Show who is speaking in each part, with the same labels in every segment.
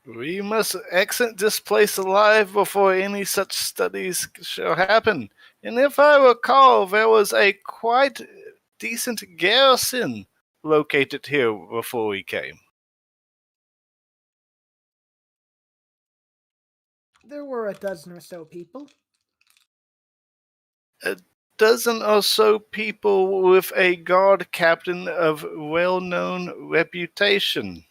Speaker 1: We must exit this place alive before any such studies shall happen. And if I recall, there was a quite decent garrison located here before we came.
Speaker 2: There were a dozen or so people.
Speaker 1: A dozen or so people with a guard captain of well-known reputation.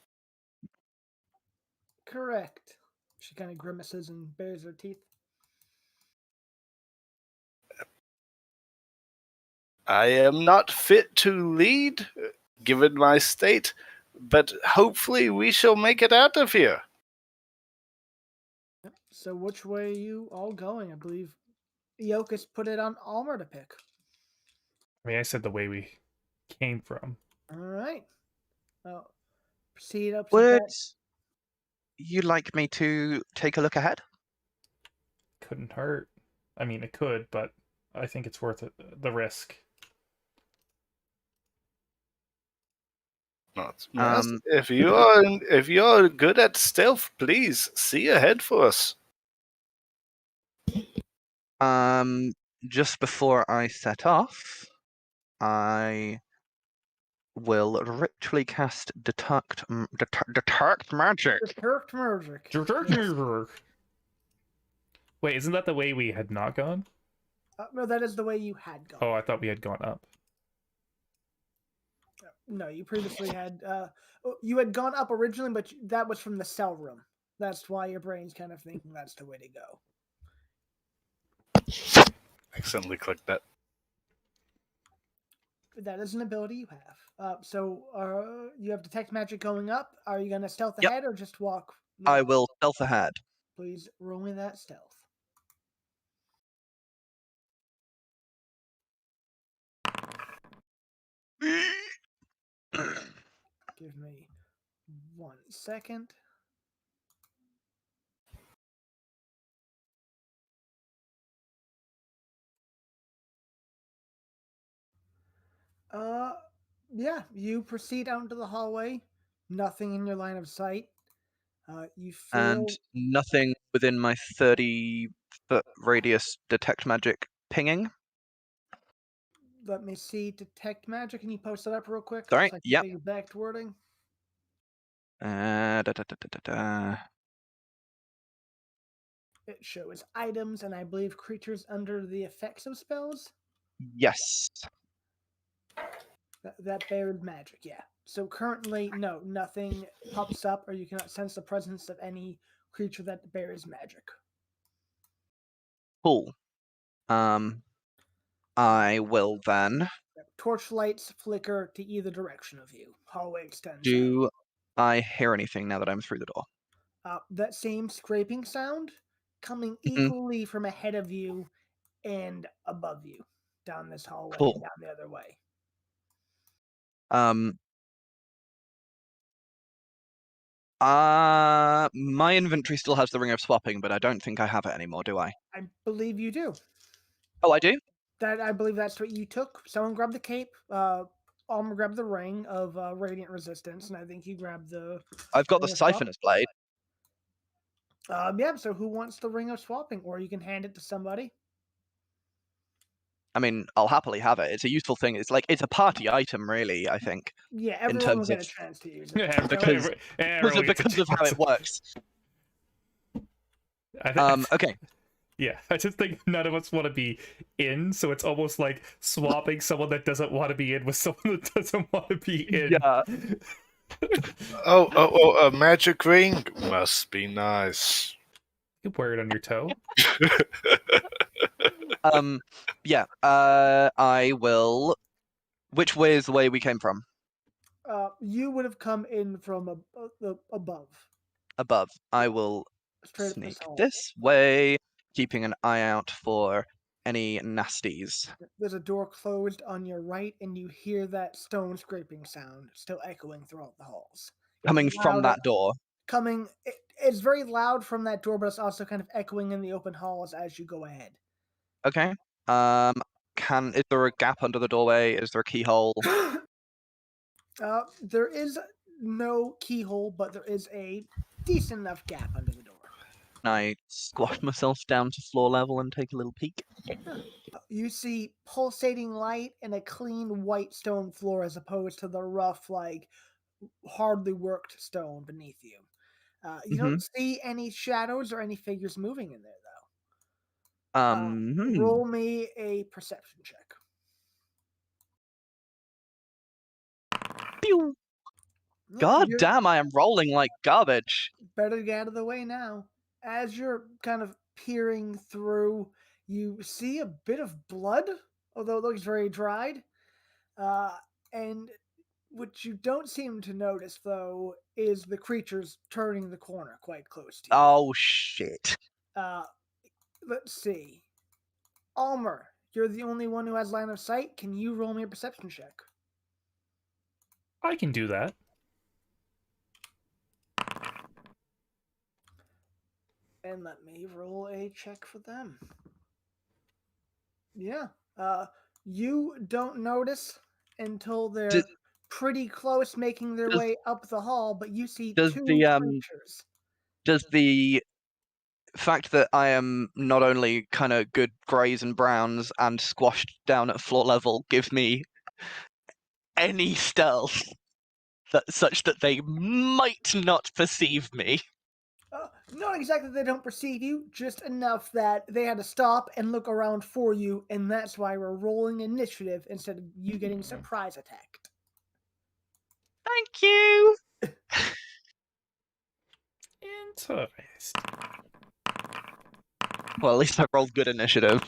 Speaker 2: Correct. She kind of grimaces and bares her teeth.
Speaker 1: I am not fit to lead, given my state, but hopefully we shall make it out of here.
Speaker 2: So which way are you all going? I believe Iokas put it on Almer to pick.
Speaker 3: I mean, I said the way we came from.
Speaker 2: All right. Well, proceed up to
Speaker 4: Would
Speaker 2: that.
Speaker 4: you like me to take a look ahead?
Speaker 3: Couldn't hurt. I mean, it could, but I think it's worth the risk.
Speaker 1: If you are good at stealth, please see ahead for us.
Speaker 4: Just before I set off, I will ritually cast detect magic.
Speaker 2: Detect magic.
Speaker 3: Wait, isn't that the way we had not gone?
Speaker 2: No, that is the way you had gone.
Speaker 3: Oh, I thought we had gone up.
Speaker 2: No, you previously had. You had gone up originally, but that was from the cell room. That's why your brain's kind of thinking that's the way to go.
Speaker 1: Accidentally clicked that.
Speaker 2: That is an ability you have. So you have detect magic going up. Are you going to stealth
Speaker 4: Yep.
Speaker 2: ahead or just walk?
Speaker 4: I will stealth ahead.
Speaker 2: Please roll me that stealth. Give me 1 second. Yeah, you proceed out into the hallway. Nothing in your line of sight. You feel...
Speaker 4: And nothing within my 30-foot radius detect magic pinging.
Speaker 2: Let me see. Detect magic. Can you post it up real quick?
Speaker 4: Sorry,
Speaker 2: So I can
Speaker 4: yep.
Speaker 2: see exact wording. It shows items and I believe creatures under the effects of spells.
Speaker 4: Yes.
Speaker 2: That bears magic, yeah. So currently, no, nothing pops up or you cannot sense the presence of any creature that bears magic.
Speaker 4: Cool. I will then...
Speaker 2: Torchlights flicker to either direction of you. Hallway extends
Speaker 4: Do I hear anything now that I'm through the door?
Speaker 2: That same scraping sound coming
Speaker 4: Mhm.
Speaker 2: equally from ahead of you and above you down this hallway
Speaker 4: Cool.
Speaker 2: and down the other way.
Speaker 4: My inventory still has the Ring of Swapping, but I don't think I have it anymore, do I?
Speaker 2: I believe you do.
Speaker 4: Oh, I do?
Speaker 2: I believe that's what you took. Someone grabbed the cape. Almer grabbed the ring of radiant resistance, and I think you grabbed the.
Speaker 4: I've got the
Speaker 2: Ring of Swap.
Speaker 4: Siphoner's Blade.
Speaker 2: Yeah. So who wants the ring of swapping, or you can hand it to somebody.
Speaker 4: I mean, I'll happily have it. It's a useful thing. It's like it's a party item, really. I think.
Speaker 2: Yeah, everyone will get a chance to use it.
Speaker 3: Yeah,
Speaker 4: because of how it works. Okay.
Speaker 3: Yeah, I just think none of us want to be in, so it's almost like swapping someone that doesn't want to be in with someone that doesn't want to be in.
Speaker 4: Yeah.
Speaker 1: A magic ring must be nice.
Speaker 3: You can wear it on your toe.
Speaker 4: Yeah. I will. Which way is the way we came from?
Speaker 2: You would have come in from above.
Speaker 4: Above. I will
Speaker 2: Straight
Speaker 4: sneak this way, keeping an eye out for any nasties.
Speaker 2: There's a door closed on your right, and you hear that stone scraping sound still echoing throughout the halls.
Speaker 4: Coming from that door.
Speaker 2: It's very loud from that door, but it's also kind of echoing in the open halls as you go ahead.
Speaker 4: Okay. Is there a gap under the doorway? Is there a keyhole?
Speaker 2: There is no keyhole, but there is a decent enough gap under the door.
Speaker 4: Can I squash myself down to floor level and take a little peek?
Speaker 2: You see pulsating light and a clean white stone floor as opposed to the rough, like, hardly worked stone beneath you. You don't see any shadows or any figures moving in there, though. Roll me a perception check.
Speaker 4: Pew!
Speaker 2: Yeah,
Speaker 4: God
Speaker 2: you're
Speaker 4: damn, I am rolling like garbage.
Speaker 2: better to get out of the way now. As you're kind of peering through, you see a bit of blood, although it looks very dried. And what you don't seem to notice, though, is the creatures turning the corner quite close to you.
Speaker 4: Oh, shit.
Speaker 2: Let's see. Almer, you're the only one who has line of sight. Can you roll me a perception check?
Speaker 3: I can do that.
Speaker 2: And let me roll a check for them. Yeah. You don't notice until they're pretty close making their way up the hall, but you see two creatures.
Speaker 4: Does the fact that I am not only kind of good greys and browns and squashed down at floor level give me any stealth such that they might not perceive me?
Speaker 2: Not exactly they don't perceive you, just enough that they had to stop and look around for you, and that's why we're rolling initiative instead of you getting surprise attacked.
Speaker 4: Thank you!
Speaker 3: Interesting.
Speaker 4: Well, at least I rolled good initiative.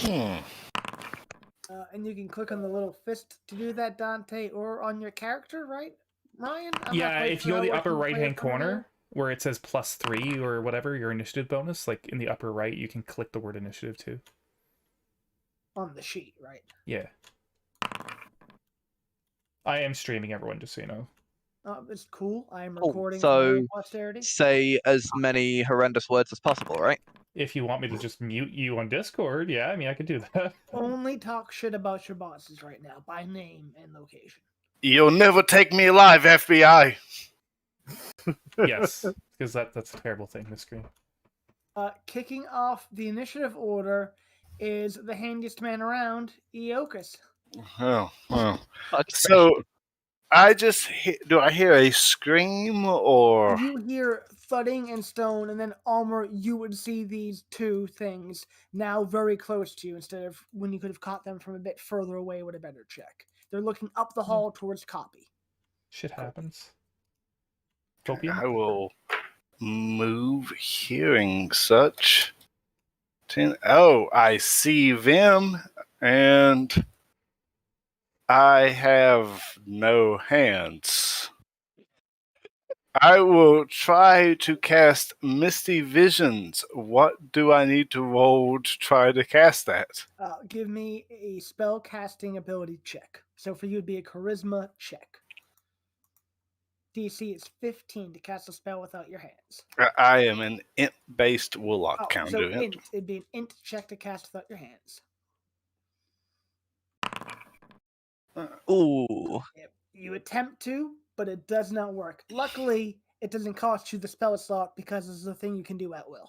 Speaker 2: And you can click on the little fist to do that, Dante, or on your character, right, Ryan?
Speaker 3: Yeah, if you go to the upper right-hand corner where it says +3 or whatever, your initiative bonus, like in the upper right, you can click the word initiative too.
Speaker 2: On the sheet, right?
Speaker 3: Yeah. I am streaming, everyone, just so you know.
Speaker 2: It's cool. I am recording
Speaker 4: so
Speaker 2: for posterity.
Speaker 4: Say as many horrendous words as possible, right?
Speaker 3: If you want me to just mute you on Discord, yeah, I mean, I could do that.
Speaker 2: Only talk shit about your bosses right now, by name and location.
Speaker 1: You'll never take me alive, FBI.
Speaker 3: Yes, because that's a terrible thing, this screen.
Speaker 2: Kicking off the initiative order is the handiest man around, Eokus.
Speaker 1: Oh, well. So, I just do I hear a scream or
Speaker 2: you hear thudding and stone, and then Almer, you would see these two things now very close to you instead of when you could have caught them from a bit further away with a better check. They're looking up the hall towards Copy.
Speaker 3: Shit happens. Copium?
Speaker 1: I will move hearing such. Oh, I see them, and I have no hands. I will try to cast Misty Visions. What do I need to roll to try to cast that?
Speaker 2: Give me a spell casting ability check. So for you, it'd be a charisma check. DC is 15 to cast a spell without your hands.
Speaker 1: I am an int-based warlock conduit.
Speaker 2: So int. It'd be an int check to cast without your hands.
Speaker 4: Ooh.
Speaker 2: You attempt to, but it does not work. Luckily, it doesn't cost you the spell slot because it's a thing you can do at will.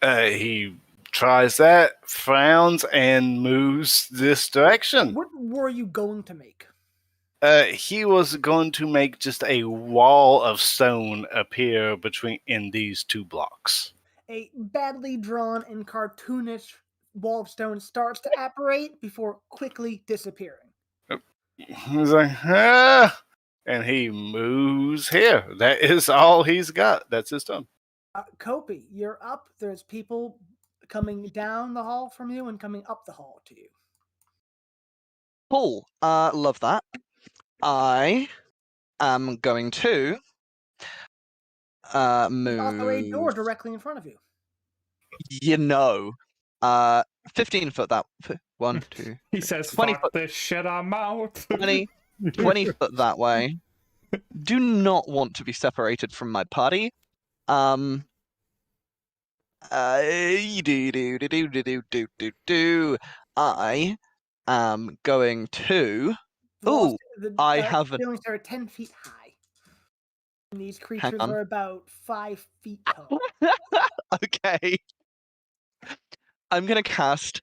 Speaker 1: He tries that, frowns, and moves this direction.
Speaker 2: What were you going to make?
Speaker 1: He was going to make just a wall of stone appear in these two blocks.
Speaker 2: A badly drawn and cartoonish wall of stone starts to apparate before quickly disappearing.
Speaker 1: He's like, ah! And he moves here. That is all he's got. That's his turn.
Speaker 2: Kopi, you're up. There's people coming down the hall from you and coming up the hall to you.
Speaker 4: Cool. Love that. I am going to move.
Speaker 2: Also a door directly in front of you.
Speaker 4: 15 foot that. 1, 2.
Speaker 3: He says,
Speaker 4: 20
Speaker 3: fuck
Speaker 4: foot.
Speaker 3: this shit, I'm out.
Speaker 4: 20 foot that way. Do not want to be separated from my party. I am going to. I have a.
Speaker 2: Ceilings are 10 feet high. These creatures
Speaker 4: on.
Speaker 2: are about 5 feet tall.
Speaker 4: Okay. I'm gonna cast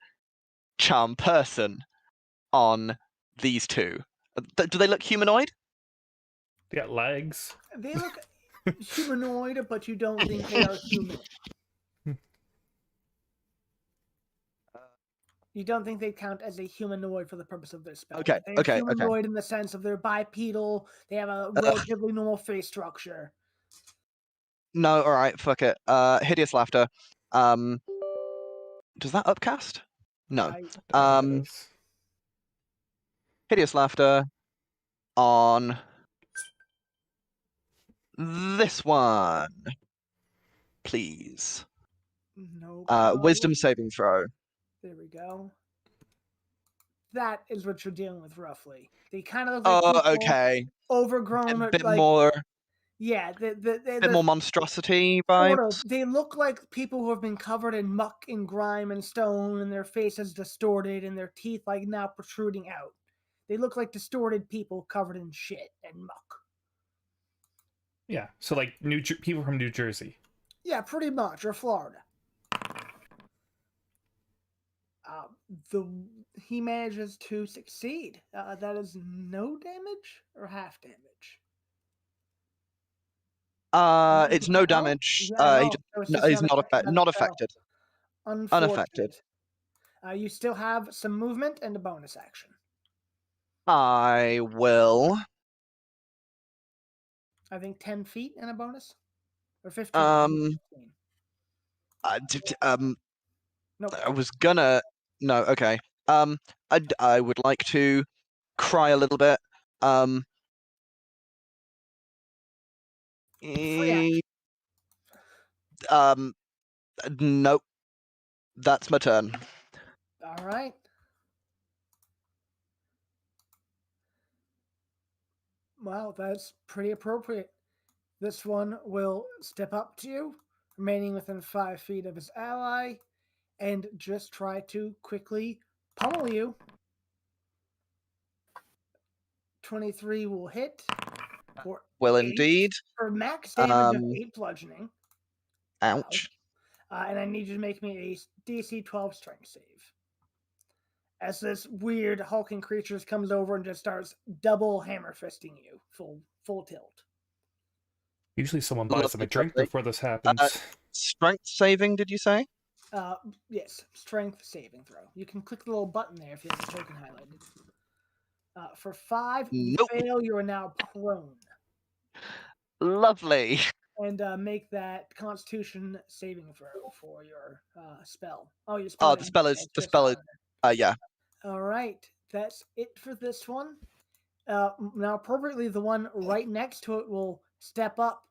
Speaker 4: Charm Person on these two. Do they look humanoid?
Speaker 3: They got legs.
Speaker 2: They look humanoid, but you don't think they are human. You don't think they count as a humanoid for the purpose of this spell.
Speaker 4: Okay,
Speaker 2: They're
Speaker 4: okay.
Speaker 2: humanoid in the sense of they're bipedal, they have a relatively normal face structure.
Speaker 4: No, alright, fuck it. Hideous Laughter. Does that upcast? No. Hideous Laughter on this one. Please.
Speaker 2: No problem.
Speaker 4: Wisdom saving throw.
Speaker 2: There we go. That is what you're dealing with, roughly. They kind of look like people,
Speaker 4: okay.
Speaker 2: overgrown,
Speaker 4: A bit
Speaker 2: like
Speaker 4: more.
Speaker 2: yeah,
Speaker 4: Bit more monstrosity
Speaker 2: sort
Speaker 4: vibes.
Speaker 2: of. They look like people who have been covered in muck and grime and stone, and their faces distorted, and their teeth like now protruding out. They look like distorted people covered in shit and muck.
Speaker 3: Yeah, so like people from New Jersey.
Speaker 2: Yeah, pretty much, or Florida. He manages to succeed. That is no damage or half damage.
Speaker 4: It's no damage.
Speaker 2: Yeah,
Speaker 4: He's not affected.
Speaker 2: Unaffected. You still have some movement and a bonus action.
Speaker 4: I will.
Speaker 2: I think 10 feet and a bonus, or 15. Nope.
Speaker 4: I was gonna. No, okay. I would like to cry a little bit. Nope. That's my turn.
Speaker 2: All right. Well, that's pretty appropriate. This one will step up to you, remaining within 5 feet of his ally, and just try to quickly pummel you. 23 will hit.
Speaker 4: Will indeed.
Speaker 2: For max damage of 8 bludgeoning.
Speaker 4: Ouch.
Speaker 2: And I need you to make me a DC 12 strength save. As this weird hulking creature comes over and just starts double hammer fisting you, full tilt.
Speaker 3: Usually someone buys them a drink before this happens.
Speaker 4: Strength saving, did you say?
Speaker 2: Yes, strength saving throw. You can click the little button there if you have the token highlighted. For 5, you fail. You are now prone.
Speaker 4: Lovely.
Speaker 2: And make that Constitution saving throw for your spell. Oh, your spell.
Speaker 4: The spell is yeah.
Speaker 2: All right, that's it for this one. Now, appropriately, the one right next to it will step up,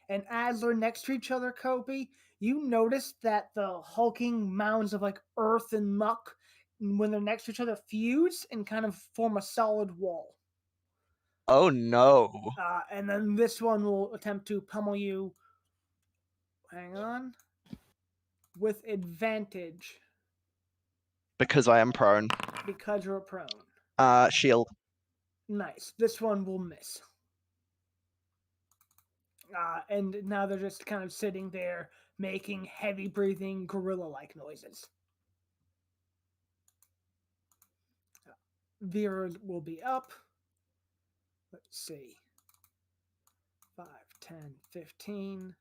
Speaker 2: and as they're next to each other, Kobe, you notice that the hulking mounds of like earth and muck, when they're next to each other, fuse and kind of form a solid wall.
Speaker 4: Oh no.
Speaker 2: And then this one will attempt to pummel you. Hang on. With advantage.
Speaker 4: Because I am prone.
Speaker 2: Because you're prone.
Speaker 4: Shield.
Speaker 2: Nice. This one will miss. And now they're just kind of sitting there making heavy breathing gorilla-like noises. Vera will be up. Let's see. 5, 10, 15,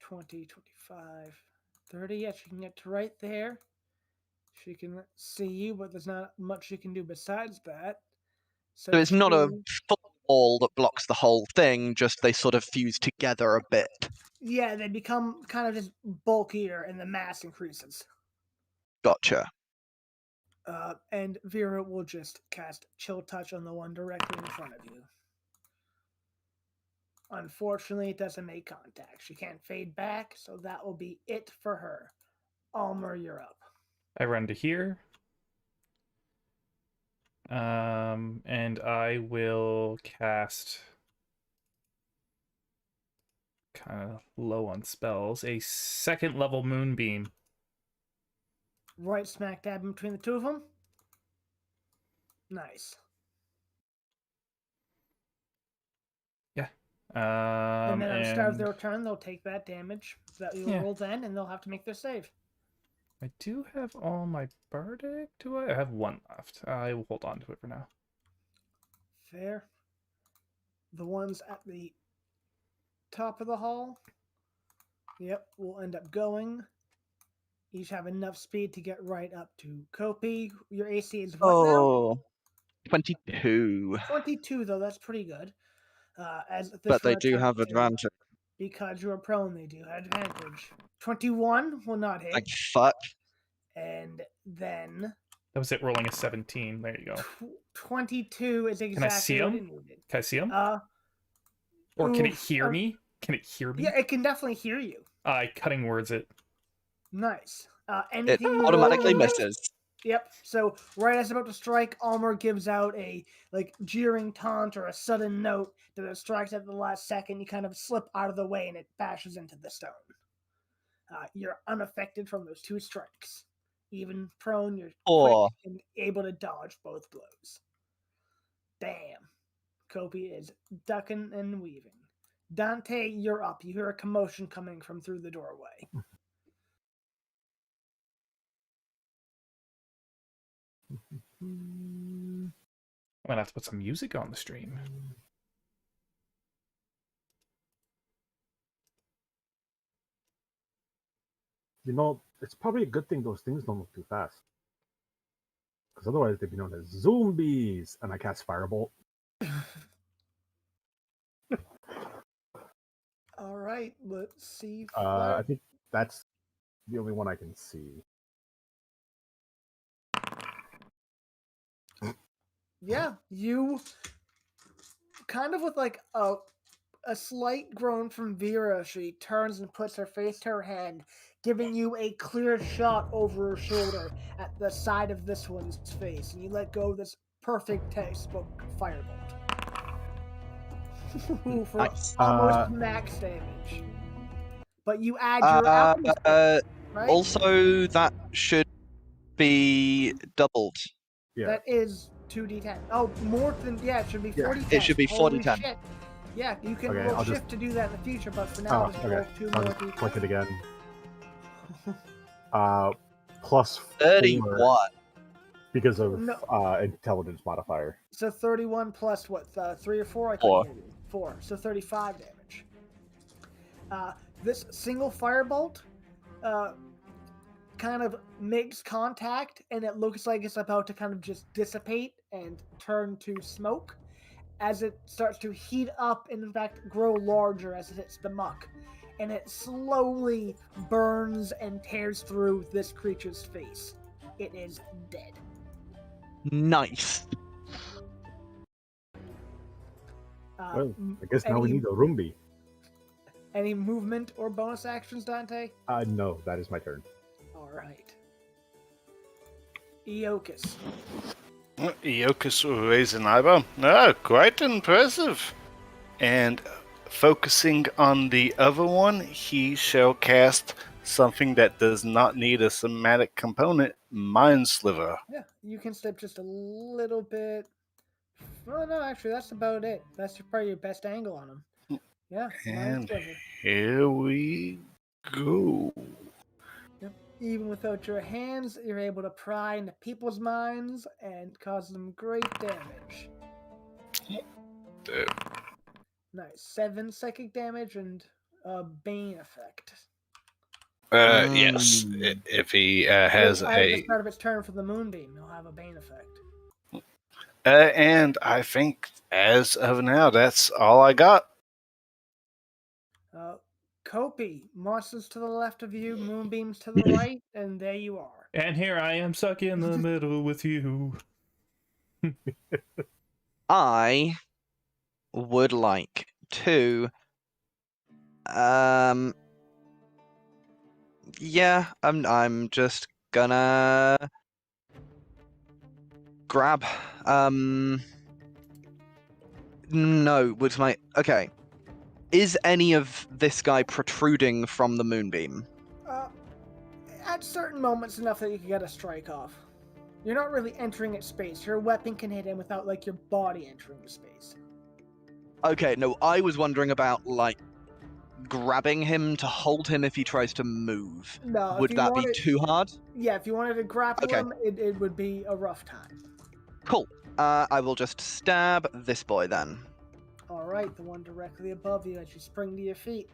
Speaker 2: 20, 25, 30. Yeah, she can get to right there. She can see you, but there's not much she can do besides that.
Speaker 4: So it's not a full wall that blocks the whole thing, just they sort of fuse together a bit.
Speaker 2: Yeah, they become kind of just bulkier and the mass increases.
Speaker 4: Gotcha.
Speaker 2: And Vera will just cast Chill Touch on the one directly in front of you. Unfortunately, it doesn't make contact. She can't fade back, so that will be it for her. Almer, you're up.
Speaker 3: I run to here. And I will cast, kind of low on spells, a 2nd level Moonbeam.
Speaker 2: Right smack dab in between the two of them. Nice.
Speaker 3: Yeah.
Speaker 2: And then at the start of
Speaker 3: And
Speaker 2: their turn, they'll take that damage that you
Speaker 3: Yeah.
Speaker 2: roll then, and they'll have to make their save.
Speaker 3: I do have all my bardic. Do I? I have one left. I will hold on to it for now.
Speaker 2: Fair. The ones at the top of the hall, yep, will end up going. Each have enough speed to get right up to Kopi. Your AC is what now?
Speaker 4: Oh, 22.
Speaker 2: 22, though. That's pretty good. As this
Speaker 4: But they
Speaker 2: one
Speaker 4: do have
Speaker 2: attempts to-
Speaker 4: advantage.
Speaker 2: Because you are prone, they do have advantage. 21 will not hit.
Speaker 4: Like, fuck.
Speaker 2: And then
Speaker 3: That was it. Rolling a 17. There you go.
Speaker 2: 22 is exactly
Speaker 3: Can I see
Speaker 2: what
Speaker 3: him?
Speaker 2: it needed.
Speaker 3: Can I see him?
Speaker 2: Or
Speaker 3: Or can it hear me? Can it hear me?
Speaker 2: Yeah, it can definitely hear you.
Speaker 3: Cutting words it.
Speaker 2: Nice.
Speaker 4: It
Speaker 2: Anything you
Speaker 4: automatically
Speaker 2: roll-
Speaker 4: misses.
Speaker 2: Yep. So right as it's about to strike, Almer gives out a jeering taunt or a sudden note that it strikes at the last second. You kind of slip out of the way and it bashes into the stone. You're unaffected from those 2 strikes. Even prone, you're
Speaker 4: Or
Speaker 2: quick and able to dodge both blows. Damn. Kopi is ducking and weaving. Dante, you're up. You hear a commotion coming from through the doorway.
Speaker 3: I'm gonna have to put some music on the stream.
Speaker 5: You know, it's probably a good thing those things don't move too fast. Because otherwise they'd be known as zombies. And I cast Firebolt.
Speaker 2: All right, let's see.
Speaker 5: I think that's the only one I can see.
Speaker 2: Yeah, you kind of with a slight groan from Vera, she turns and puts her face to her hand, giving you a clear shot over her shoulder at the side of this one's face, and you let go of this perfect textbook firebolt. For
Speaker 4: Nice.
Speaker 2: almost max damage. But you add your alchemist, right?
Speaker 4: Also, that should be doubled.
Speaker 5: Yeah.
Speaker 2: That is 2d10. Oh, more than, yeah, it should be
Speaker 5: Yeah.
Speaker 2: 40
Speaker 4: It should be
Speaker 2: Holy
Speaker 4: 40/10.
Speaker 2: shit. Yeah, you can
Speaker 5: Okay,
Speaker 2: roll
Speaker 5: I'll
Speaker 2: shift
Speaker 5: just-
Speaker 2: to do that in the future, but for now,
Speaker 5: Oh,
Speaker 2: just
Speaker 5: okay.
Speaker 2: roll 2
Speaker 5: I'll
Speaker 2: more
Speaker 5: just
Speaker 2: d10.
Speaker 5: click it again. Plus 4
Speaker 4: 31.
Speaker 5: because of
Speaker 2: No.
Speaker 5: intelligence modifier.
Speaker 2: So 31 plus what? 3 or 4? I
Speaker 4: Four.
Speaker 2: couldn't hear you. 4. So 35 damage. This single firebolt kind of makes contact, and it looks like it's about to kind of just dissipate and turn to smoke as it starts to heat up and in fact grow larger as it hits the muck. And it slowly burns and tears through this creature's face. It is dead.
Speaker 4: Nice.
Speaker 5: Well, I guess now we
Speaker 2: any-
Speaker 5: need a Roombi.
Speaker 2: Any movement or bonus actions, Dante?
Speaker 5: No, that is my turn.
Speaker 2: All right. Eokus.
Speaker 1: Eokus will raise an eyebrow. Ah, quite impressive. And focusing on the other one, he shall cast something that does not need a somatic component, Mind Sliver.
Speaker 2: Yeah, you can step just a little bit. Oh no, actually, that's about it. That's probably your best angle on him. Yeah, Mind
Speaker 1: And
Speaker 2: Sliver.
Speaker 1: here we go.
Speaker 2: Even without your hands, you're able to pry into people's minds and cause them great damage.
Speaker 1: There.
Speaker 2: Nice. 7 psychic damage and a Bane effect.
Speaker 1: Yes, if he has
Speaker 2: At the
Speaker 1: a...
Speaker 2: start of its turn for the Moonbeam, he'll have a Bane effect.
Speaker 1: and I think as of now, that's all I got.
Speaker 2: Kopi, monsters to the left of you, moonbeams to the right, and there you are.
Speaker 3: And here I am stuck in the middle with you.
Speaker 4: I would like to. Yeah, I'm just gonna grab. No, what's my okay? Is any of this guy protruding from the moonbeam?
Speaker 2: At certain moments, enough that you can get a strike off. You're not really entering its space. Your weapon can hit him without your body entering the space.
Speaker 4: Okay, no, I was wondering about grabbing him to hold him if he tries to move.
Speaker 2: No,
Speaker 4: Would
Speaker 2: if you
Speaker 4: that be
Speaker 2: wanted,
Speaker 4: too hard?
Speaker 2: yeah, if you wanted to grapple
Speaker 4: Okay.
Speaker 2: him, it would be a rough time.
Speaker 4: Cool. I will just stab this boy then.
Speaker 2: All right, the one directly above you as you spring to your feet.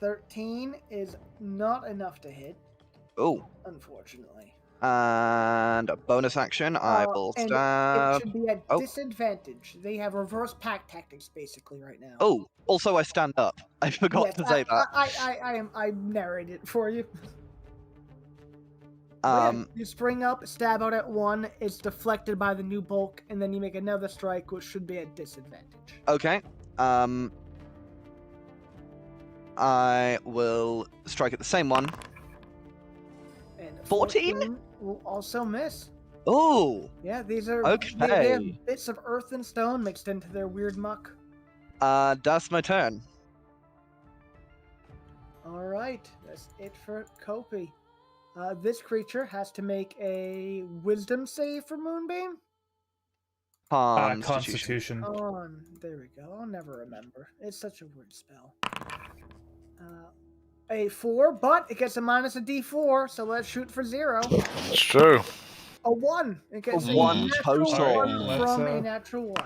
Speaker 2: 13 is not enough to hit,
Speaker 4: Oh,
Speaker 2: unfortunately.
Speaker 4: and a bonus action. I will
Speaker 2: And
Speaker 4: stab.
Speaker 2: it should be at
Speaker 4: Oh.
Speaker 2: disadvantage. They have reverse pack tactics basically right now.
Speaker 4: Oh, also I stand up. I forgot
Speaker 2: Yes,
Speaker 4: to say that.
Speaker 2: I narrated it for you. But yeah, you spring up, stab out at one, it's deflected by the new bulk, and then you make another strike, which should be at disadvantage.
Speaker 4: Okay. I will strike at the same one.
Speaker 2: And
Speaker 4: 14?
Speaker 2: will also miss.
Speaker 4: Oh,
Speaker 2: Yeah, these are they have
Speaker 4: okay.
Speaker 2: bits of earth and stone mixed into their weird muck.
Speaker 4: That's my turn.
Speaker 2: All right, that's it for Kopi. This creature has to make a wisdom save for Moonbeam.
Speaker 3: Constitution.
Speaker 2: There we go. I'll never remember. It's such a weird spell. A 4, but it gets a minus a d4, so let's shoot for 0.
Speaker 1: It's true.
Speaker 2: A 1. It gets a
Speaker 4: One
Speaker 2: natural
Speaker 4: total.
Speaker 2: 1
Speaker 3: Alright,
Speaker 2: from
Speaker 3: let's,
Speaker 2: a natural 1.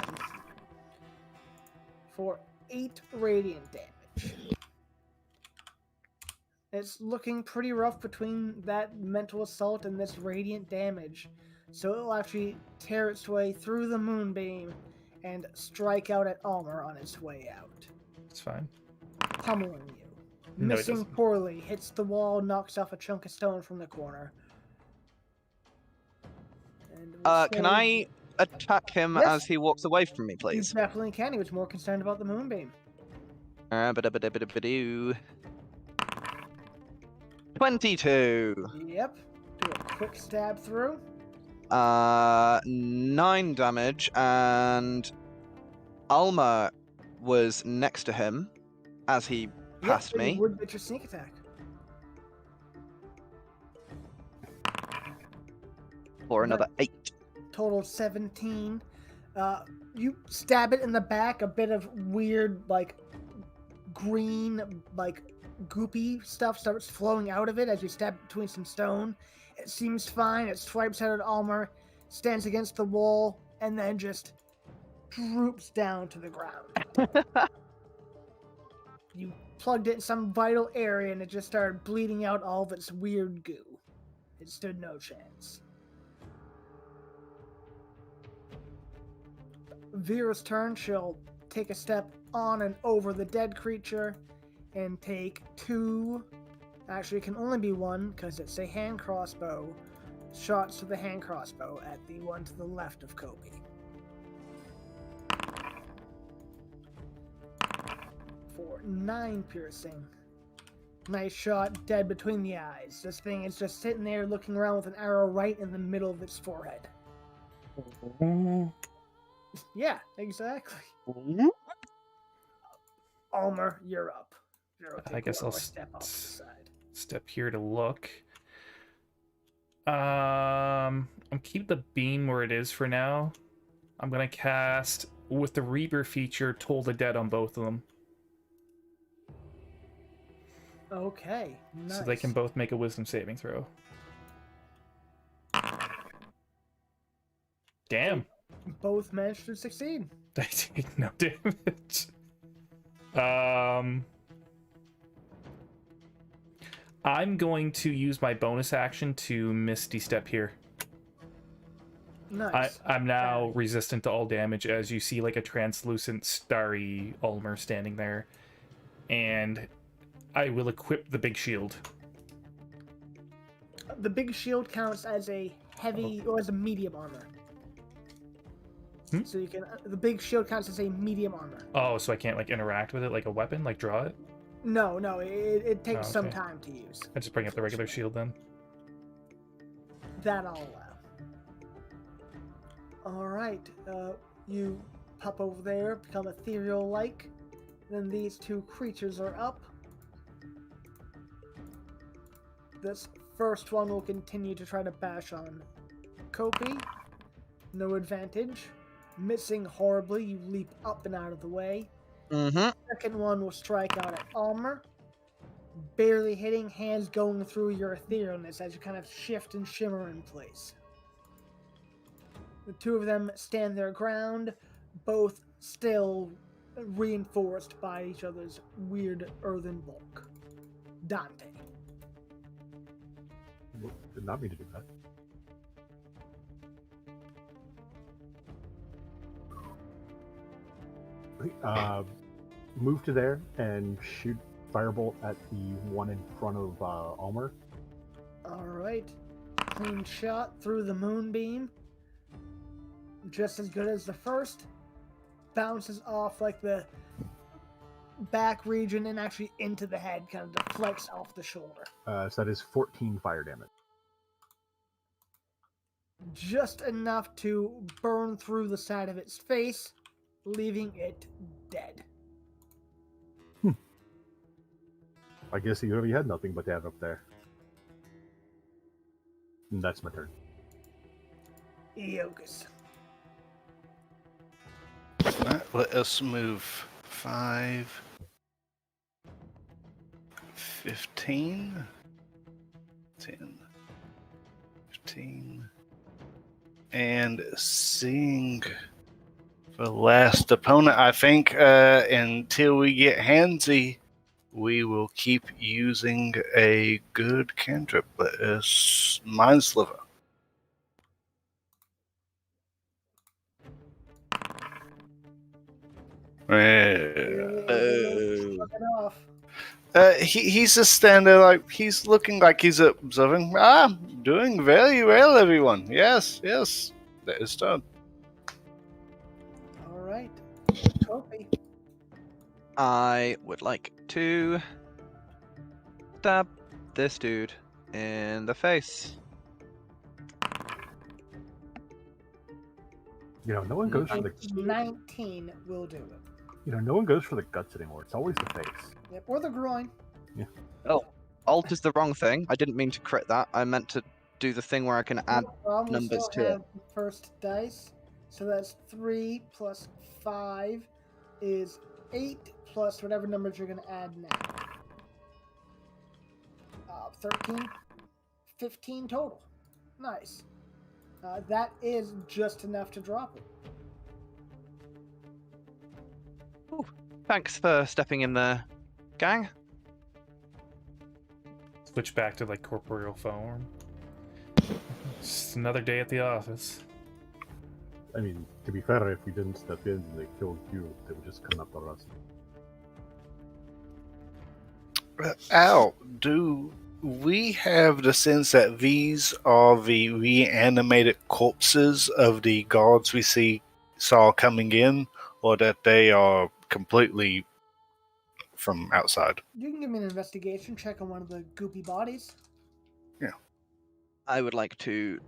Speaker 2: For 8 radiant damage. It's looking pretty rough between that mental assault and this radiant damage. So it'll actually tear its way through the moonbeam and strike out at Almer on its way out.
Speaker 3: It's fine.
Speaker 2: Pummeling you.
Speaker 3: No, it
Speaker 2: Missing
Speaker 3: doesn't.
Speaker 2: poorly, hits the wall, knocks off a chunk of stone from the corner. And we'll
Speaker 4: Can
Speaker 2: say-
Speaker 4: I attack him
Speaker 2: Yes.
Speaker 4: as he walks away from me,
Speaker 2: You
Speaker 4: please?
Speaker 2: definitely can. He was more concerned about the moonbeam.
Speaker 4: Ba-da-ba-da-ba-da-ba-doo. 22.
Speaker 2: Yep. Do a quick stab through.
Speaker 4: 9 damage, and Almer was next to him as he passed
Speaker 2: Yep,
Speaker 4: me.
Speaker 2: you would get your sneak attack.
Speaker 4: For another 8.
Speaker 2: Total 17. You stab it in the back, a bit of weird, like, green, like, goopy stuff starts flowing out of it as you stab between some stone. It seems fine. It swipes out at Almer, stands against the wall, and then just droops down to the ground. You plugged it in some vital area, and it just started bleeding out all of its weird goo. It stood no chance. Vera's turn. She'll take a step on and over the dead creature and take 2. Actually, it can only be 1 because it's a hand crossbow. Shots to the hand crossbow at the one to the left of Kobe. For 9 piercing. Nice shot, dead between the eyes. This thing is just sitting there looking around with an arrow right in the middle of its forehead. Yeah, exactly. Almer, you're up.
Speaker 3: I guess I'll
Speaker 2: step off to the side.
Speaker 3: Step here to look. I'm keep the beam where it is for now. I'm gonna cast with the Reaper feature Toll the Dead on both of them.
Speaker 2: Okay, nice.
Speaker 3: So they can both make a wisdom saving throw. Damn.
Speaker 2: Both managed to succeed.
Speaker 3: They take no damage. I'm going to use my bonus action to Misty Step here.
Speaker 2: Nice.
Speaker 3: I'm now resistant to all damage as you see like a translucent starry Almer standing there. And I will equip the big shield.
Speaker 2: The big shield counts as a heavy or as a medium armor. So you can. The big shield counts as a medium armor.
Speaker 3: Oh, so I can't like interact with it like a weapon, like draw it?
Speaker 2: No, it takes some
Speaker 3: okay.
Speaker 2: time to use.
Speaker 3: I just bring up the regular shield then.
Speaker 2: That I'll allow. Alright, you pop over there, become ethereal-like. Then these 2 creatures are up. This first one will continue to try to bash on Kopi. No advantage. missing horribly. You leap up and out of the way.
Speaker 4: Mm-hmm.
Speaker 2: Second one will strike out at Almer, barely hitting, hands going through your etherealness as you kind of shift and shimmer in place. The two of them stand their ground, both still reinforced by each other's weird earthen bulk. Dante.
Speaker 5: Did not mean to do that. Move to there and shoot firebolt at the one in front of Almer.
Speaker 2: Alright. Clean shot through the moonbeam. Just as good as the first. Bounces off like the back region and actually into the head, kind of deflects off the shoulder.
Speaker 5: So that is 14 fire damage.
Speaker 2: Just enough to burn through the side of its face, leaving it dead.
Speaker 5: I guess he really had nothing but that up there. And that's my turn.
Speaker 2: Eogus.
Speaker 1: Let us move 5, 15, 10, 15, and seeing the last opponent, I think until we get handsy, we will keep using a good cantrip. Let us Mind Sliver. He's just standing there like he's looking like he's observing. Doing very well, everyone. Yes, that is done.
Speaker 2: All right, Kofi.
Speaker 4: I would like to stab this dude in the face.
Speaker 5: You know, no one goes for the
Speaker 2: 19 will do it.
Speaker 5: You know, no one goes for the guts anymore. It's always the face.
Speaker 2: Yep, or the groin.
Speaker 5: Yeah.
Speaker 4: Oh, alt is the wrong thing. I didn't mean to crit that. I meant to do the thing where I can add numbers to it.
Speaker 2: First dice, so that's 3 plus 5 is 8 plus whatever numbers you're going to add now. 13, 15 total. Nice. That is just enough to drop it.
Speaker 4: Ooh, thanks for stepping in there, gang.
Speaker 3: Switch back to like corporeal form. Just another day at the office.
Speaker 5: I mean, to be fair, if we didn't step in and they killed you, they would just come after us.
Speaker 1: Al, do we have the sense that these are the reanimated corpses of the guards we saw coming in, or that they are completely from outside?
Speaker 2: You can give me an investigation check on one of the goopy bodies.
Speaker 1: Yeah.
Speaker 4: I would like to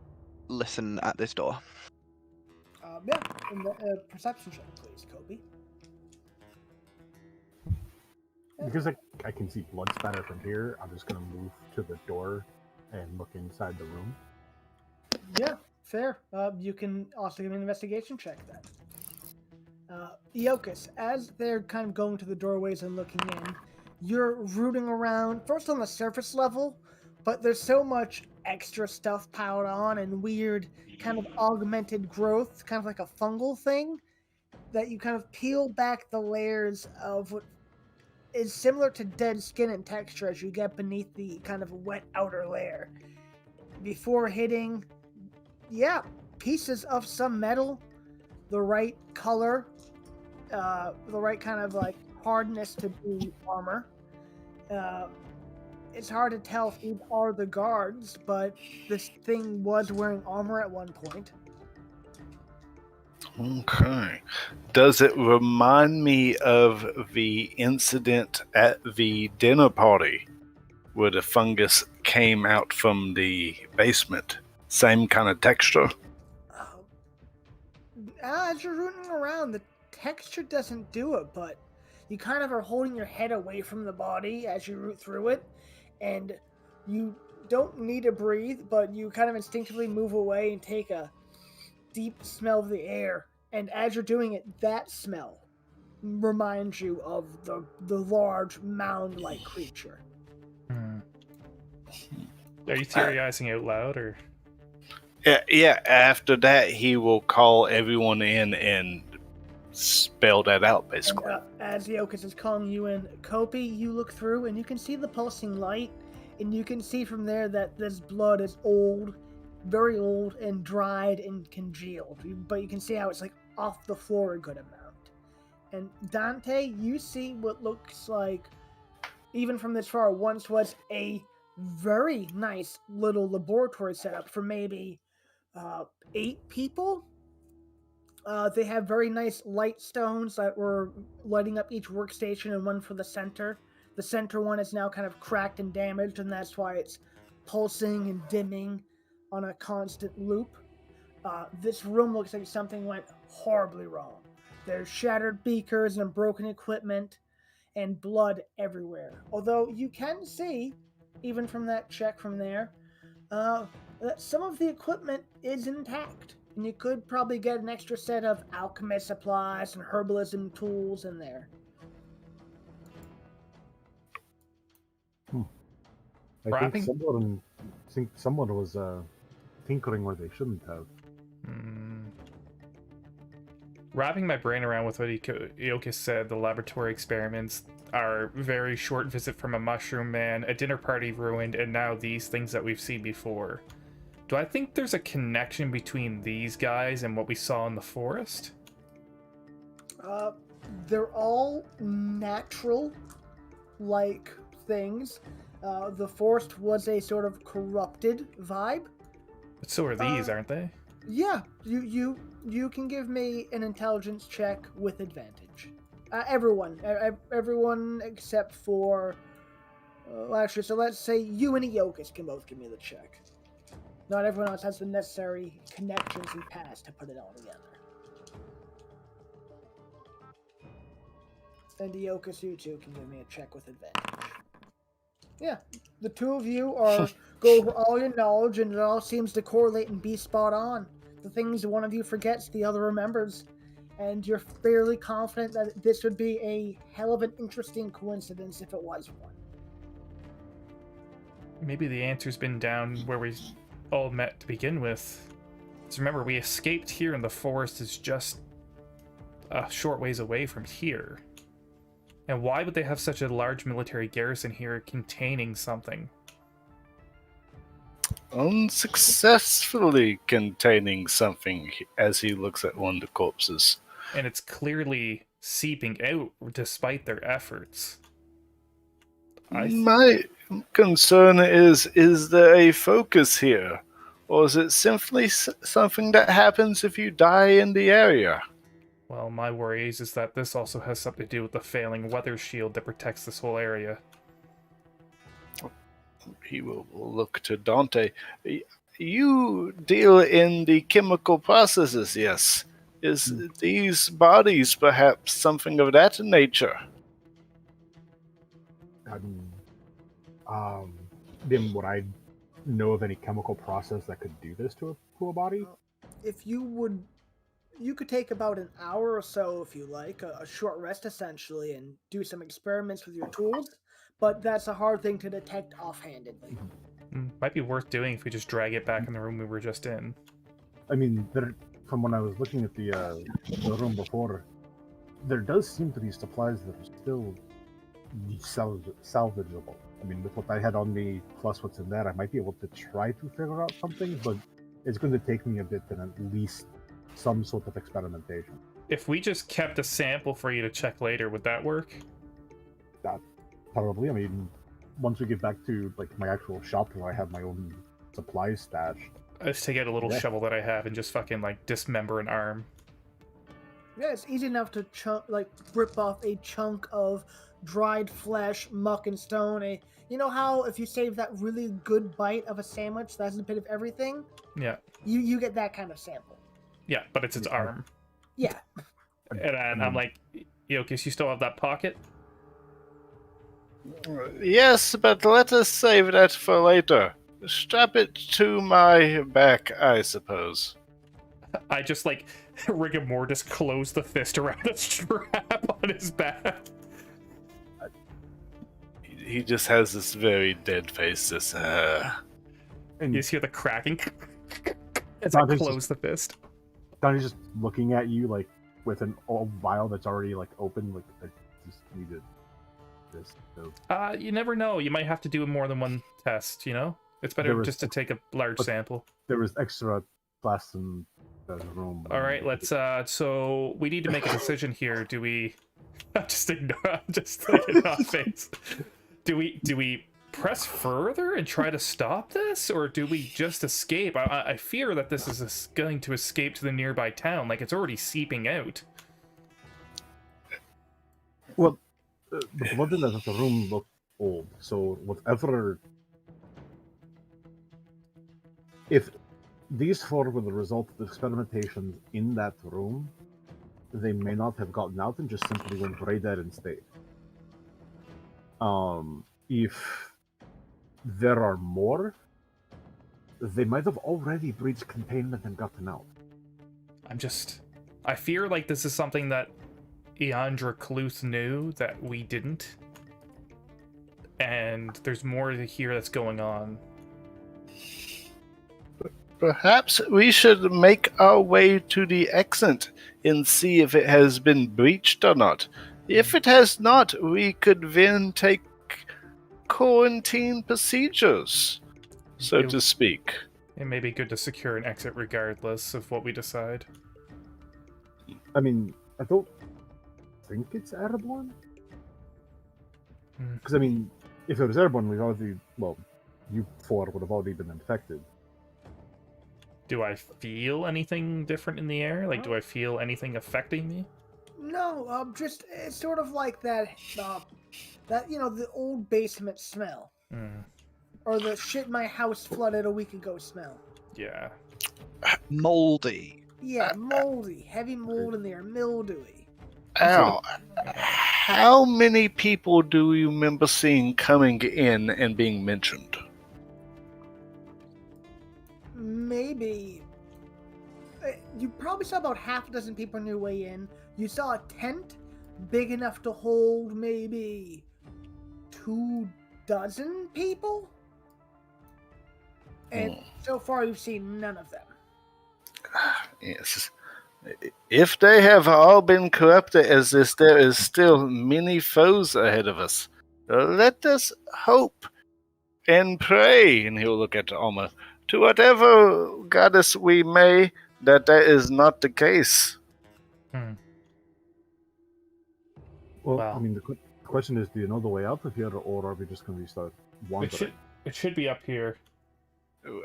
Speaker 4: listen at this door.
Speaker 2: Yeah, perception check, please, Kobe.
Speaker 5: Because I can see blood spatter from here, I'm just going to move to the door and look inside the room.
Speaker 2: Yeah, fair. You can also give me an investigation check then. Eokus, as they're kind of going to the doorways and looking in, you're rooting around, first on the surface level, but there's so much extra stuff piled on and weird kind of augmented growth, kind of like a fungal thing, that you kind of peel back the layers of what is similar to dead skin in texture as you get beneath the kind of wet outer layer. Before hitting, pieces of some metal, the right color, the right kind of like hardness to be armor. It's hard to tell if these are the guards, but this thing was wearing armor at one point.
Speaker 1: Okay. Does it remind me of the incident at the dinner party where the fungus came out from the basement? Same kind of texture?
Speaker 2: As you're rooting around, the texture doesn't do it, but you kind of are holding your head away from the body as you root through it, and you don't need to breathe, but you kind of instinctively move away and take a deep smell of the air And as you're doing it, that smell reminds you of the large mound-like creature.
Speaker 3: Hmm. Are you theorizing out loud, or?
Speaker 1: Yeah, after that, he will call everyone in and spell that out, basically.
Speaker 2: And as Iokas is calling you in, Kopi, you look through and you can see the pulsing light, and you can see from there that this blood is old, very old, and dried and congealed. But you can see how it's like off the floor a good amount. And Dante, you see what looks like, even from this far, once was a very nice little laboratory setup for maybe 8 people. They have very nice light stones that were lighting up each workstation, and one for the center. The center one is now kind of cracked and damaged, and that's why it's pulsing and dimming on a constant loop. This room looks like something went horribly wrong. There's shattered beakers and broken equipment and blood everywhere. Although you can see, even from that check from there, that some of the equipment is intact. And you could probably get an extra set of alchemist supplies and herbalism tools in there.
Speaker 5: I
Speaker 3: Wrapping?
Speaker 5: think someone was tinkering where they shouldn't have.
Speaker 3: Wrapping my brain around with what Iokas said, the laboratory experiments are very short visit from a mushroom man, a dinner party ruined, and now these things that we've seen before. Do I think there's a connection between these guys and what we saw in the forest?
Speaker 2: They're all natural, like things. The forest was a sort of corrupted vibe.
Speaker 3: But so are these, aren't they?
Speaker 2: Yeah, you can give me an intelligence check with advantage. Everyone except for... actually, so let's say you and Iokas can both give me the check. Not everyone else has the necessary connections and past to put it all together. And Iokas, you two can give me a check with advantage. Yeah, the two of you go over all your knowledge, and it all seems to correlate and be spot on. The things one of you forgets, the other remembers. And you're fairly confident that this would be a hell of an interesting coincidence if it was one.
Speaker 3: Maybe the answer's been down where we all met to begin with. So remember, we escaped here, and the forest is just a short ways away from here. And why would they have such a large military garrison here containing something?
Speaker 1: Unsuccessfully containing something, as he looks at one of the corpses.
Speaker 3: And it's clearly seeping out despite their efforts.
Speaker 1: My concern is there a focus here? Or is it simply something that happens if you die in the area?
Speaker 3: Well, my worry is that this also has something to do with the failing weather shield that protects this whole area.
Speaker 1: He will look to Dante. You deal in the chemical processes, yes? Is these bodies perhaps something of that nature?
Speaker 5: I mean, then would I know of any chemical process that could do this to a body?
Speaker 2: If you could take about an hour or so, if you like, a short rest essentially, and do some experiments with your tools, but that's a hard thing to detect offhandedly.
Speaker 3: Might be worth doing if we just drag it back in the room we were just in.
Speaker 5: I mean, from when I was looking at the room before, there does seem to be supplies that are still salvageable. I mean, with what I had on me, plus what's in there, I might be able to try to figure out something, but it's going to take me a bit and at least some sort of experimentation.
Speaker 3: If we just kept a sample for you to check later, would that work?
Speaker 5: That probably. I mean, once we get back to like my actual shop where I have my own supplies stash.
Speaker 3: I just take out a little shovel that I have and just fucking like dismember an arm.
Speaker 2: Yeah, it's easy enough to rip off a chunk of dried flesh, muck, and stone. You know how if you save that really good bite of a sandwich that has a bit of everything?
Speaker 3: Yeah.
Speaker 2: You get that kind of sample.
Speaker 3: Yeah, but it's its arm.
Speaker 2: Yeah.
Speaker 3: And I'm like, Iokas, you still have that pocket?
Speaker 1: Yes, but let us save that for later. Strap it to my back, I suppose.
Speaker 3: I just like Rigor Mortis close the fist around a strap on his back.
Speaker 1: He just has this very dead face.
Speaker 5: And
Speaker 3: You just hear the cracking as I close the fist.
Speaker 5: Donnie's just looking at you like with an old vial that's already like open. Like I just needed this. So.
Speaker 3: You never know. You might have to do more than one test. You know, it's better just to take a large sample.
Speaker 5: There was extra glass in the room.
Speaker 3: All right, let's. So we need to make a decision here. Do we? Just ignore. Just like in our face. Do we press further and try to stop this, or do we just escape? I fear that this is going to escape to the nearby town. Like it's already seeping out.
Speaker 5: Well, the blood in the room looked old, so whatever. If these four were the result of the experimentations in that room, they may not have gotten out and just simply went right there and stayed. If there are more, they might have already breached containment and gotten out.
Speaker 3: I fear like this is something that Eandra Cluth knew that we didn't. And there's more to hear that's going on.
Speaker 1: Perhaps we should make our way to the exit and see if it has been breached or not. If it has not, we could then take quarantine procedures, so to speak.
Speaker 3: It may be good to secure an exit regardless of what we decide.
Speaker 5: I mean, I don't think it's airborne. Because, I mean, if it was airborne, we've already, well, you four would have already been infected.
Speaker 3: Do I feel anything different in the air? Like, do I feel anything affecting me?
Speaker 2: No, just it's sort of like that, the old basement smell, or the shit my house flooded a week ago smell.
Speaker 3: Yeah.
Speaker 4: Moldy.
Speaker 2: Yeah, moldy, heavy mold in there, mildewy.
Speaker 1: Ow. How many people do you remember seeing coming in and being mentioned?
Speaker 2: Maybe. You probably saw about half a dozen people on your way in. You saw a tent big enough to hold maybe 24 people. And so far you've seen none of them.
Speaker 1: Yes. If they have all been corrupted as this, there is still many foes ahead of us. Let us hope and pray, and he'll look at Almer, to whatever goddess we may, that is not the case.
Speaker 5: Well,
Speaker 3: Wow.
Speaker 5: I mean, the question is, do you know the way out of here, or are we just going to start wandering?
Speaker 3: It should be up here.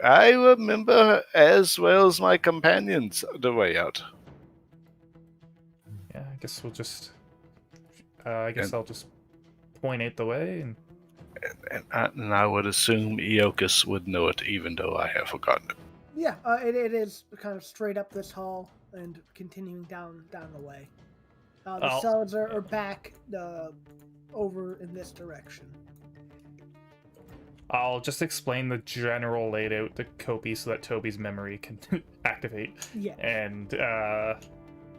Speaker 1: I remember, as well as my companions, the way out.
Speaker 3: Yeah, I guess we'll just... I'll just point out the way and...
Speaker 1: And I would assume Eokus would know it, even though I have forgotten it.
Speaker 2: Yeah, it is kind of straight up this hall and continuing down the way. The cells are back over in this direction.
Speaker 3: I'll just explain the general layout to Kobe so that Toby's memory can activate.
Speaker 2: Yeah.
Speaker 3: And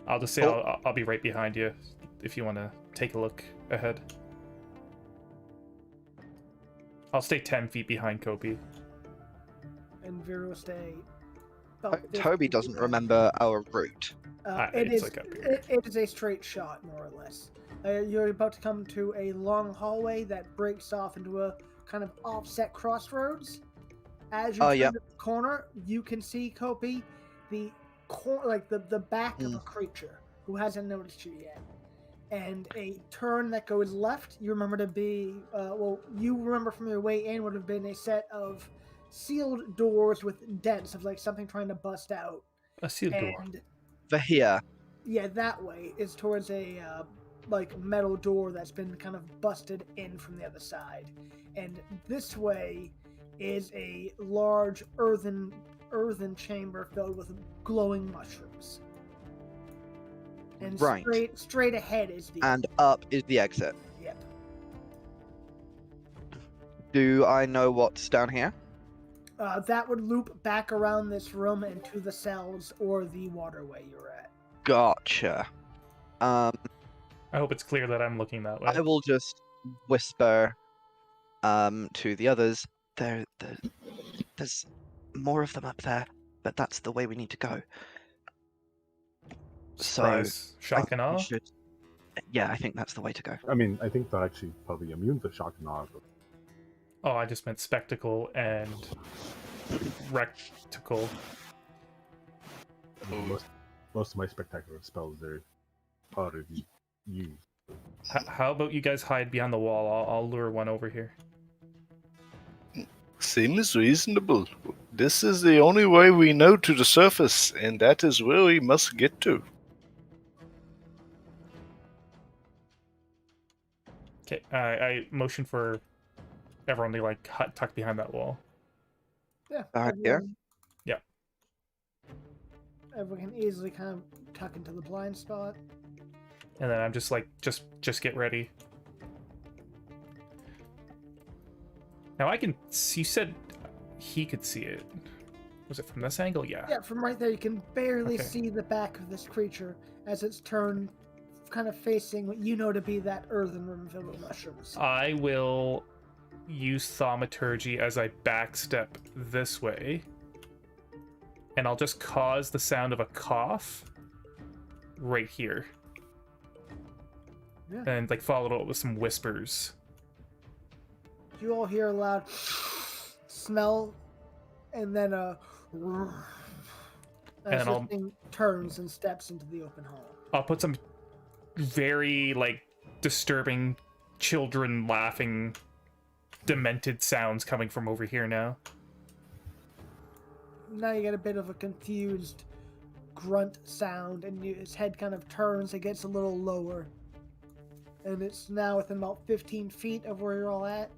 Speaker 3: I'll just say I'll be right behind you if you want to take a look ahead. I'll stay 10 feet behind Kobe.
Speaker 2: And Vera will stay...
Speaker 4: Toby doesn't remember our route.
Speaker 2: It is
Speaker 3: like up here.
Speaker 2: it is a straight shot, more or less. You're about to come to a long hallway that breaks off into a kind of offset crossroads. As you turn the corner, you can see, Kopi, the back of a creature who hasn't noticed you yet. And a turn that goes left, you remember to be, you remember from your way in would have been a set of sealed doors with dents of like something trying to bust out.
Speaker 3: A sealed door.
Speaker 4: For here.
Speaker 2: Yeah, that way is towards a metal door that's been kind of busted in from the other side. And this way is a large earthen chamber filled with glowing mushrooms. And straight ahead is the
Speaker 4: And up is the exit.
Speaker 2: Yep.
Speaker 4: Do I know what's down here?
Speaker 2: That would loop back around this room and to the cells or the waterway you're at.
Speaker 4: Gotcha.
Speaker 3: I hope it's clear that I'm looking that way.
Speaker 4: I will just whisper to the others. There's more of them up there, but that's the way we need to go.
Speaker 3: Surprise, shock and awe.
Speaker 4: Yeah, I think that's the way to go.
Speaker 5: I mean, I think they're actually probably immune to shock and awe.
Speaker 3: Oh, I just meant spectacle and recticle.
Speaker 5: Most of my spectacular spells are already used.
Speaker 3: How about you guys hide behind the wall? I'll lure one over here.
Speaker 1: Seems reasonable. This is the only way we know to the surface, and that is where we must get to.
Speaker 3: Okay, I motion for everyone to like tuck behind that wall.
Speaker 2: Yeah.
Speaker 4: Alright, yeah.
Speaker 3: Yeah.
Speaker 2: Everyone can easily kind of tuck into the blind spot.
Speaker 3: And then I'm just like, just get ready. Now I can see, you said he could see it. Was it from this angle? Yeah.
Speaker 2: Yeah, from right there you can barely
Speaker 3: Okay.
Speaker 2: see the back of this creature as it's turned kind of facing what you know to be that earthen room filled with mushrooms.
Speaker 3: I will use thaumaturgy as I backstep this way. And I'll just cause the sound of a cough right here.
Speaker 2: Yeah.
Speaker 3: And like follow it with some whispers.
Speaker 2: You all hear a loud smell, and then a
Speaker 3: And
Speaker 2: as
Speaker 3: then
Speaker 2: this thing turns and steps into the open hall.
Speaker 3: I'll put some very like disturbing children laughing demented sounds coming from over here now.
Speaker 2: Now you get a bit of a confused grunt sound, and his head kind of turns. It gets a little lower, and it's now within about 15 feet of where you're all at.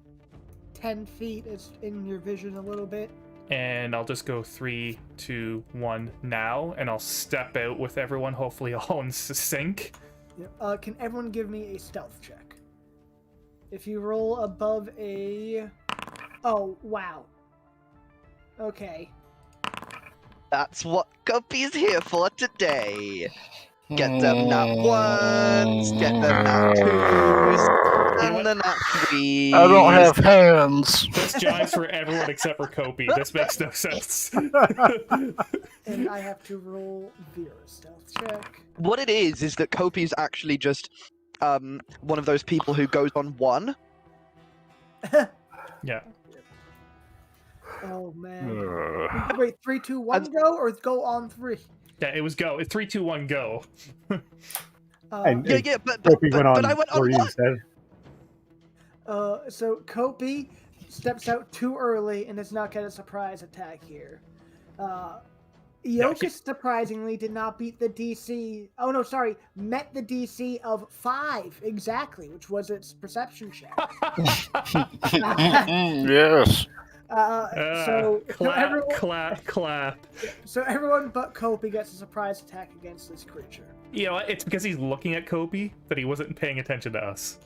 Speaker 2: 10 feet is in your vision a little bit.
Speaker 3: And I'll just go 3, 2, 1 now, and I'll step out with everyone, hopefully all in sync.
Speaker 2: Yep. Can everyone give me a stealth check? If you roll above a... Oh, wow. Okay.
Speaker 4: That's what Guppy's here for today. Get them nat ones, get them nat twos, and the nat threes.
Speaker 1: I don't have hands.
Speaker 3: This jives for everyone except for Kopi. This makes no sense.
Speaker 2: And I have to roll Vera's stealth check.
Speaker 4: What it is that Kopi's actually just one of those people who goes on one.
Speaker 3: Yeah.
Speaker 2: Oh, man. Wait, 3, 2, 1 go, or go on 3?
Speaker 3: Yeah, it was go. 3, 2, 1, go.
Speaker 4: Yeah, but
Speaker 5: Kopi went on
Speaker 4: I went on
Speaker 5: for you
Speaker 4: one.
Speaker 5: instead.
Speaker 2: So Kopi steps out too early and does not get a surprise attack here. Iocus surprisingly did not beat the DC. Oh no, sorry, met the DC of 5 exactly, which was its perception check.
Speaker 1: Yes.
Speaker 2: So
Speaker 3: clap.
Speaker 2: So everyone but Kopi gets a surprise attack against this creature.
Speaker 3: You know what? It's because he's looking at Kopi that he wasn't paying attention to us.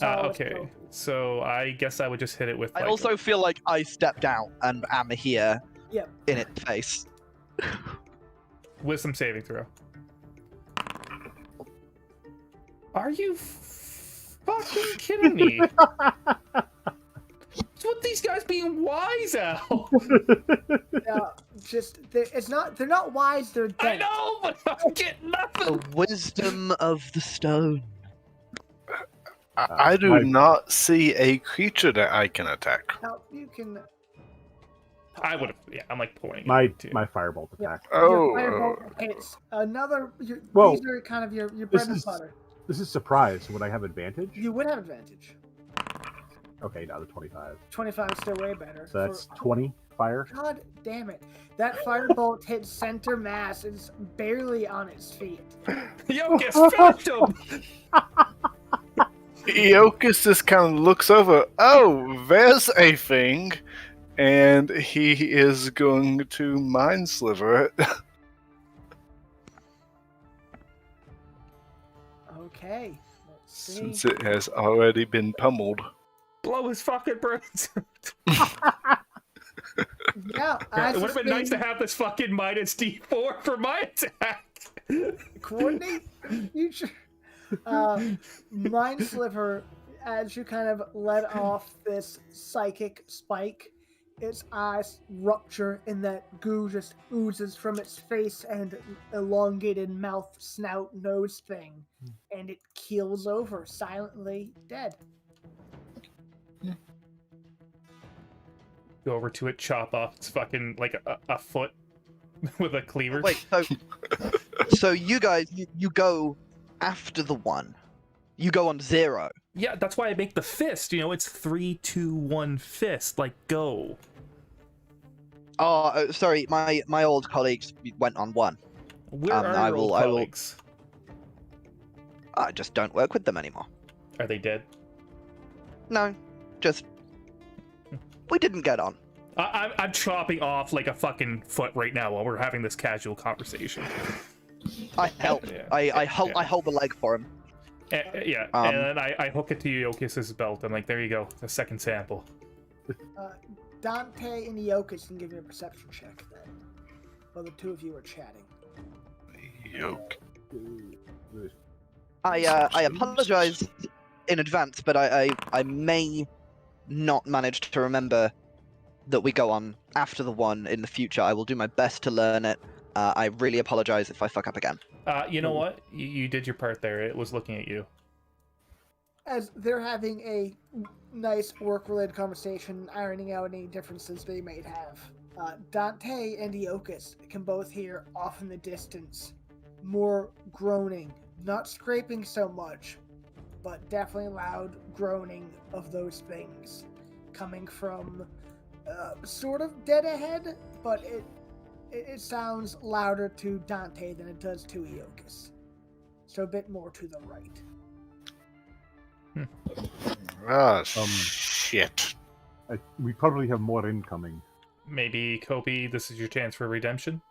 Speaker 3: Okay, so I guess I would just hit it with.
Speaker 4: I
Speaker 3: like,
Speaker 4: also feel like I stepped out and am here
Speaker 2: Yep.
Speaker 4: in its face.
Speaker 3: Wisdom saving throw. Are you fucking kidding me? It's what these guys being wise out.
Speaker 2: They're not wise. They're
Speaker 3: I
Speaker 2: dead.
Speaker 3: know, but I'm getting nothing.
Speaker 4: The wisdom of the stone.
Speaker 1: I do not see a creature that I can attack.
Speaker 2: Now you can.
Speaker 3: I would have. Yeah, I'm like pointing.
Speaker 5: My
Speaker 3: it too.
Speaker 5: firebolt attack.
Speaker 1: Oh.
Speaker 2: It's another. These are kind of your
Speaker 5: this
Speaker 2: bread and
Speaker 5: is-
Speaker 2: butter.
Speaker 5: This is surprise. Would I have advantage?
Speaker 2: You would have advantage.
Speaker 5: Okay, now the 25.
Speaker 2: 25 is still way better.
Speaker 5: So that's 20 fire.
Speaker 2: God damn it. That firebolt hits center mass. It's barely on its feet.
Speaker 3: Iocus, finish him!
Speaker 1: Iocus just kind of looks over. Oh, there's a thing. And he is going to mind sliver it.
Speaker 2: Okay. Let's see.
Speaker 1: Since it has already been pummeled.
Speaker 3: Blow his fucking brains.
Speaker 2: Yeah,
Speaker 3: It would have been nice to have this fucking minus D4 for my attack.
Speaker 2: coordinate in the future. Mind Sliver, as you kind of let off this psychic spike, its eyes rupture and that goo just oozes from its face and elongated mouth, snout, nose thing, and it keels over, silently dead.
Speaker 3: Go over to it, chop off its fucking like a foot with a cleaver.
Speaker 4: Wait, so you guys, you go after the one. You go on 0.
Speaker 3: Yeah, that's why I make the fist. You know, it's 3, 2, 1 fist. Like, go.
Speaker 4: Oh, sorry, my old colleagues went on 1.
Speaker 3: Where are your old colleagues?
Speaker 4: I just don't work with them anymore.
Speaker 3: Are they dead?
Speaker 4: No, just we didn't get on.
Speaker 3: I'm chopping off like a fucking foot right now while we're having this casual conversation.
Speaker 4: I help.
Speaker 3: Yeah.
Speaker 4: I hold the leg for him.
Speaker 3: Yeah, and then I hook it to Iokis' belt. I'm like, there you go, a second sample.
Speaker 2: Dante and Iokis can give you a perception check then, while the two of you are chatting.
Speaker 1: Yoke.
Speaker 4: I apologize in advance, but I may not manage to remember that we go on after the one in the future. I will do my best to learn it. I really apologize if I fuck up again.
Speaker 3: You know what? You did your part there. It was looking at you.
Speaker 2: As they're having a nice work-related conversation, ironing out any differences they may have, Dante and Iokis can both hear off in the distance more groaning, not scraping so much, but definitely loud groaning of those things coming from sort of dead ahead, but it sounds louder to Dante than it does to Iokis. So a bit more to the right.
Speaker 1: Shit.
Speaker 5: We probably have more incoming.
Speaker 3: Maybe, Kobe, this is your chance for redemption?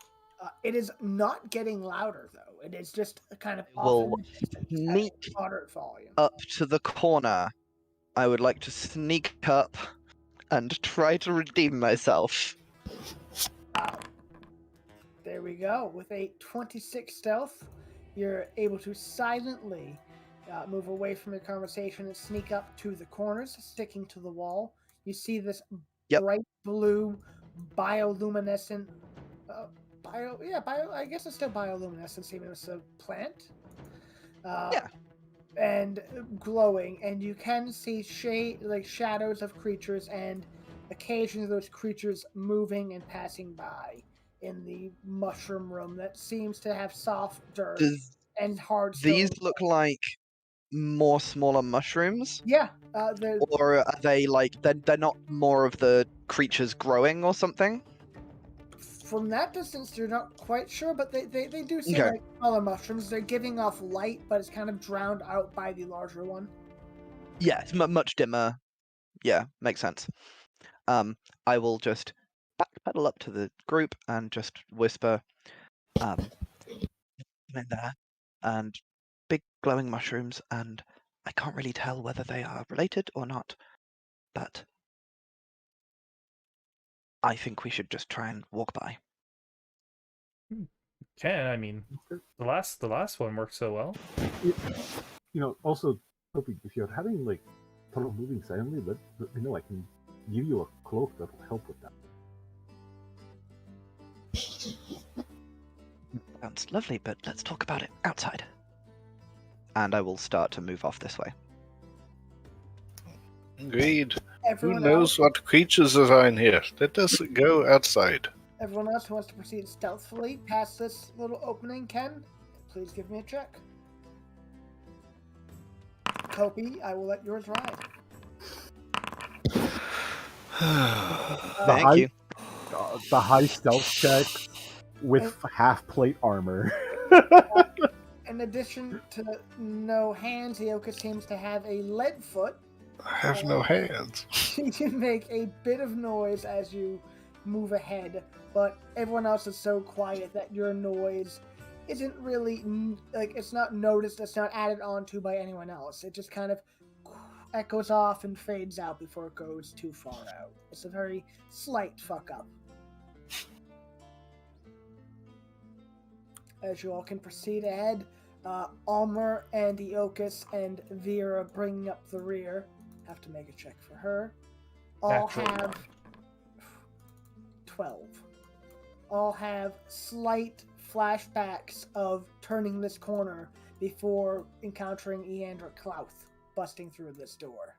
Speaker 2: It is not getting louder, though. It is just a kind of
Speaker 4: Will sneak
Speaker 2: moderate volume.
Speaker 4: up to the corner. I would like to sneak up and try to redeem myself.
Speaker 2: There we go. With a 26 stealth, you're able to silently move away from your conversation and sneak up to the corners, sticking to the wall. You see this bright blue bioluminescent I guess it's still bioluminescence, even if it's a plant. And glowing, and you can see shadows of creatures, and occasionally those creatures moving and passing by in the mushroom room that seems to have soft dirt and hard stone.
Speaker 4: These look like more smaller mushrooms?
Speaker 2: Yeah.
Speaker 4: Or are they like they're not more of the creatures growing or something?
Speaker 2: From that distance, you're not quite sure, but they do seem like smaller mushrooms. They're giving off light, but it's kind of drowned out by the larger one.
Speaker 4: Yeah, it's much dimmer. Yeah, makes sense. I will just backpedal up to the group and just whisper, in there, and big glowing mushrooms, and I can't really tell whether they are related or not, but I think we should just try and walk by.
Speaker 3: I mean, the last one worked so well.
Speaker 5: Also, if you're having like trouble moving silently, let me know. I can give you a cloak that will help with that.
Speaker 4: Sounds lovely, but let's talk about it outside. And I will start to move off this way.
Speaker 1: Agreed.
Speaker 2: Everyone
Speaker 1: Who knows
Speaker 2: else,
Speaker 1: what creatures are in here? Let us go outside.
Speaker 2: everyone else who wants to proceed stealthily past this little opening can, please give me a check. Kopi, I will let yours ride.
Speaker 4: Thank you.
Speaker 5: The high stealth check with half plate armor.
Speaker 2: In addition to no hands, Ioka seems to have a lead foot.
Speaker 1: I have no hands.
Speaker 2: You can make a bit of noise as you move ahead, but everyone else is so quiet that your noise isn't really, it's not noticed, it's not added onto by anyone else. It just kind of echoes off and fades out before it goes too far out. It's a very slight fuck up. as you all can proceed ahead. Almer and Eokus and Vera bringing up the rear. Have to make a check for her. All
Speaker 3: Natural
Speaker 2: have
Speaker 3: one.
Speaker 2: 12. All have slight flashbacks of turning this corner before encountering Eandra Clouth busting through this door.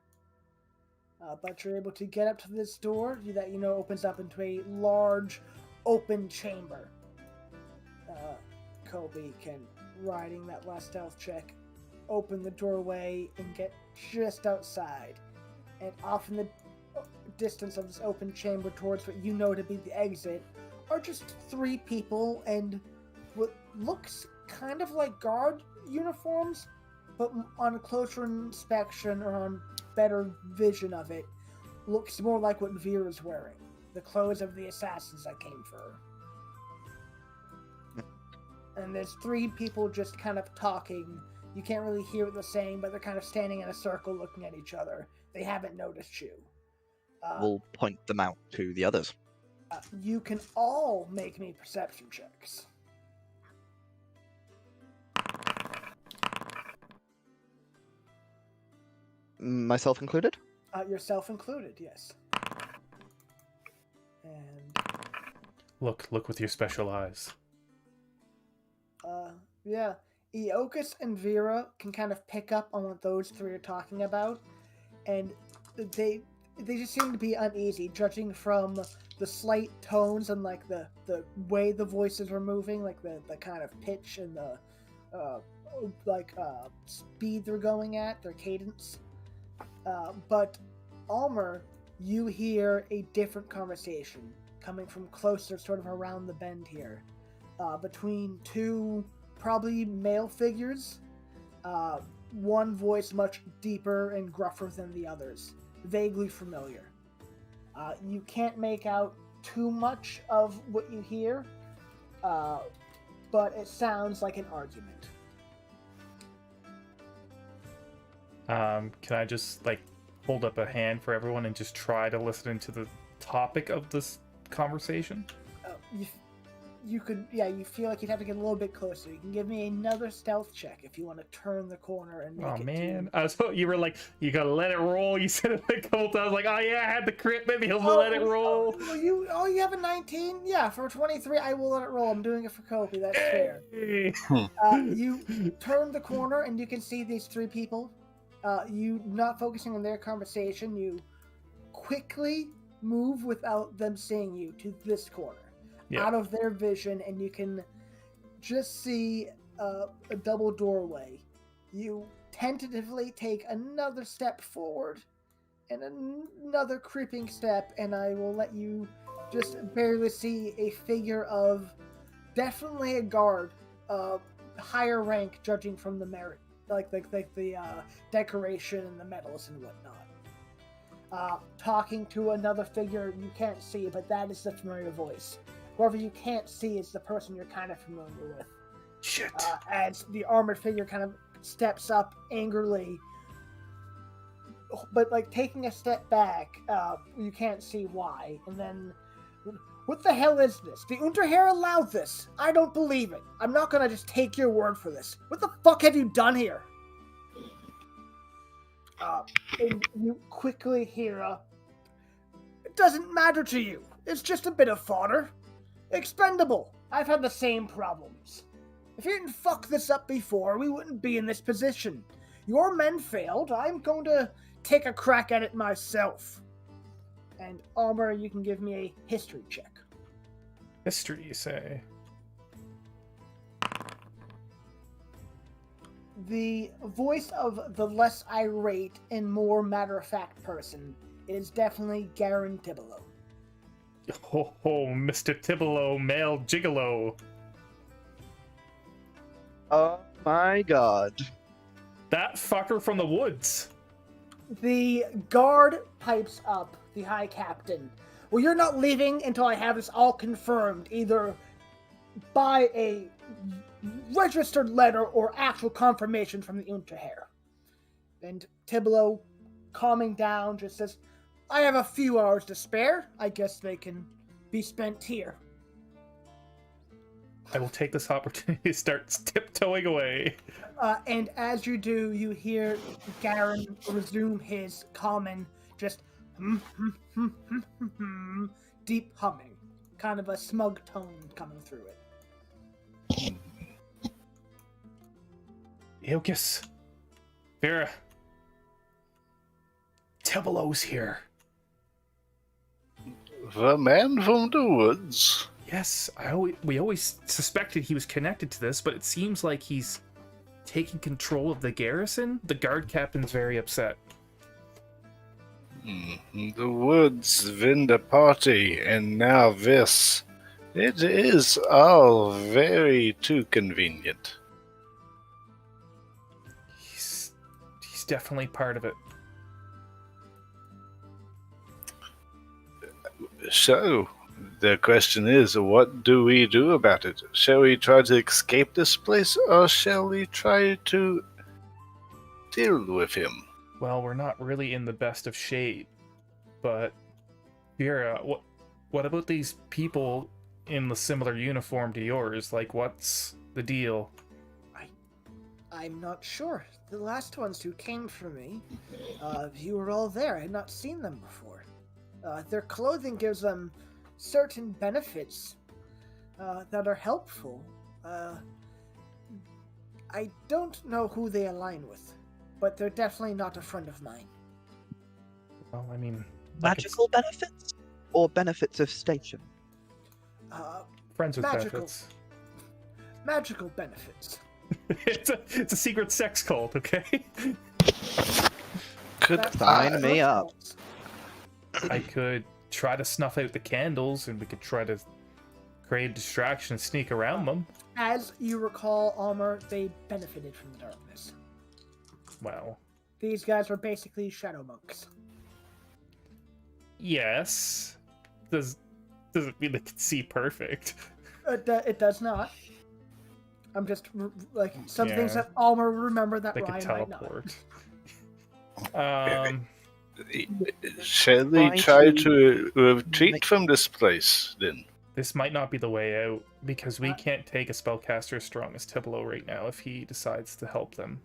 Speaker 2: But you're able to get up to this door that opens up into a large open chamber. Kobe can, riding that last stealth check, open the doorway and get just outside. And off in the distance of this open chamber towards what you know to be the exit are just 3 people and what looks kind of like guard uniforms, but on a closer inspection or on better vision of it, looks more like what Vera's wearing. The clothes of the assassins that came for her. And there's 3 people just kind of talking. You can't really hear what they're saying, but they're kind of standing in a circle looking at each other. They haven't noticed you.
Speaker 4: We'll point them out to the others.
Speaker 2: You can all make me perception checks.
Speaker 4: Myself included?
Speaker 2: Yourself included, yes. And
Speaker 3: Look with your special eyes.
Speaker 2: yeah, Eokus and Vera can kind of pick up on what those 3 are talking about, and they just seem to be uneasy, judging from the slight tones and like the way the voices were moving, like the kind of pitch and the speed they're going at, their cadence. But Almer, you hear a different conversation coming from closer, sort of around the bend here, between 2 probably male figures. One voice much deeper and gruffer than the others, vaguely familiar. You can't make out too much of what you hear, but it sounds like an argument.
Speaker 3: Can I just hold up a hand for everyone and just try to listen to the topic of this conversation?
Speaker 2: You could, you feel like you'd have to get a little bit closer. You can give me another stealth check if you want to turn the corner and make
Speaker 3: Oh
Speaker 2: it
Speaker 3: man,
Speaker 2: to...
Speaker 3: I was you were like, you gotta let it roll. You said it a couple times, like, oh yeah, I had the crit. Maybe he'll let it roll.
Speaker 2: You have a 19? Yeah, for 23, I will let it roll. I'm doing it for Kobe. That's fair.
Speaker 3: Hey.
Speaker 2: You turn the corner and you can see these 3 people. You not focusing on their conversation. You quickly move without them seeing you to this corner.
Speaker 3: Yeah.
Speaker 2: Out of their vision, and you can just see a double doorway. You tentatively take another step forward and another creeping step, and I will let you just barely see a figure of definitely a guard, higher rank judging from the merit, like the decoration and the medals and whatnot. Talking to another figure you can't see, but that is the familiar voice. Whoever you can't see is the person you're kind of familiar with.
Speaker 3: Shit.
Speaker 2: As the armored figure kind of steps up angrily, but taking a step back, you can't see why. And then, what the hell is this? The Unterherr allowed this. I don't believe it. I'm not gonna just take your word for this. What the fuck have you done here? And you quickly hear it doesn't matter to you. It's just a bit of fodder. Expendable. I've had the same problems. If you didn't fuck this up before, we wouldn't be in this position. Your men failed. I'm going to take a crack at it myself. And Almer, you can give me a history check.
Speaker 3: History, you say?
Speaker 2: The voice of the less irate and more matter-of-fact person is definitely Garen Thibodeau.
Speaker 3: Ho ho, Mr. Thibodeau, male gigolo.
Speaker 4: Oh my god.
Speaker 3: That fucker from the woods.
Speaker 2: The guard pipes up, the High Captain. Well, you're not leaving until I have this all confirmed, either by a registered letter or actual confirmation from the Unterherr. And Thibodeau, calming down, just says, I have a few hours to spare. I guess they can be spent here.
Speaker 3: I will take this opportunity to start tiptoeing away.
Speaker 2: And as you do, you hear Garen resume his common, just deep humming, kind of a smug tone coming through it.
Speaker 3: Ilkis, Vera, Tibelow's here.
Speaker 1: The man from the woods.
Speaker 3: Yes, we always suspected he was connected to this, but it seems like he's taking control of the garrison. The guard captain's very upset.
Speaker 1: The woods, then the party, and now this. It is all very too convenient.
Speaker 3: He's definitely part of it.
Speaker 1: So, the question is, what do we do about it? Shall we try to escape this place, or shall we try to deal with him?
Speaker 3: Well, we're not really in the best of shape, but Vera, what about these people in the similar uniform to yours? Like, what's the deal?
Speaker 2: I'm not sure. The last ones who came for me, you were all there. I had not seen them before. Their clothing gives them certain benefits that are helpful. I don't know who they align with, but they're definitely not a friend of mine.
Speaker 3: Well, I mean...
Speaker 4: Magical benefits? Or benefits of station?
Speaker 3: Friends with
Speaker 2: magical.
Speaker 3: benefits.
Speaker 2: Magical benefits.
Speaker 3: it's a secret sex cult, okay?
Speaker 1: Could
Speaker 2: That's
Speaker 4: Sign
Speaker 2: what
Speaker 4: me
Speaker 2: it
Speaker 4: up.
Speaker 2: was.
Speaker 3: I could try to snuff out the candles, and we could try to create a distraction and sneak around them.
Speaker 2: As you recall, Almer, they benefited from the darkness.
Speaker 3: Well,
Speaker 2: These guys were basically shadow monks.
Speaker 3: yes. Doesn't mean they can see perfect.
Speaker 2: It does not. I'm just like some
Speaker 3: Yeah.
Speaker 2: things that Almer would remember that
Speaker 3: They can
Speaker 2: Ryan might not.
Speaker 3: teleport.
Speaker 1: Shall we
Speaker 4: Try
Speaker 1: try
Speaker 4: to
Speaker 1: to retreat
Speaker 4: make-
Speaker 1: from this place, then?
Speaker 3: This might not be the way out, because we can't take a spellcaster as strong as Tibalo right now if he decides to help them.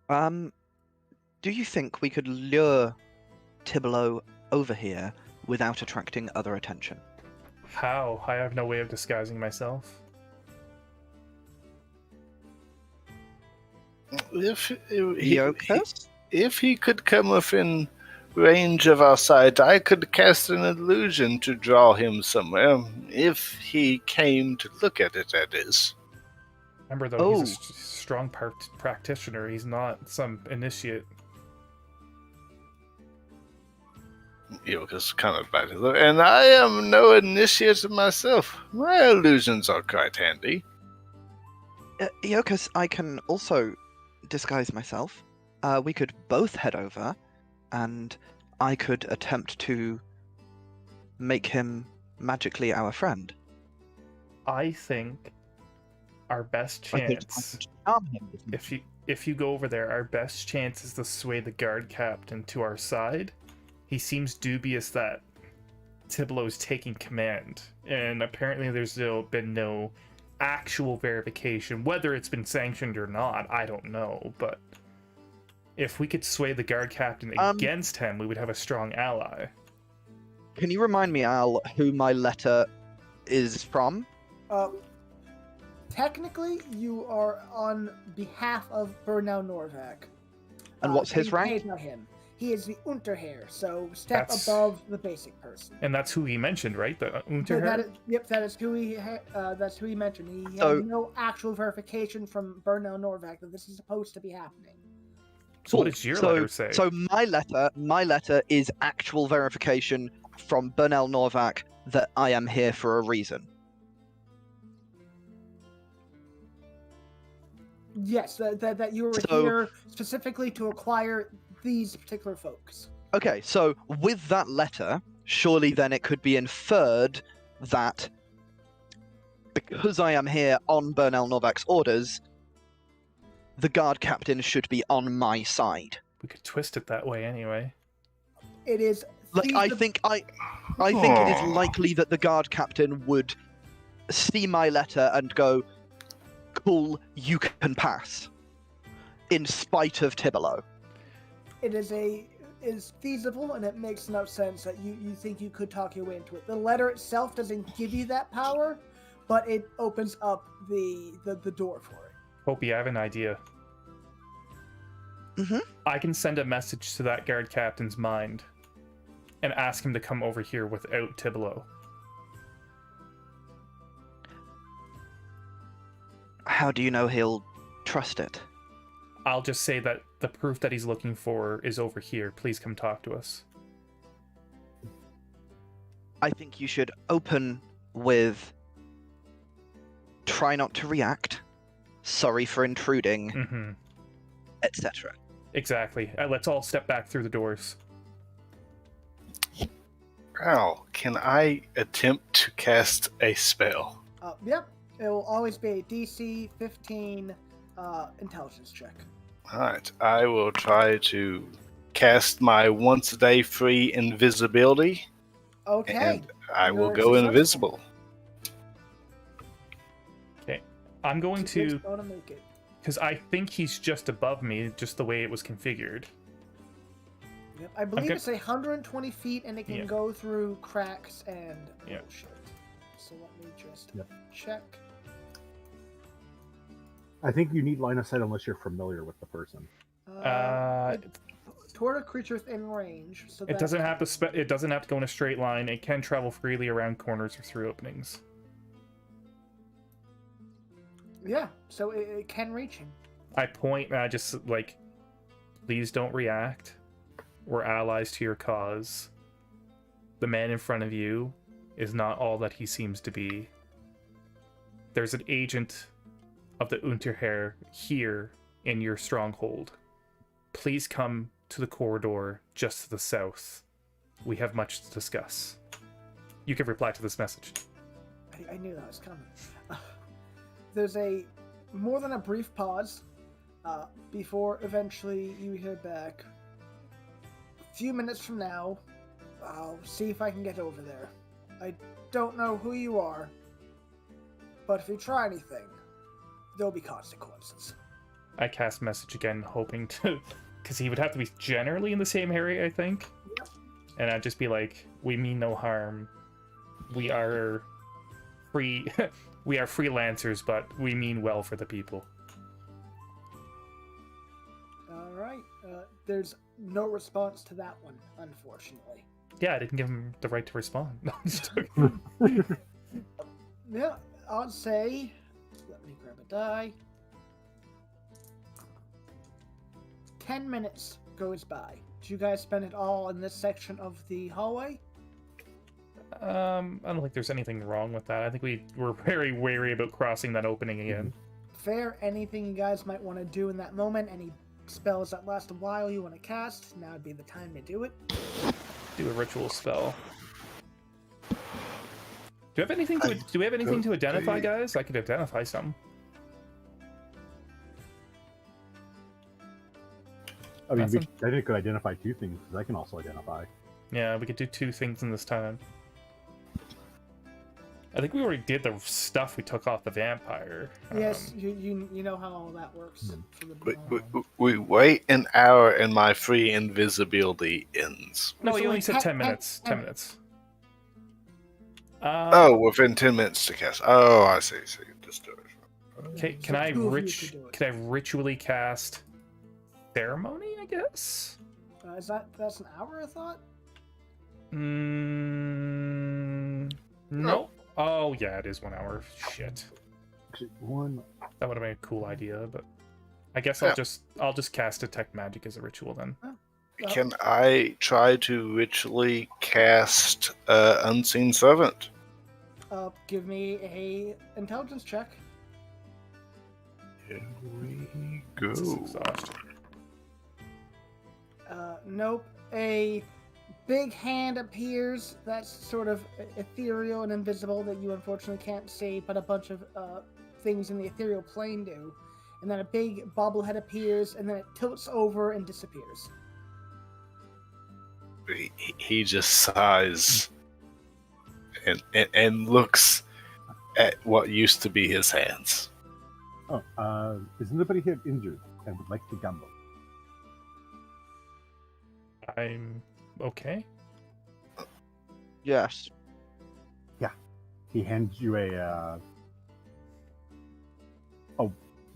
Speaker 4: Do you think we could lure Tibalo over here without attracting other attention?
Speaker 3: How? I have no way of disguising myself.
Speaker 1: If he could come within range of our sight, I could cast an illusion to draw him somewhere. If he came to look at it, that is.
Speaker 3: Remember, though, he's a strong practitioner. He's not some initiate.
Speaker 1: Yoka's kind of bad. And I am no initiate myself. My illusions are quite handy.
Speaker 4: Iokas, I can also disguise myself. We could both head over, and I could attempt to make him magically our friend.
Speaker 3: I think our best
Speaker 4: I could
Speaker 3: chance,
Speaker 4: charm him with me.
Speaker 3: if you go over there, our best chance is to sway the guard captain to our side. He seems dubious that Tibalo's taking command, and apparently there's been no actual verification. Whether it's been sanctioned or not, I don't know, but if we could sway the guard captain against him, we would have a strong ally.
Speaker 4: Can you remind me, Al, who my letter is from?
Speaker 2: Technically, you are on behalf of Bernal Norvac.
Speaker 4: And what's his
Speaker 2: you
Speaker 4: rank?
Speaker 2: paid by him. He is the Unterherr, so step
Speaker 3: That's-
Speaker 2: above the basic person.
Speaker 3: And that's who he mentioned, right? The
Speaker 2: So
Speaker 3: Unterherr?
Speaker 2: that is who he. That's who he mentioned. He
Speaker 4: So-
Speaker 2: has no actual verification from Bernal Norvac that this is supposed to be happening.
Speaker 3: So what does your letter say?
Speaker 4: So my letter is actual verification from Bernal Norvac that I am here for a reason.
Speaker 2: Yes, that you were
Speaker 4: So-
Speaker 2: here specifically to acquire these particular folks.
Speaker 4: Okay, so with that letter, surely then it could be inferred that because I am here on Bernal Novak's orders, the guard captain should be on my side.
Speaker 3: We could twist it that way anyway.
Speaker 2: It is
Speaker 4: Like, I think it is likely that the guard captain would see my letter and go, "Cool, you can pass," in spite of Tibolo.
Speaker 2: It is feasible, and it makes enough sense that you think you could talk your way into it. The letter itself doesn't give you that power, but it opens up the door for it.
Speaker 3: Hope I have an idea.
Speaker 4: Mm-hmm.
Speaker 3: I can send a message to that guard captain's mind and ask him to come over here without Tibolo.
Speaker 4: How do you know he'll trust it?
Speaker 3: I'll just say that the proof that he's looking for is over here. Please come talk to us.
Speaker 4: I think you should open with "Try not to react," "Sorry for intruding,"
Speaker 3: Mm-hmm.
Speaker 4: etc.
Speaker 3: Exactly. Let's all step back through the doors.
Speaker 1: Al, can I attempt to cast a spell?
Speaker 2: Yep. It will always be a DC 15 intelligence check.
Speaker 1: Alright, I will try to cast my once a day free invisibility.
Speaker 2: Okay.
Speaker 1: And I will
Speaker 2: You're
Speaker 1: go
Speaker 2: successful.
Speaker 1: invisible.
Speaker 3: Okay. I'm going
Speaker 2: So you're
Speaker 3: to...
Speaker 2: gonna make it.
Speaker 3: Because I think he's just above me, just the way it was configured.
Speaker 2: Yep. I believe
Speaker 3: Okay.
Speaker 2: it's 120 feet, and it can
Speaker 3: Yeah.
Speaker 2: go through cracks and
Speaker 3: Yeah.
Speaker 2: bullshit. So let me just
Speaker 5: Yep.
Speaker 2: check.
Speaker 5: I think you need line of sight unless you're familiar with the person.
Speaker 2: Toward a creature within range. So
Speaker 3: It doesn't have to it doesn't have to go in a straight line. It can travel freely around corners or through openings.
Speaker 2: Yeah, so it can reach him.
Speaker 3: I point and I just like, please don't react. We're allies to your cause. The man in front of you is not all that he seems to be. There's an agent of the Unterherr here in your stronghold. Please come to the corridor just to the south. We have much to discuss. You can reply to this message.
Speaker 2: I knew that was coming. There's more than a brief pause before eventually you hear back. A few minutes from now, I'll see if I can get over there. I don't know who you are, but if you try anything, there'll be consequences.
Speaker 3: I cast message again, hoping to... Because he would have to be generally in the same area, I think.
Speaker 2: Yep.
Speaker 3: And I'd just be like, we mean no harm. We are free... we are freelancers, but we mean well for the people.
Speaker 2: Alright, there's no response to that one, unfortunately.
Speaker 3: Yeah, I didn't give him the right to respond. No, I'm just joking.
Speaker 2: Yeah, I'll say... Let me grab a die. 10 minutes goes by. Do you guys spend it all in this section of the hallway?
Speaker 3: I don't think there's anything wrong with that. I think we were very wary about crossing that opening again.
Speaker 2: Fair. Anything you guys might want to do in that moment? Any spells that last a while you want to cast? Now would be the time to do it.
Speaker 3: Do a ritual spell. Do we have anything to, do we have anything to identify, guys? I could identify some.
Speaker 5: I mean,
Speaker 3: Nothing.
Speaker 5: I could identify two things, because I can also identify.
Speaker 3: Yeah, we could do two things in this time. I think we already did the stuff we took off the vampire.
Speaker 2: Yes, you know how all that works. For the
Speaker 1: We wait an hour and my free invisibility ends.
Speaker 3: No,
Speaker 2: It's
Speaker 3: you only
Speaker 2: only
Speaker 3: said 10 minutes. 10
Speaker 2: 10
Speaker 3: minutes.
Speaker 1: Oh, within 10 minutes to cast. Oh, I see. Just do it.
Speaker 3: Okay,
Speaker 2: So two of you could do it.
Speaker 3: can I ritually cast ceremony, I guess?
Speaker 2: That's an hour, I thought?
Speaker 3: No. Oh, yeah, it is 1 hour. Shit.
Speaker 5: Actually, one.
Speaker 3: That would have been a cool idea, but I guess
Speaker 1: Yeah.
Speaker 3: I'll just cast detect magic as a ritual then.
Speaker 1: Can I try to ritually cast Unseen Servant?
Speaker 2: Give me a intelligence check.
Speaker 1: Here we
Speaker 3: This is
Speaker 1: go.
Speaker 3: exhaustion.
Speaker 2: Nope. A big hand appears that's sort of ethereal and invisible that you unfortunately can't see, but a bunch of things in the ethereal plane do. And then a big bobblehead appears, and then it tilts over and disappears.
Speaker 1: he just sighs and looks at what used to be his hands.
Speaker 5: Oh, is anybody here injured and would like to gamble?
Speaker 3: I'm okay.
Speaker 4: Yes.
Speaker 5: He hands you a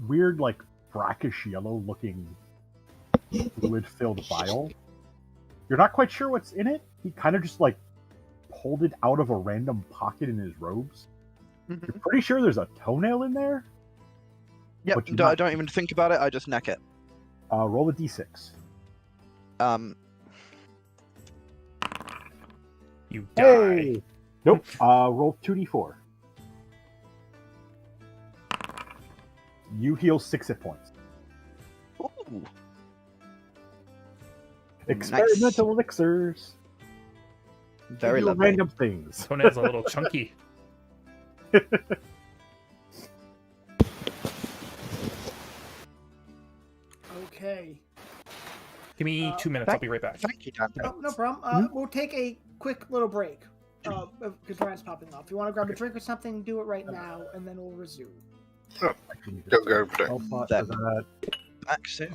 Speaker 5: weird, like, brackish yellow-looking fluid-filled vial. You're not quite sure what's in it. He kind of just, like, pulled it out of a random pocket in his robes. You're pretty sure there's a toenail in there?
Speaker 4: Yep.
Speaker 5: But you're
Speaker 4: I
Speaker 5: not-
Speaker 4: don't even think about it. I just neck it.
Speaker 5: Roll a d6.
Speaker 3: You die.
Speaker 5: Hey! Nope. Roll 2d4. You heal 6 hit points.
Speaker 4: Ooh.
Speaker 5: Experimental elixirs.
Speaker 4: Very
Speaker 5: They do
Speaker 4: lovely.
Speaker 5: random things.
Speaker 3: Toenail's a little chunky.
Speaker 2: Okay.
Speaker 3: Give me 2 minutes. I'll be right back.
Speaker 4: Thank you, Dan.
Speaker 2: Oh, no problem. We'll take a quick little break. Because Ryan's popping off. If you want to grab a drink or something, do it right now, and then we'll resume.
Speaker 1: Go grab a drink.
Speaker 5: I'll pot
Speaker 4: That-
Speaker 5: for that.
Speaker 4: Back soon.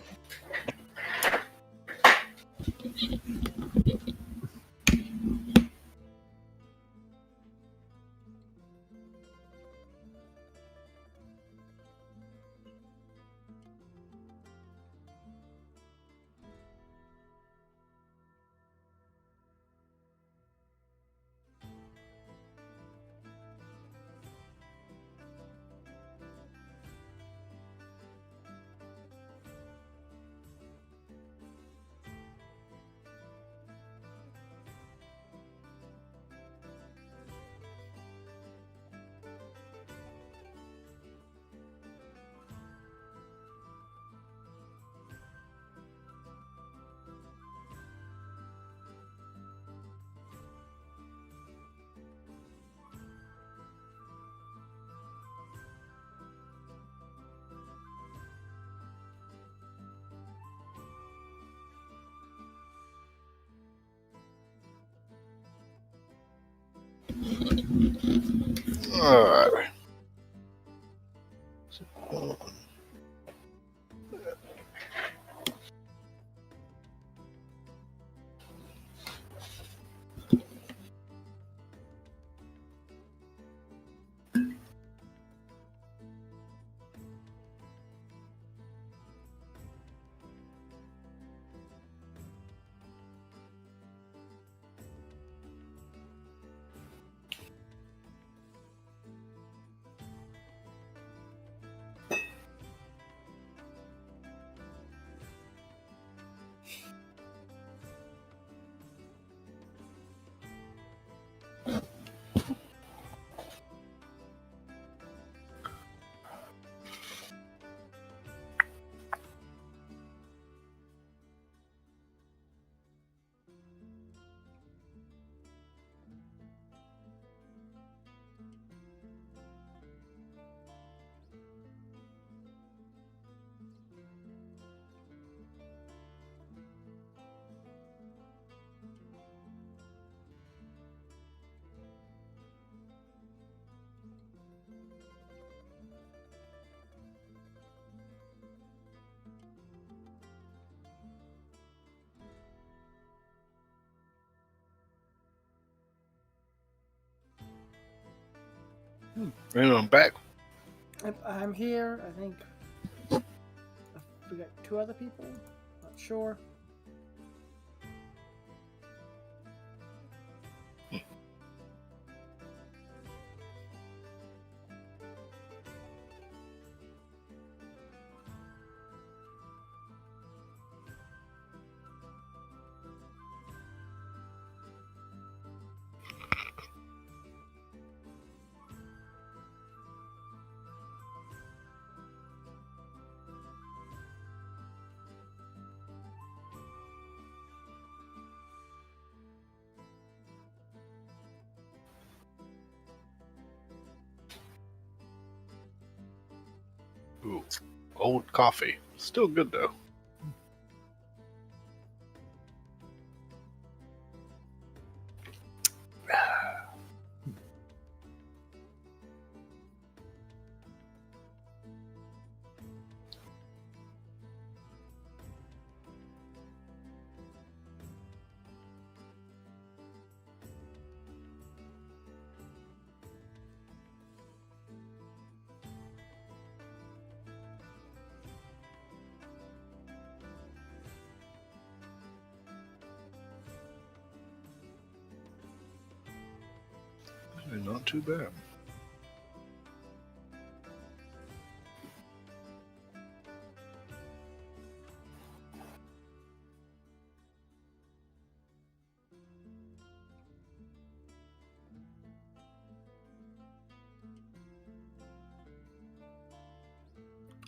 Speaker 1: Alright. And I'm back.
Speaker 2: I'm here. I think we got 2 other people. Not sure.
Speaker 1: Ooh, old coffee. Still good though. Not too bad.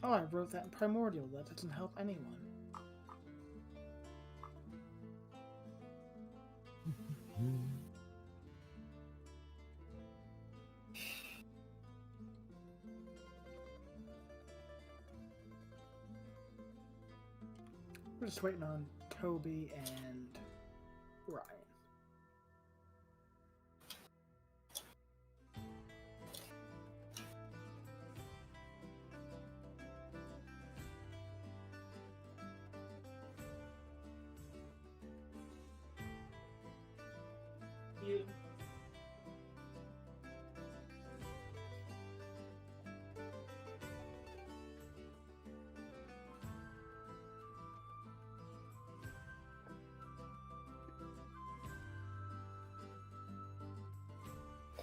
Speaker 2: Oh, I wrote that in Primordial. That doesn't help anyone. We're just waiting on Toby and Ryan.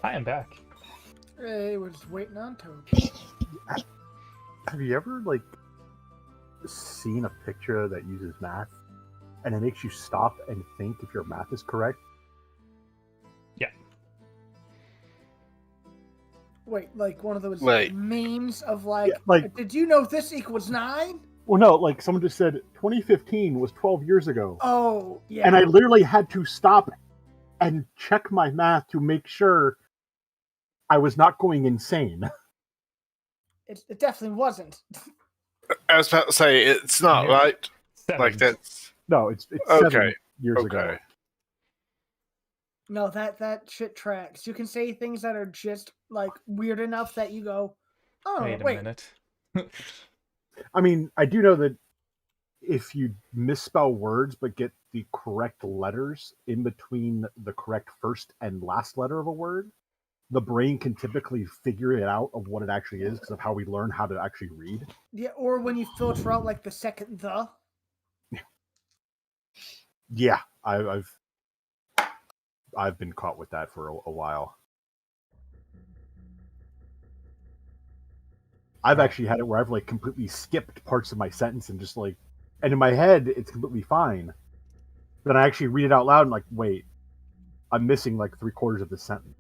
Speaker 3: I am back.
Speaker 2: Hey, we're just waiting on Toby.
Speaker 5: Have you ever, like, seen a picture that uses math, and it makes you stop and think if your math is correct?
Speaker 3: Yeah.
Speaker 2: Wait, like one of those
Speaker 1: Wait.
Speaker 2: memes of like,
Speaker 5: Yeah, like-
Speaker 2: did you know this equals 9?
Speaker 5: Well, no, like, someone just said 2015 was 12 years ago.
Speaker 2: Oh, yeah.
Speaker 5: And I literally had to stop and check my math to make sure I was not going insane.
Speaker 2: It definitely wasn't.
Speaker 1: I was about to say, it's not,
Speaker 3: Yeah.
Speaker 1: right?
Speaker 3: 7.
Speaker 1: Like, that's...
Speaker 5: No, it's
Speaker 1: Okay.
Speaker 5: 7 years ago.
Speaker 1: Okay.
Speaker 2: No, that shit tracks. You can say things that are just like weird enough that you go, oh,
Speaker 3: Wait a
Speaker 2: wait.
Speaker 3: minute.
Speaker 5: I mean, I do know that if you misspell words but get the correct letters in between the correct first and last letter of a word, the brain can typically figure it out of what it actually is because of how we learn how to actually read.
Speaker 2: Yeah, or when you filter out like the second the.
Speaker 5: Yeah, I've been caught with that for a while. I've actually had it where I've like completely skipped parts of my sentence and just like, and in my head it's completely fine. Then I actually read it out loud and like, wait, I'm missing like 3/4 of the sentence.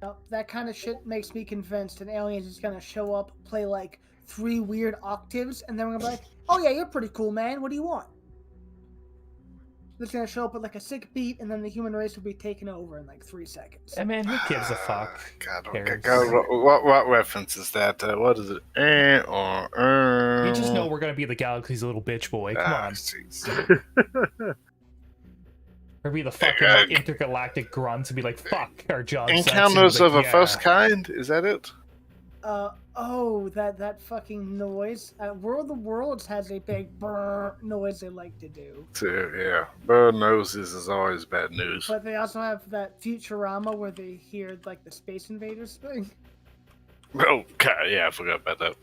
Speaker 2: Now, that kind of shit makes me convinced an alien is gonna show up, play like 3 weird octaves, and then we're gonna be like, oh yeah, you're pretty cool, man. What do you want? It's gonna show up with like a sick beat, and then the human race will be taken over in like 3 seconds.
Speaker 3: Hey man, who gives a fuck?
Speaker 1: God,
Speaker 3: Cares.
Speaker 1: what reference is that? What is it?
Speaker 3: You just know we're gonna be the galaxy's little bitch boy. Come on.
Speaker 1: Jeez.
Speaker 3: Or be the fucking like intergalactic grunts and be like, fuck our jobs.
Speaker 1: Encounters of a first kind? Is that it?
Speaker 2: Oh, that fucking noise. World of the Worlds has a big brrr noise they like to do.
Speaker 1: Yeah. Bird noses is always bad news.
Speaker 2: But they also have that Futurama where they hear like the Space Invaders thing.
Speaker 1: Oh, God, yeah, I forgot about that.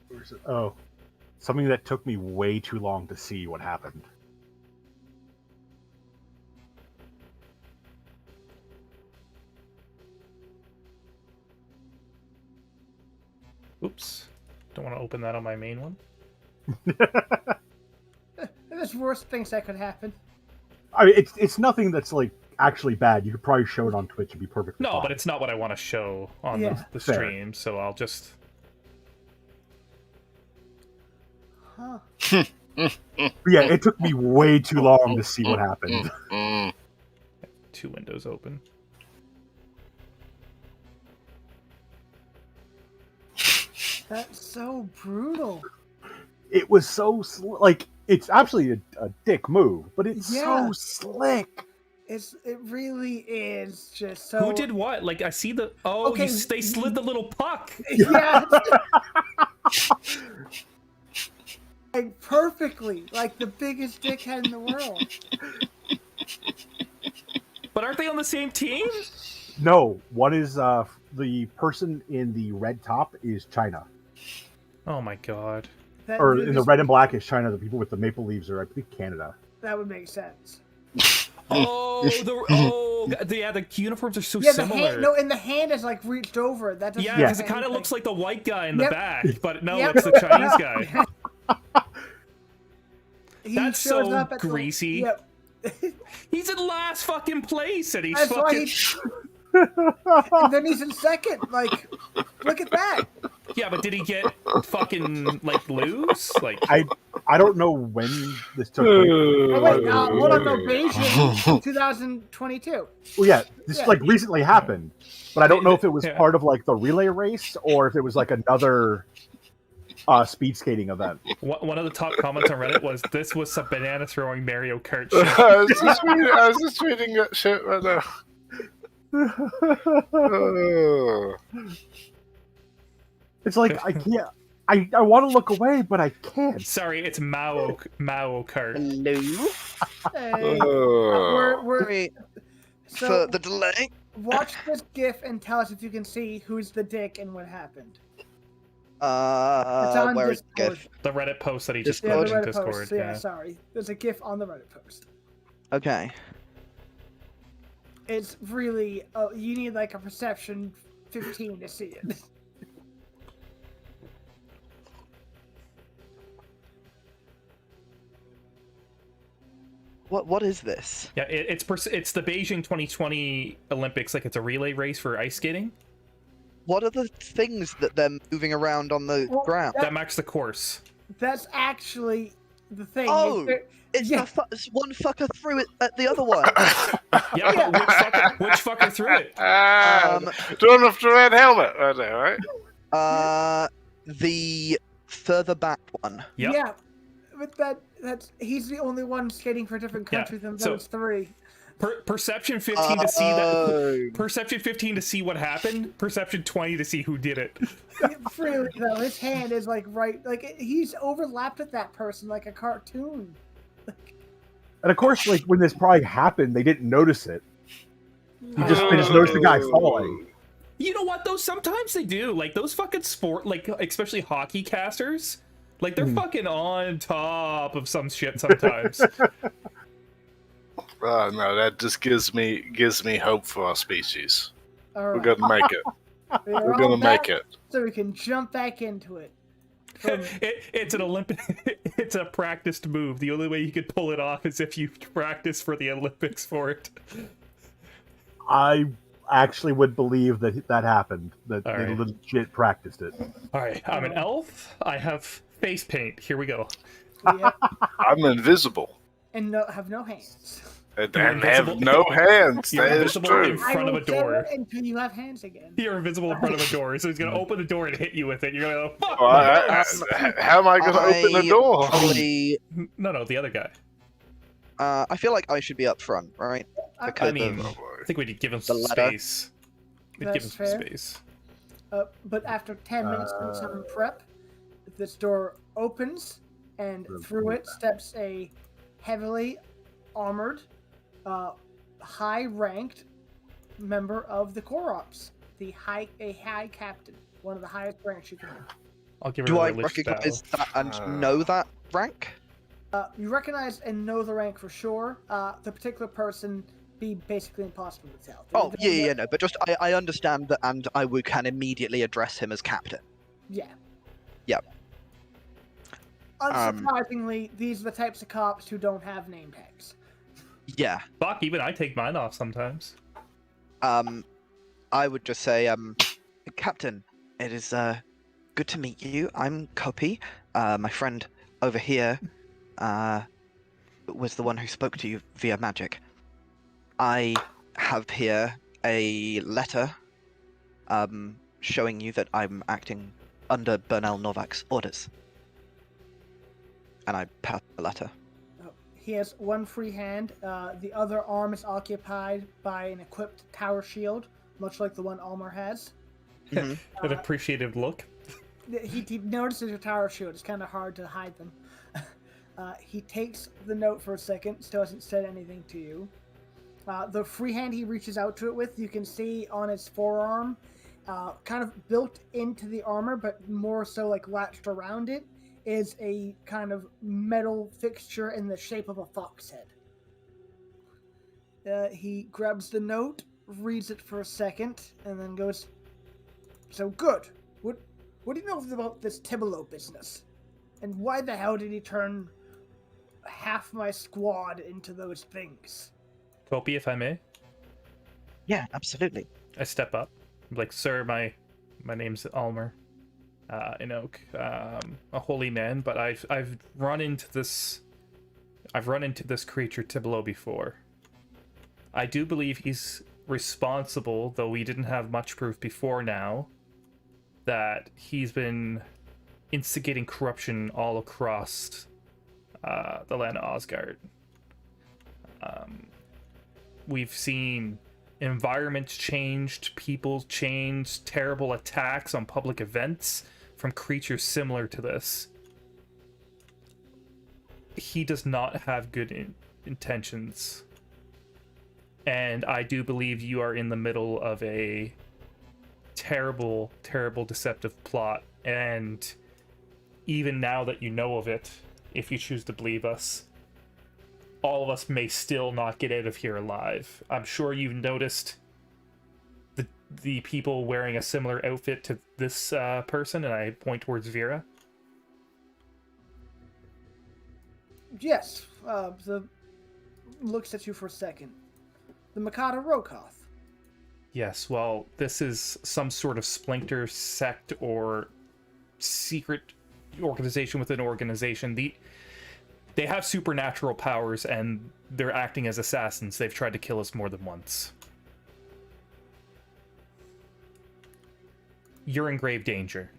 Speaker 5: Where's it? Oh, something that took me way too long to see what happened.
Speaker 3: Oops. Don't want to open that on my main one.
Speaker 2: There's worse things that could happen.
Speaker 5: I mean, it's nothing that's like actually bad. You could probably show it on Twitch and be perfectly
Speaker 3: No,
Speaker 5: fine.
Speaker 3: but it's not what I want to show on
Speaker 2: Yeah.
Speaker 3: the
Speaker 5: Fair.
Speaker 3: stream, so I'll just...
Speaker 2: Huh.
Speaker 5: But yeah, it took me way too long to see what happened.
Speaker 1: Mm.
Speaker 3: 2 windows open.
Speaker 2: That's so brutal.
Speaker 5: It was so like it's absolutely a dick move, but it's
Speaker 2: Yeah.
Speaker 5: so slick.
Speaker 2: It really is just so.
Speaker 3: Who did what? Like, I see the... Oh,
Speaker 2: Okay.
Speaker 3: they slid the little puck!
Speaker 2: Yeah. Like perfectly, like the biggest dickhead in the world.
Speaker 3: But aren't they on the same team?
Speaker 5: No, one is the person in the red top is China,
Speaker 3: Oh my god.
Speaker 2: That
Speaker 5: or
Speaker 2: dude
Speaker 5: in the
Speaker 2: is-
Speaker 5: red and black is China. The people with the maple leaves are, I think, Canada.
Speaker 2: That would make sense.
Speaker 3: The uniforms are so
Speaker 2: Yeah, the
Speaker 3: similar.
Speaker 2: hand. No, and the hand is like reached over. That doesn't.
Speaker 3: Yeah,
Speaker 2: do
Speaker 3: because it kind of
Speaker 2: anything.
Speaker 3: looks like the white guy in the
Speaker 2: Yep.
Speaker 3: back, but no,
Speaker 2: Yep.
Speaker 3: it's the Chinese guy.
Speaker 2: He
Speaker 3: That's
Speaker 2: shows
Speaker 3: so
Speaker 2: up at
Speaker 3: greasy.
Speaker 2: Yep.
Speaker 3: He's in last fucking place, and he's
Speaker 2: That's why
Speaker 3: fucking.
Speaker 2: and then he's in second. Like, look at that.
Speaker 3: Yeah, but did he get fucking like lose? Like
Speaker 5: I don't know when this took place.
Speaker 2: Oh wait, hold on, no, Beijing, 2022.
Speaker 5: Well, yeah, this
Speaker 2: Yeah.
Speaker 5: like recently happened, but I don't know if it was
Speaker 3: Yeah.
Speaker 5: part of like the relay race or if it was like another speed skating event.
Speaker 3: one of the top comments on Reddit was, "This was some banana throwing Mario Kart shit."
Speaker 1: I was just reading that shit right now. Oh.
Speaker 5: It's like I can't. I want to look away, but I can't.
Speaker 3: Sorry, it's Mao Kart.
Speaker 4: Hello.
Speaker 2: Hey,
Speaker 1: Oh.
Speaker 2: we're
Speaker 4: Sorry
Speaker 2: so
Speaker 4: for the delay.
Speaker 2: watch this GIF and tell us if you can see who's the dick and what happened. It's
Speaker 4: Where is
Speaker 2: Discord.
Speaker 4: GIF?
Speaker 3: The Reddit post that he just
Speaker 2: Yeah,
Speaker 3: put
Speaker 2: the
Speaker 3: in
Speaker 2: Reddit
Speaker 3: Discord.
Speaker 2: post. Yeah, sorry. There's a GIF on the Reddit post.
Speaker 4: Okay.
Speaker 2: It's really you need like a perception 15 to see it.
Speaker 4: What is this?
Speaker 3: Yeah, it's the Beijing 2020 Olympics. Like, it's a relay race for ice skating.
Speaker 4: What are the things that they're moving around on the
Speaker 2: Well,
Speaker 4: ground?
Speaker 3: That marks the course.
Speaker 2: That's actually the thing.
Speaker 4: Oh! It's
Speaker 2: yeah.
Speaker 4: it's one fucker threw it at the other one.
Speaker 3: Yeah, but which fucker threw it?
Speaker 1: The one with the red helmet right there, right?
Speaker 4: The further back one.
Speaker 3: Yep.
Speaker 2: Yeah, but he's the only one skating for a different country than
Speaker 3: so-
Speaker 2: those three.
Speaker 3: Perception 15 to see that. Perception 15 to see what happened. Perception 20 to see who did it.
Speaker 2: Really though, his hand is like he's overlapped with that person like a cartoon.
Speaker 5: And of course, like when this probably happened, they didn't notice it. They just noticed the guy falling.
Speaker 3: You know what though? Sometimes they do. Like those fucking sport, like especially hockey casters, like they're fucking on top of some shit sometimes.
Speaker 1: Oh no, that just gives me hope for our species.
Speaker 2: All
Speaker 1: We're
Speaker 2: right.
Speaker 1: gonna make it. We're
Speaker 2: all
Speaker 1: gonna
Speaker 2: back,
Speaker 1: make it.
Speaker 2: so we can jump back into it. From-
Speaker 3: It's an Olympic. It's a practiced move. The only way you could pull it off is if you practice for the Olympics for it.
Speaker 5: I actually would believe that happened. That
Speaker 3: All
Speaker 5: they
Speaker 3: right.
Speaker 5: legit practiced it.
Speaker 3: All right, I'm an elf. I have face paint. Here we go.
Speaker 2: yeah,
Speaker 1: I'm invisible
Speaker 2: and have no hands.
Speaker 1: and
Speaker 3: You're
Speaker 1: have
Speaker 3: invisible.
Speaker 1: no hands.
Speaker 3: You're
Speaker 1: That is
Speaker 3: invisible
Speaker 1: true.
Speaker 3: in front of a
Speaker 2: I will say
Speaker 3: door.
Speaker 2: it until you have hands again.
Speaker 3: You're invisible in front of a door, so he's gonna open the door and hit you with it. You're gonna go, fuck.
Speaker 1: Well, how am I going to open the door?
Speaker 4: Probably,
Speaker 3: No, the other guy.
Speaker 4: I feel like I should be up front, right?
Speaker 3: I mean,
Speaker 4: of-
Speaker 3: I think we'd give him
Speaker 4: The
Speaker 3: some
Speaker 4: ladder.
Speaker 3: space. We'd give him
Speaker 2: That's
Speaker 3: some
Speaker 2: fair.
Speaker 3: space.
Speaker 2: But after 10 minutes and some prep, this door opens, and through it steps a heavily armored, high-ranked member of the Corps Ops, a high captain, one of the highest ranks you can have.
Speaker 3: I'll give her
Speaker 4: Do
Speaker 3: a
Speaker 4: I
Speaker 3: relish
Speaker 4: recognize
Speaker 3: bow.
Speaker 4: that and know that rank?
Speaker 2: You recognize and know the rank for sure. The particular person be basically impossible to tell.
Speaker 4: Oh, yeah, no, but just I understand that, and I can immediately address him as captain.
Speaker 2: Yeah.
Speaker 4: Yep.
Speaker 2: Unsurprisingly, these are the types of cops who don't have name tags.
Speaker 4: Yeah.
Speaker 3: Fuck, even I take mine off sometimes.
Speaker 4: I would just say, Captain, it is good to meet you. I'm Copy. My friend over here was the one who spoke to you via magic. I have here a letter showing you that I'm acting under Bernal Novak's orders. And I pass the letter.
Speaker 2: He has one free hand. The other arm is occupied by an equipped tower shield, much like the one Almer has.
Speaker 4: Mhm.
Speaker 3: An appreciative look.
Speaker 2: He notices your tower shield. It's kind of hard to hide them. He takes the note for a second, still hasn't said anything to you. The free hand he reaches out to it with, you can see on his forearm, kind of built into the armor, but more so like latched around it, is a kind of metal fixture in the shape of a fox head. He grabs the note, reads it for a second, and then goes, "So good. What do you know about this Tibolo business? And why the hell did he turn half my squad into those things?"
Speaker 3: Kopi, if I may.
Speaker 4: Yeah, absolutely.
Speaker 3: I step up. I'm like, sir, my name's Almer, in Oak. A holy man, but I've run into this creature Tibolo before. I do believe he's responsible, though we didn't have much proof before now, that he's been instigating corruption all across the land of Osgart. We've seen environments changed, people changed, terrible attacks on public events from creatures similar to this. He does not have good intentions. And I do believe you are in the middle of a terrible, terrible deceptive plot. And even now that you know of it, if you choose to believe us, all of us may still not get out of here alive. I'm sure you've noticed the people wearing a similar outfit to this person, and I point towards Vera.
Speaker 2: Yes, the looks at you for a second. The Mikado Rokoth.
Speaker 3: Yes, well, this is some sort of splinter sect or secret organization within an organization. They have supernatural powers, and they're acting as assassins. They've tried to kill us more than once. You're in grave danger.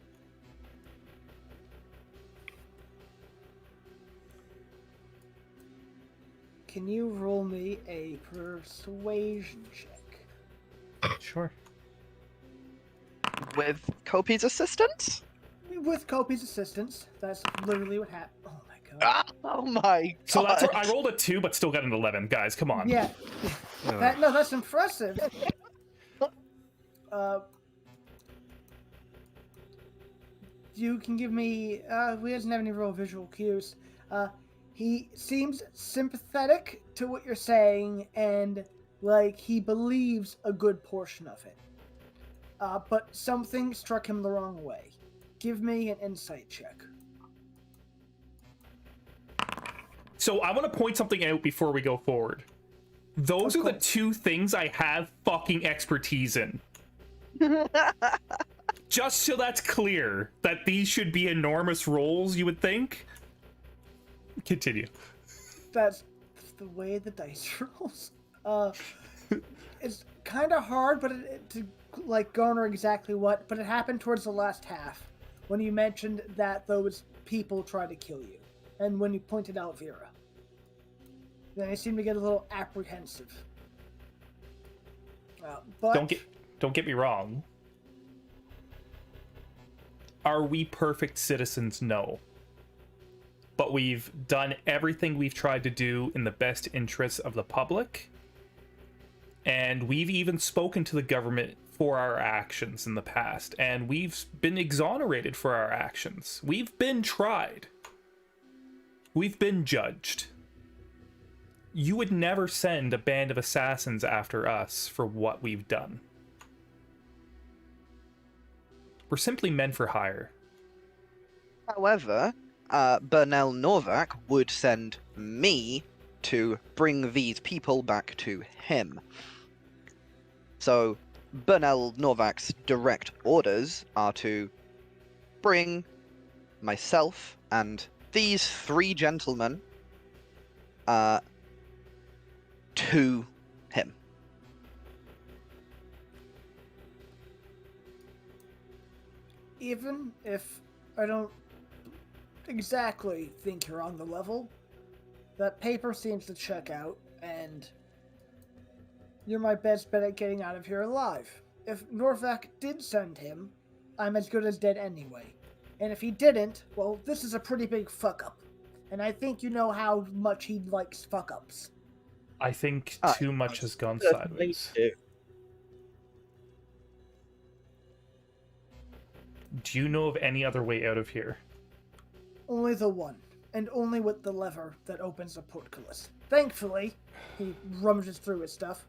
Speaker 2: Can you roll me a persuasion check?
Speaker 3: Sure.
Speaker 4: With Kopi's assistance?
Speaker 2: With Kopi's assistance. That's literally what happened. Oh my god.
Speaker 4: Oh my god.
Speaker 3: So that's I rolled a 2, but still got an 11. Guys, come on.
Speaker 2: Yeah. That's impressive. You can give me. He doesn't have any real visual cues. He seems sympathetic to what you're saying, and like he believes a good portion of it. But something struck him the wrong way. Give me an insight check.
Speaker 3: So I want to point something out before we go forward. Those are the two things I have fucking expertise in. Just so that's clear, that these should be enormous rolls, you would think. Continue.
Speaker 2: That's the way the dice rolls. It's kind of hard, but to like garner exactly what. But it happened towards the last half when you mentioned that those people tried to kill you, and when you pointed out Vera. Then I seem to get a little apprehensive. But
Speaker 3: Don't get me wrong. Are we perfect citizens? No. But we've done everything we've tried to do in the best interests of the public. And we've even spoken to the government for our actions in the past. And we've been exonerated for our actions. We've been tried. We've been judged. You would never send a band of assassins after us for what we've done. We're simply men for hire.
Speaker 4: However, Bernal Novak would send me to bring these people back to him. So, Bernal Novak's direct orders are to bring myself and these three gentlemen to him.
Speaker 2: even if I don't exactly think you're on the level, that paper seems to check out, and you're my best bet at getting out of here alive. If Norvak did send him, I'm as good as dead anyway. And if he didn't, well, this is a pretty big fuck-up. And I think you know how much he likes fuck-ups.
Speaker 3: I think too much has gone sideways. Do you know of any other way out of here?
Speaker 2: Only the one, and only with the lever that opens the portcullis. thankfully, he rummages through his stuff.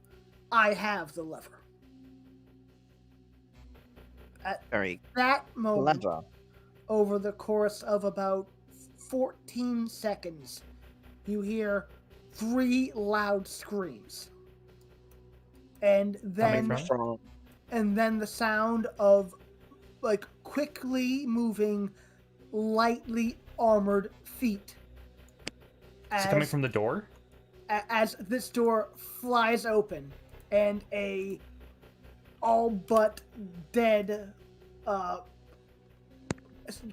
Speaker 2: I have the lever. At
Speaker 4: Very
Speaker 2: that moment,
Speaker 4: clever.
Speaker 2: over the course of about 14 seconds, you hear 3 loud screams. And
Speaker 3: Coming
Speaker 2: then
Speaker 3: from?
Speaker 2: the sound of like quickly moving, lightly armored feet.
Speaker 3: Is it coming from the door?
Speaker 2: As this door flies open and a all but dead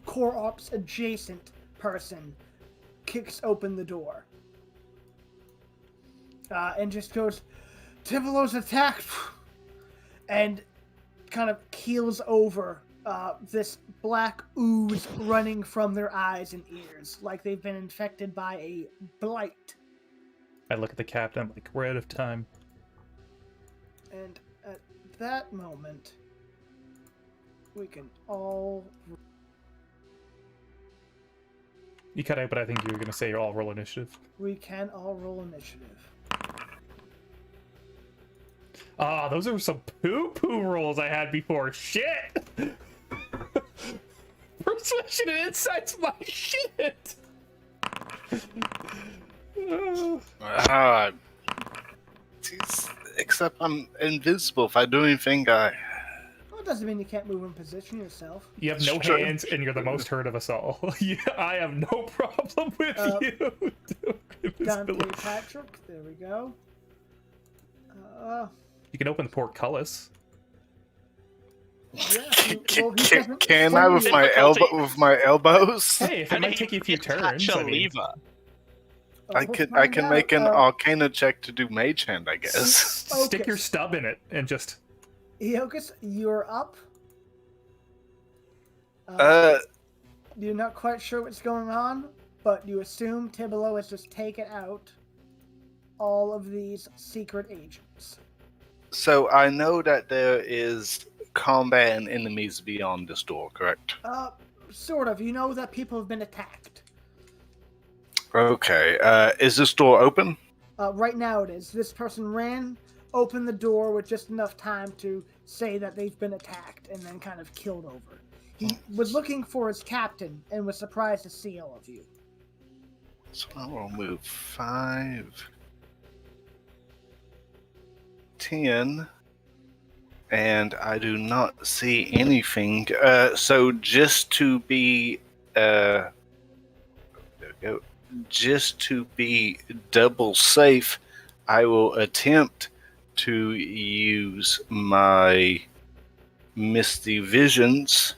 Speaker 2: core ops adjacent person kicks open the door and just goes, Tivolos attacked, and kind of keels over this black ooze running from their eyes and ears like they've been infected by a blight.
Speaker 3: I look at the captain, I'm like, we're out of time.
Speaker 2: And at that moment, we can all...
Speaker 3: You cut out, but I think you were going to say you're all roll initiative.
Speaker 2: We can all roll initiative.
Speaker 3: Ah, those are some poo-poo rolls I had before. Shit! Persuasion and insight's my shit!
Speaker 1: Except I'm invisible. If I do anything,
Speaker 2: Well, it doesn't mean you can't move in position yourself.
Speaker 3: You have no
Speaker 1: Sure.
Speaker 3: hands, and you're the most hurt of us all. Yeah, I have no problem with you.
Speaker 2: Dante Patrick, there we go.
Speaker 3: You can open the portcullis.
Speaker 2: Yeah,
Speaker 1: can I with my elbows?
Speaker 3: Hey, if it might take you a few turns,
Speaker 4: Catch a
Speaker 3: I mean,
Speaker 4: lever.
Speaker 1: I can make an Arcana check to do Mage Hand, I guess.
Speaker 3: stick your stub in it and just.
Speaker 2: Eokus, you're up. You're not quite sure what's going on, but you assume Tibolo has just taken out all of these secret agents.
Speaker 1: So I know that there is combat and enemies beyond this door, correct?
Speaker 2: Sort of. You know that people have been attacked.
Speaker 1: Okay. Is this door open?
Speaker 2: Right now it is. This person ran, opened the door with just enough time to say that they've been attacked, and then kind of killed over. He was looking for his captain and was surprised to see all of you.
Speaker 1: So I will move 5, 10, and I do not see anything. So just to be, there we go. Just to be double safe, I will attempt to use my Misty Visions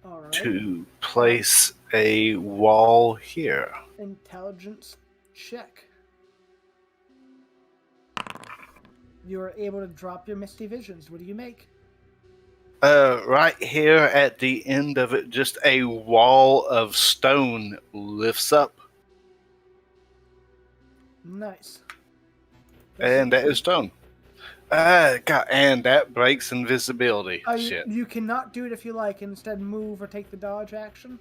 Speaker 2: All right.
Speaker 1: to place a wall here.
Speaker 2: Intelligence check. You're able to drop your Misty Visions. What do you make?
Speaker 1: Right here at the end of it, just a wall of stone lifts up,
Speaker 2: Nice.
Speaker 1: and that is stone. God, and that breaks invisibility. Shit.
Speaker 2: You cannot do it if you like, and instead move or take the dodge action.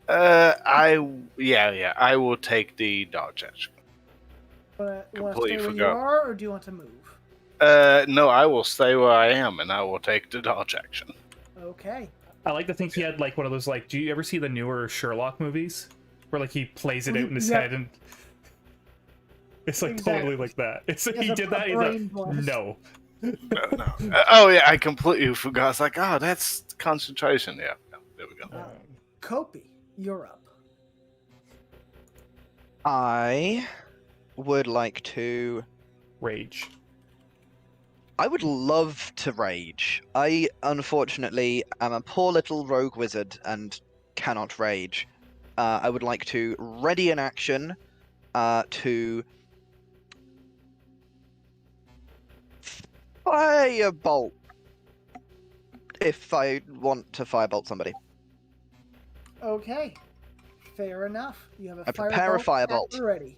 Speaker 1: I will take the dodge action.
Speaker 2: Want to
Speaker 1: Completely
Speaker 2: stay where you
Speaker 1: forgot.
Speaker 2: are, or do you want to move?
Speaker 1: No, I will stay where I am, and I will take the dodge action.
Speaker 2: Okay.
Speaker 3: I like to think he had like one of those like. Do you ever see the newer Sherlock movies where like he plays it out in his head and it's like totally like that. It's like he did that. He's like, no.
Speaker 1: No. Oh yeah, I completely forgot. It's like, oh, that's concentration. Yeah, there we go.
Speaker 2: Kopi, you're up.
Speaker 4: I would like to.
Speaker 3: Rage.
Speaker 4: I would love to rage. I, unfortunately, am a poor little rogue wizard and cannot rage. I would like to ready an action to firebolt if I want to firebolt somebody.
Speaker 2: Okay. Fair enough. You have a
Speaker 4: I prepare a firebolt.
Speaker 2: at the ready.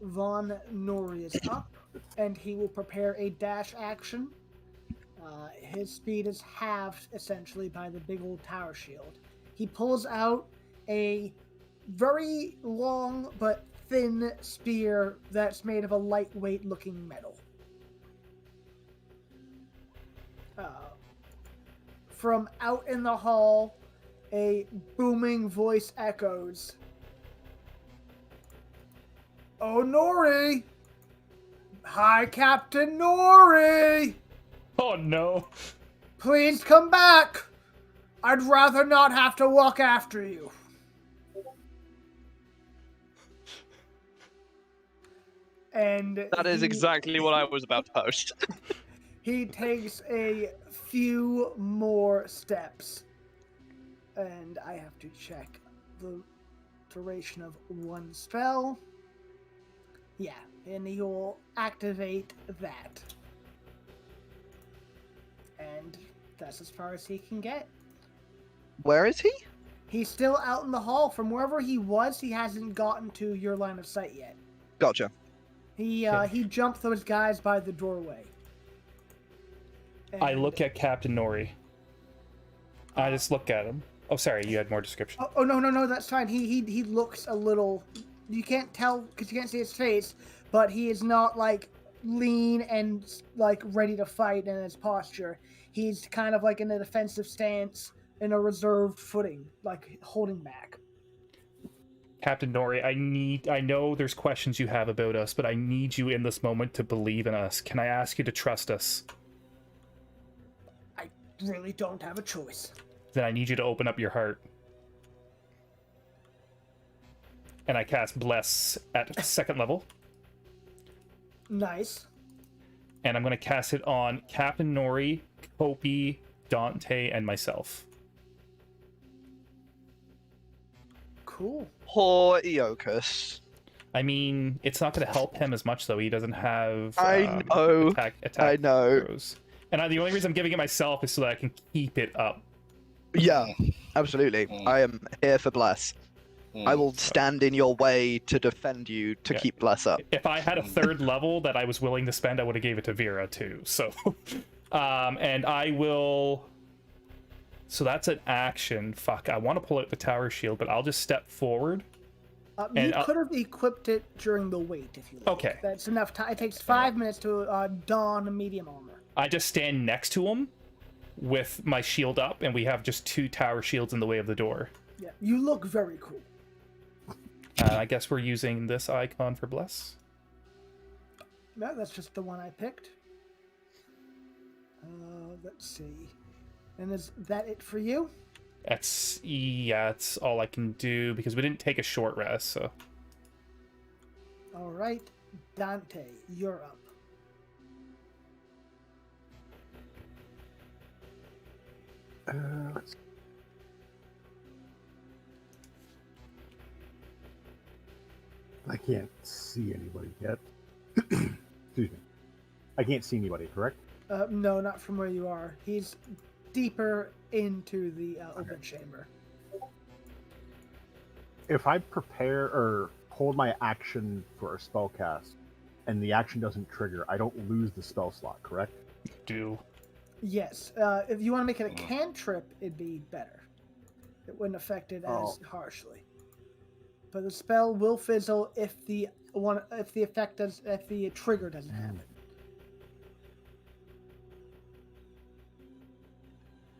Speaker 2: Von Nori is up, and he will prepare a dash action. His speed is halved, essentially, by the big old tower shield. He pulls out a very long but thin spear that's made of a lightweight looking metal. From out in the hall, a booming voice echoes. Oh, Nori! Hi, Captain Nori!
Speaker 3: Oh no.
Speaker 2: Please come back! I'd rather not have to walk after you. And
Speaker 4: That is exactly what I was about to post.
Speaker 2: he takes a few more steps. And I have to check the duration of one spell. Yeah, and he will activate that. And that's as far as he can get.
Speaker 4: Where is he?
Speaker 2: He's still out in the hall. From wherever he was, he hasn't gotten to your line of sight yet.
Speaker 4: Gotcha.
Speaker 2: He jumped those guys by the doorway.
Speaker 3: I look at Captain Nori. I just look at him. Oh, sorry, you had more description.
Speaker 2: Oh no, that's fine. He looks a little. You can't tell because you can't see his face, but he is not like lean and like ready to fight in his posture. He's kind of like in a defensive stance, in a reserved footing, like holding back.
Speaker 3: Captain Nori, I know there's questions you have about us, but I need you in this moment to believe in us. Can I ask you to trust us?
Speaker 2: I really don't have a choice.
Speaker 3: Then I need you to open up your heart. And I cast Bless at 2nd level.
Speaker 2: Nice.
Speaker 3: And I'm going to cast it on Captain Nori, Kopi, Dante, and myself.
Speaker 2: Cool.
Speaker 4: Poor Eokus.
Speaker 3: I mean, it's not going to help him as much, though. He doesn't have
Speaker 4: I know.
Speaker 3: attack
Speaker 4: I know.
Speaker 3: throws. And the only reason I'm giving it myself is so that I can keep it up.
Speaker 4: Yeah, absolutely. I am here for Bless. I will stand in your way to defend you to keep Bless up.
Speaker 3: If I had a 3rd level that I was willing to spend, I would have gave it to Vera, too. So, and I will... So that's an action. Fuck, I want to pull out the tower shield, but I'll just step forward.
Speaker 2: You could have equipped it during the wait if you like.
Speaker 3: Okay.
Speaker 2: That's enough time. It takes 5 minutes to don a medium armor.
Speaker 3: I just stand next to him with my shield up, and we have just 2 tower shields in the way of the door.
Speaker 2: Yeah, you look very cool.
Speaker 3: I guess we're using this icon for Bless.
Speaker 2: No, that's just the one I picked. Let's see. And is that it for you?
Speaker 3: That's all I can do because we didn't take a short rest, so.
Speaker 2: All right, Dante, you're up.
Speaker 5: Let's see. I can't see anybody yet. Excuse me. I can't see anybody, correct?
Speaker 2: No, not from where you are. He's deeper into the open chamber.
Speaker 5: If I prepare or hold my action for a spell cast and the action doesn't trigger, I don't lose the spell slot, correct?
Speaker 3: Do.
Speaker 2: Yes. If you want to make it a cantrip, it'd be better. It wouldn't affect it as harshly. But the spell will fizzle if the trigger doesn't happen.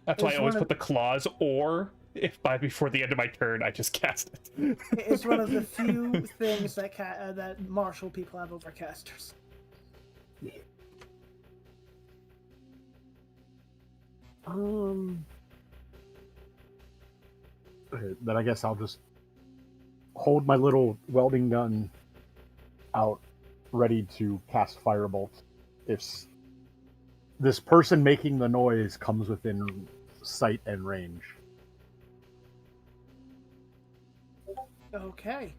Speaker 3: That's why I always put the clause, or if before the end of my turn I just cast it.
Speaker 2: It's one of the few things that martial people have over casters.
Speaker 5: Yeah. Okay, then I guess I'll just hold my little welding gun out, ready to cast firebolt if this person making the noise comes within sight and range.
Speaker 2: Okay.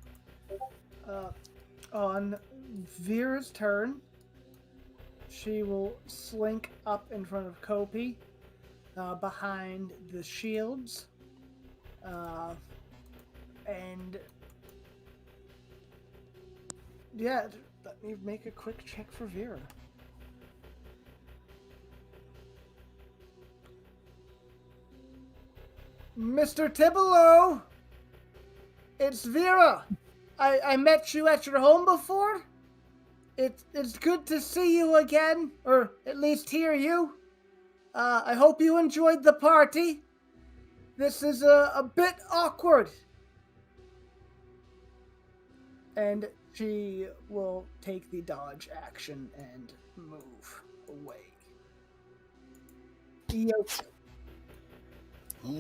Speaker 2: On Vera's turn, she will slink up in front of Kopi, behind the shields, and yeah, let me make a quick check for Vera. Mr. Tibolo, it's Vera. I met you at your home before. It's good to see you again, or at least hear you. I hope you enjoyed the party. This is a bit awkward. And she will take the dodge action and move away.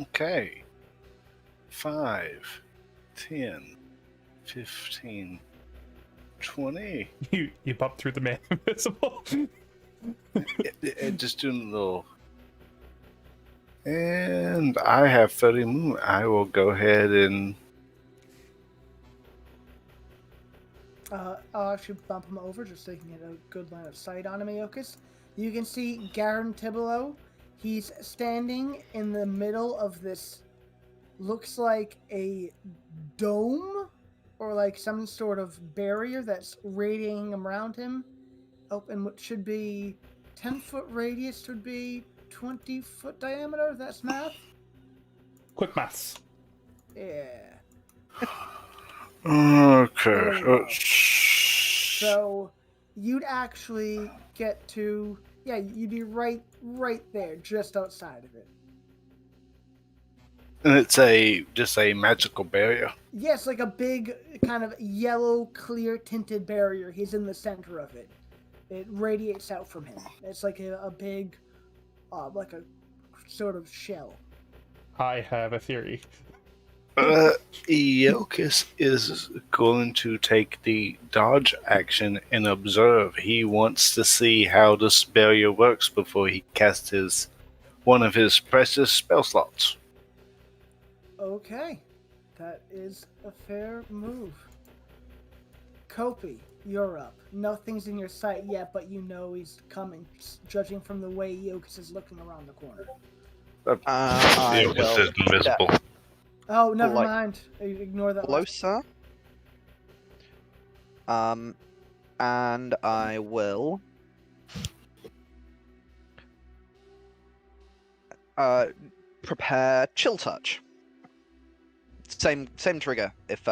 Speaker 1: Okay. 5, 10, 15, 20.
Speaker 3: You bump through the man invisible.
Speaker 1: Just doing a little. And I have 30 movement. I will go ahead and.
Speaker 2: I'll actually bump him over just so you can get a good line of sight on him, Aeokas. You can see Garen Tibolo. He's standing in the middle of this, looks like a dome or like some sort of barrier that's radiating around him. Oh, and what should be 10-foot radius would be 20-foot diameter. That's math.
Speaker 3: Quick maths.
Speaker 2: Yeah.
Speaker 1: Okay.
Speaker 2: So you'd actually get to, yeah, you'd be right there, just outside of it.
Speaker 1: And it's just a magical barrier.
Speaker 2: Yes, like a big kind of yellow, clear tinted barrier. He's in the center of it. It radiates out from him. It's like a big, like a sort of shell.
Speaker 3: I have a theory.
Speaker 1: Aeokas is going to take the dodge action and observe. He wants to see how this barrier works before he casts one of his precious spell slots.
Speaker 2: Okay, that is a fair move. Kopi, you're up. Nothing's in your sight yet, but you know he's coming, judging from the way Aeokas is looking around the corner.
Speaker 1: Aeokas is invisible.
Speaker 2: Oh, never mind. Ignore that.
Speaker 4: Closer. And I will prepare Chill Touch. Same trigger. If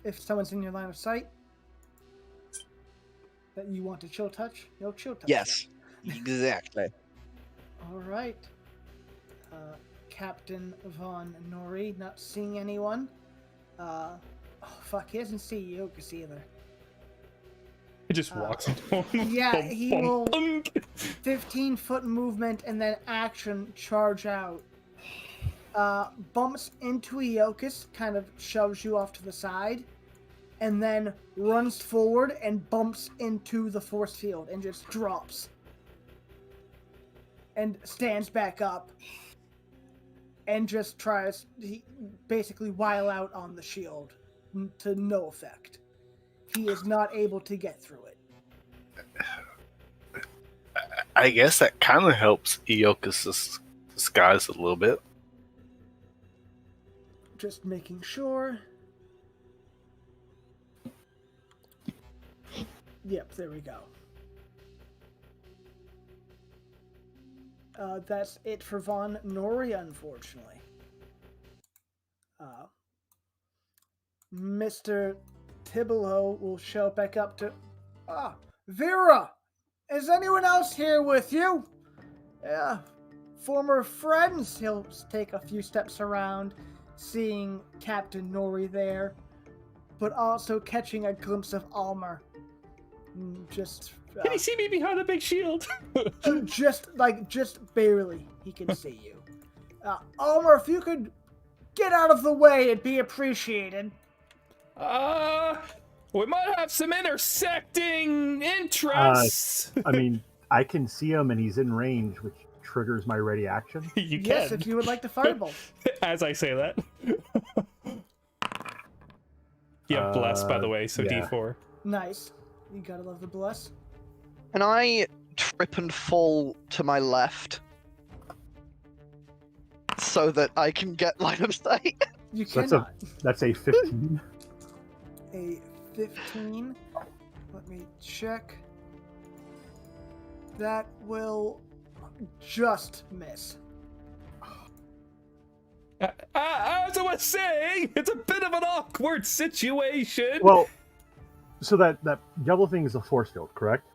Speaker 2: If someone's in your line of sight that you want to chill touch, no chill touch.
Speaker 4: yes, exactly.
Speaker 2: All right. Captain Von Nori, not seeing anyone. Oh, fuck, he doesn't see Aeokas either.
Speaker 3: He just walks into him.
Speaker 2: Yeah, he will 15-foot movement and then action charge out. Bumps into Aeokas, kind of shoves you off to the side, and then runs forward and bumps into the force field and just drops. And stands back up and just tries to basically while out on the shield to no effect. He is not able to get through it.
Speaker 1: I guess that kind of helps Aeokas' disguise a little bit.
Speaker 2: Just making sure. Yep, there we go. That's it for Von Nori, unfortunately. Mr. Tibolo will show back up to... Vera! Is anyone else here with you? Yeah, former friends. He'll take a few steps around, seeing Captain Nori there, but also catching a glimpse of Almer. Just...
Speaker 3: Can he see me behind the big shield?
Speaker 2: just barely he can see you. Almer, if you could get out of the way, it'd be appreciated.
Speaker 3: We might have some intersecting interests.
Speaker 5: I mean, I can see him and he's in range, which triggers my ready action.
Speaker 3: You
Speaker 2: Yes,
Speaker 3: can.
Speaker 2: if you would like to fireball.
Speaker 3: As I say that. You have bless, by the way, so
Speaker 5: yeah.
Speaker 3: D4.
Speaker 2: Nice. You gotta love the bless.
Speaker 4: Can I trip and fall to my left so that I can get line of sight?
Speaker 2: You
Speaker 5: So
Speaker 2: cannot.
Speaker 5: that's a 15.
Speaker 2: A 15. Let me check. That will just miss.
Speaker 3: just saying, it's a bit of an awkward situation.
Speaker 5: Well, so that yellow thing is a force field, correct?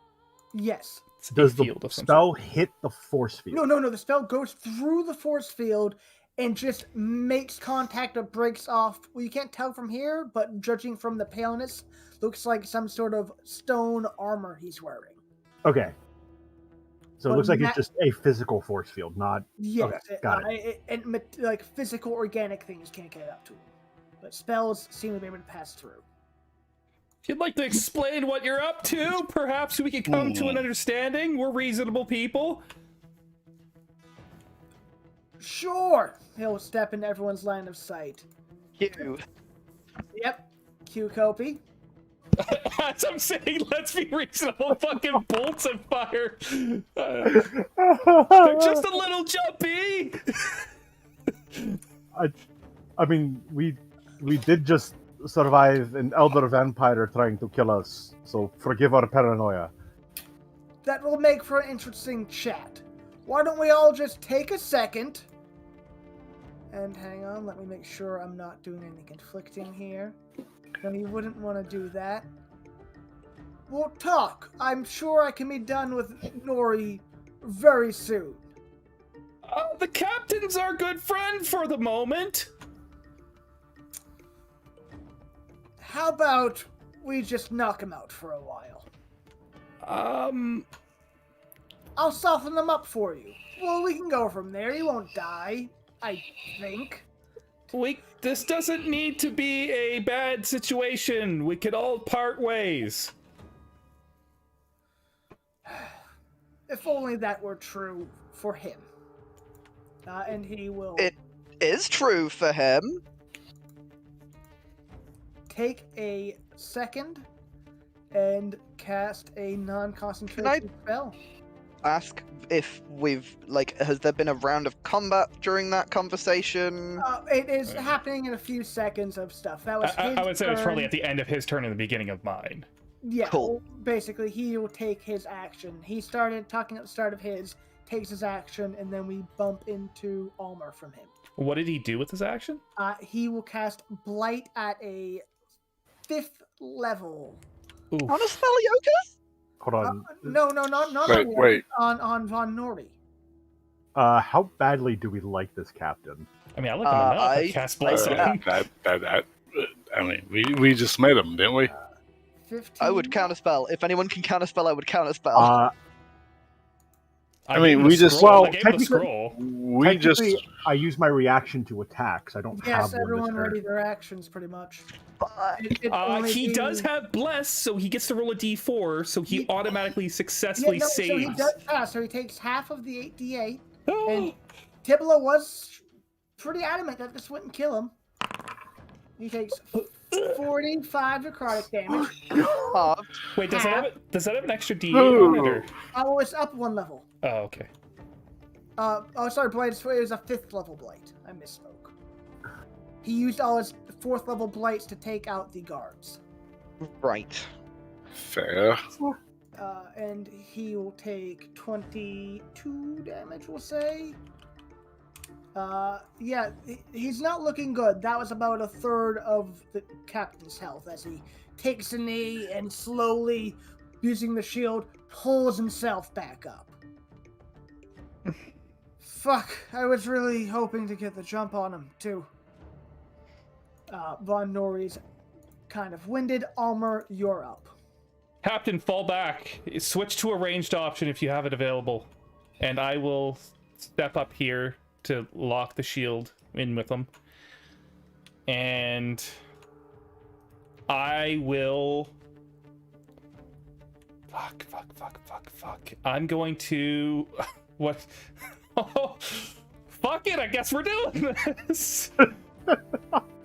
Speaker 2: Yes.
Speaker 5: Does the spell hit the force field?
Speaker 2: No. The spell goes through the force field and just makes contact or breaks off. Well, you can't tell from here, but judging from the paleness, looks like some sort of stone armor he's wearing.
Speaker 5: Okay. So it looks like it's just a physical force field, not...
Speaker 2: Yes.
Speaker 5: Okay, got it.
Speaker 2: And like physical, organic things can't get up to him. But spells seem to be able to pass through.
Speaker 3: If you'd like to explain what you're up to, perhaps we could come to an understanding. We're reasonable people.
Speaker 2: Sure. He'll step into everyone's line of sight.
Speaker 4: Q.
Speaker 2: Yep. Q Kopi.
Speaker 3: As I'm saying, let's be reasonable. Fucking bolts and fire. Just a little jumpy.
Speaker 5: I mean, we did just survive an elder vampire trying to kill us, so forgive our paranoia.
Speaker 2: That will make for an interesting chat. Why don't we all just take a second? And hang on, let me make sure I'm not doing anything conflicting here. No, you wouldn't want to do that. We'll talk. I'm sure I can be done with Nori very soon.
Speaker 3: The captain's our good friend for the moment.
Speaker 2: How about we just knock him out for a while? I'll soften them up for you. Well, we can go from there. He won't die, I think.
Speaker 3: This doesn't need to be a bad situation. We could all part ways.
Speaker 2: If only that were true for him. And he will...
Speaker 4: It is true for him.
Speaker 2: Take a second and cast a non-concentration spell.
Speaker 4: Ask if has there been a round of combat during that conversation?
Speaker 2: It is happening in a few seconds of stuff. That was
Speaker 3: I would say
Speaker 2: turn.
Speaker 3: it's probably at the end of his turn and the beginning of mine.
Speaker 2: Yeah,
Speaker 4: cool.
Speaker 2: Basically, he will take his action. He started talking at the start of his, takes his action, and then we bump into Almer from him.
Speaker 3: What did he do with his action?
Speaker 2: He will cast Blight at a 5th level.
Speaker 3: Oof.
Speaker 4: On a spell, Yokas?
Speaker 5: Hold on.
Speaker 2: No, not
Speaker 1: Wait.
Speaker 2: on Von Nori.
Speaker 5: How badly do we like this captain?
Speaker 3: I mean, I look him enough. I cast Bless on him.
Speaker 1: I mean, we just met him, didn't we?
Speaker 2: 15.
Speaker 4: I would counterspell. If anyone can counterspell, I would counterspell.
Speaker 1: I mean, we just
Speaker 5: technically, I use my reaction to attacks. I don't have one.
Speaker 2: Yes, everyone ready their actions pretty much.
Speaker 3: He does have Bless, so he gets to roll a d4, so he automatically successfully saves.
Speaker 2: So he does pass, so he takes half of the 8d8, and Tibolo was pretty adamant that this wouldn't kill him. He takes 45 necrotic damage.
Speaker 3: Wait, does that have an extra d8 on it? Or?
Speaker 2: Oh, it's up 1 level.
Speaker 3: Oh, okay.
Speaker 2: Sorry, Blight. It was a 5th level Blight. I misspoke. He used all his 4th level Blights to take out the guards.
Speaker 4: Right.
Speaker 1: Fair.
Speaker 2: And he will take 22 damage, we'll say. Yeah, he's not looking good. That was about 1/3 of the captain's health as he takes a knee and slowly, using the shield, pulls himself back up. Fuck, I was really hoping to get the jump on him, too. Von Nori's kind of winded. Almer, you're up.
Speaker 3: Captain, fall back. Switch to a ranged option if you have it available. And I will step up here to lock the shield in with him. And I will... Fuck. I'm going to... What? Oh, fuck it, I guess we're doing this.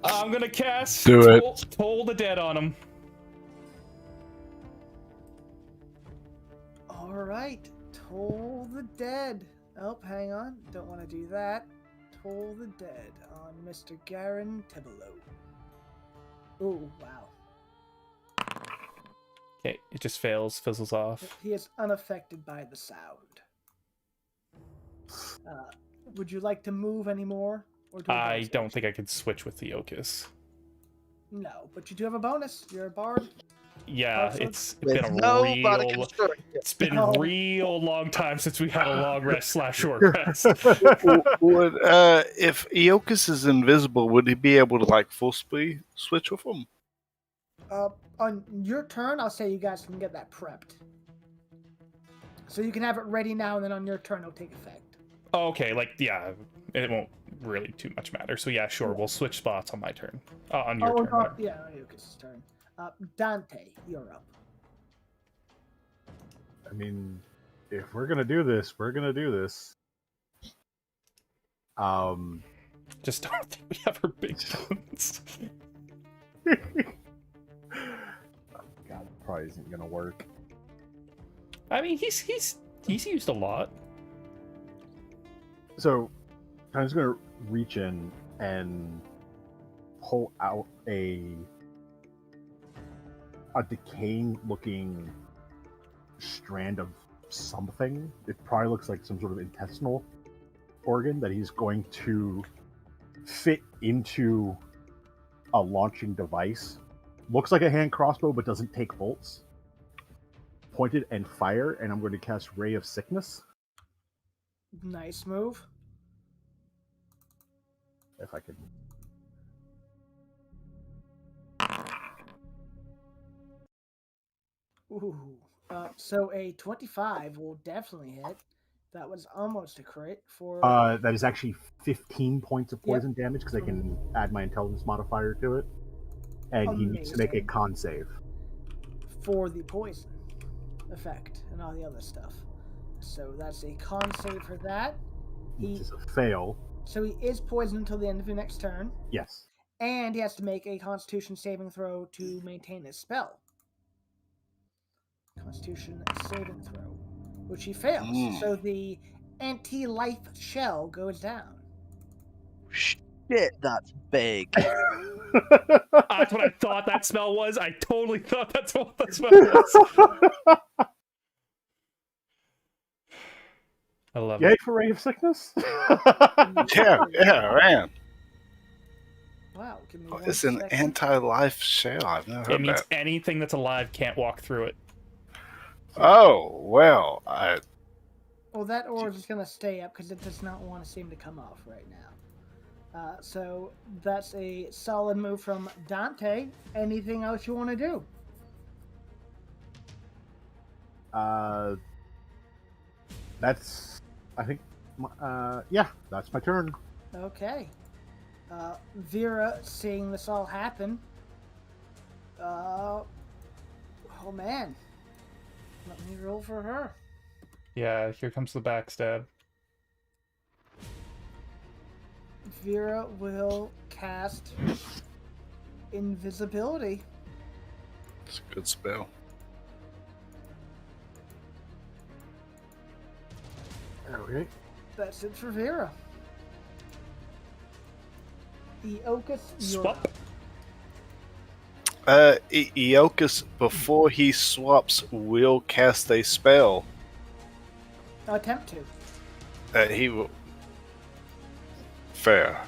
Speaker 3: I'm gonna cast Toll the Dead on him.
Speaker 2: Alright, Toll the Dead. Oh, hang on. Don't want to do that. Toll the Dead on Mr. Garen Tibolo. Ooh, wow.
Speaker 3: Okay, it just fizzles off.
Speaker 2: He is unaffected by the sound. Would you like to move anymore? Or do a
Speaker 3: I
Speaker 2: bonus
Speaker 3: don't
Speaker 2: action?
Speaker 3: think I could switch with the Theokis.
Speaker 2: No, but you do have a bonus. You're a bard.
Speaker 3: Yeah,
Speaker 2: Awesome.
Speaker 3: it's
Speaker 4: With
Speaker 3: been a
Speaker 4: no bardic
Speaker 3: real,
Speaker 4: construction.
Speaker 3: it's been
Speaker 2: No.
Speaker 3: real long time since we had a long rest / short rest.
Speaker 1: Would if Eokus is invisible, would he be able to like full speed switch with him?
Speaker 2: On your turn, I'll say you guys can get that prepped. So you can have it ready now, and then on your turn, it'll take effect.
Speaker 3: Okay, like yeah, it won't really too much matter. So yeah, sure, we'll switch spots on my turn. On your turn. Rather.
Speaker 2: Yeah, on Lucas's turn. Dante, you're up.
Speaker 5: I mean, if we're gonna do this, we're gonna do this.
Speaker 3: Just don't think we have our big guns.
Speaker 5: God, probably isn't gonna work.
Speaker 3: I mean, he's used a lot.
Speaker 5: So, I'm just gonna reach in and pull out a decaying-looking strand of something. It probably looks like some sort of intestinal organ that he's going to fit into a launching device. Looks like a hand crossbow, but doesn't take bolts. Pointed and fire, and I'm going to cast Ray of Sickness.
Speaker 2: Nice move.
Speaker 5: If I can.
Speaker 2: Ooh. So a 25 will definitely hit. That was almost a crit for.
Speaker 5: That is actually 15 points of poison damage because I can add my intelligence modifier to it. And he needs to make a con save.
Speaker 2: For the poison effect and all the other stuff. So that's a con save for that.
Speaker 5: Which is a fail.
Speaker 2: So he is poisoned until the end of your next turn.
Speaker 5: Yes.
Speaker 2: And he has to make a Constitution saving throw to maintain his spell. Constitution saving throw, which he fails. So the anti-life shell goes down.
Speaker 4: Shit, that's big.
Speaker 3: That's what I thought that spell was. I totally thought that's what that spell was. I love
Speaker 5: Yay
Speaker 3: it.
Speaker 5: for Ray of Sickness?
Speaker 1: Yeah, man.
Speaker 2: Wow, give me
Speaker 1: It's an anti-life shell. I've never heard
Speaker 3: It means
Speaker 1: that.
Speaker 3: anything that's alive can't walk through it.
Speaker 1: Oh, well,
Speaker 2: Well, that aura is just going to stay up because it does not want to seem to come off right now. So that's a solid move from Dante. Anything else you want to do?
Speaker 5: That's, I think, yeah, that's my turn.
Speaker 2: Okay. Vera, seeing this all happen. Oh man. Let me roll for her.
Speaker 3: Yeah, here comes the backstab.
Speaker 2: Vera will cast invisibility.
Speaker 1: it's a good spell.
Speaker 5: Okay.
Speaker 2: That's it for Vera. Eokus, you're
Speaker 3: Swap.
Speaker 2: up.
Speaker 1: Eokus, before he swaps, will cast a spell.
Speaker 2: Attempt to.
Speaker 1: He will. Fair.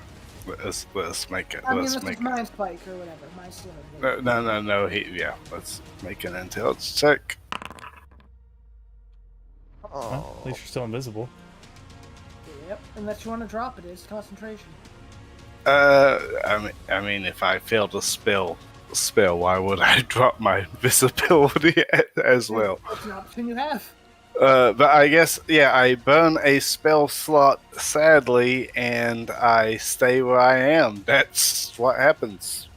Speaker 1: Let's make it.
Speaker 2: I mean,
Speaker 1: Let's
Speaker 2: this
Speaker 1: make
Speaker 2: is
Speaker 1: it.
Speaker 2: Mind Spike or whatever. Mind Slither.
Speaker 1: No. Let's make an intelligence check.
Speaker 3: Well, at least you're still invisible.
Speaker 2: Yep. Unless you want to drop it, it's concentration.
Speaker 1: I mean, if I fail to spell, why would I drop my visibility as well?
Speaker 2: It's an option you have.
Speaker 1: But I guess, yeah, I burn a spell slot, sadly, and I stay where I am. That's what happens.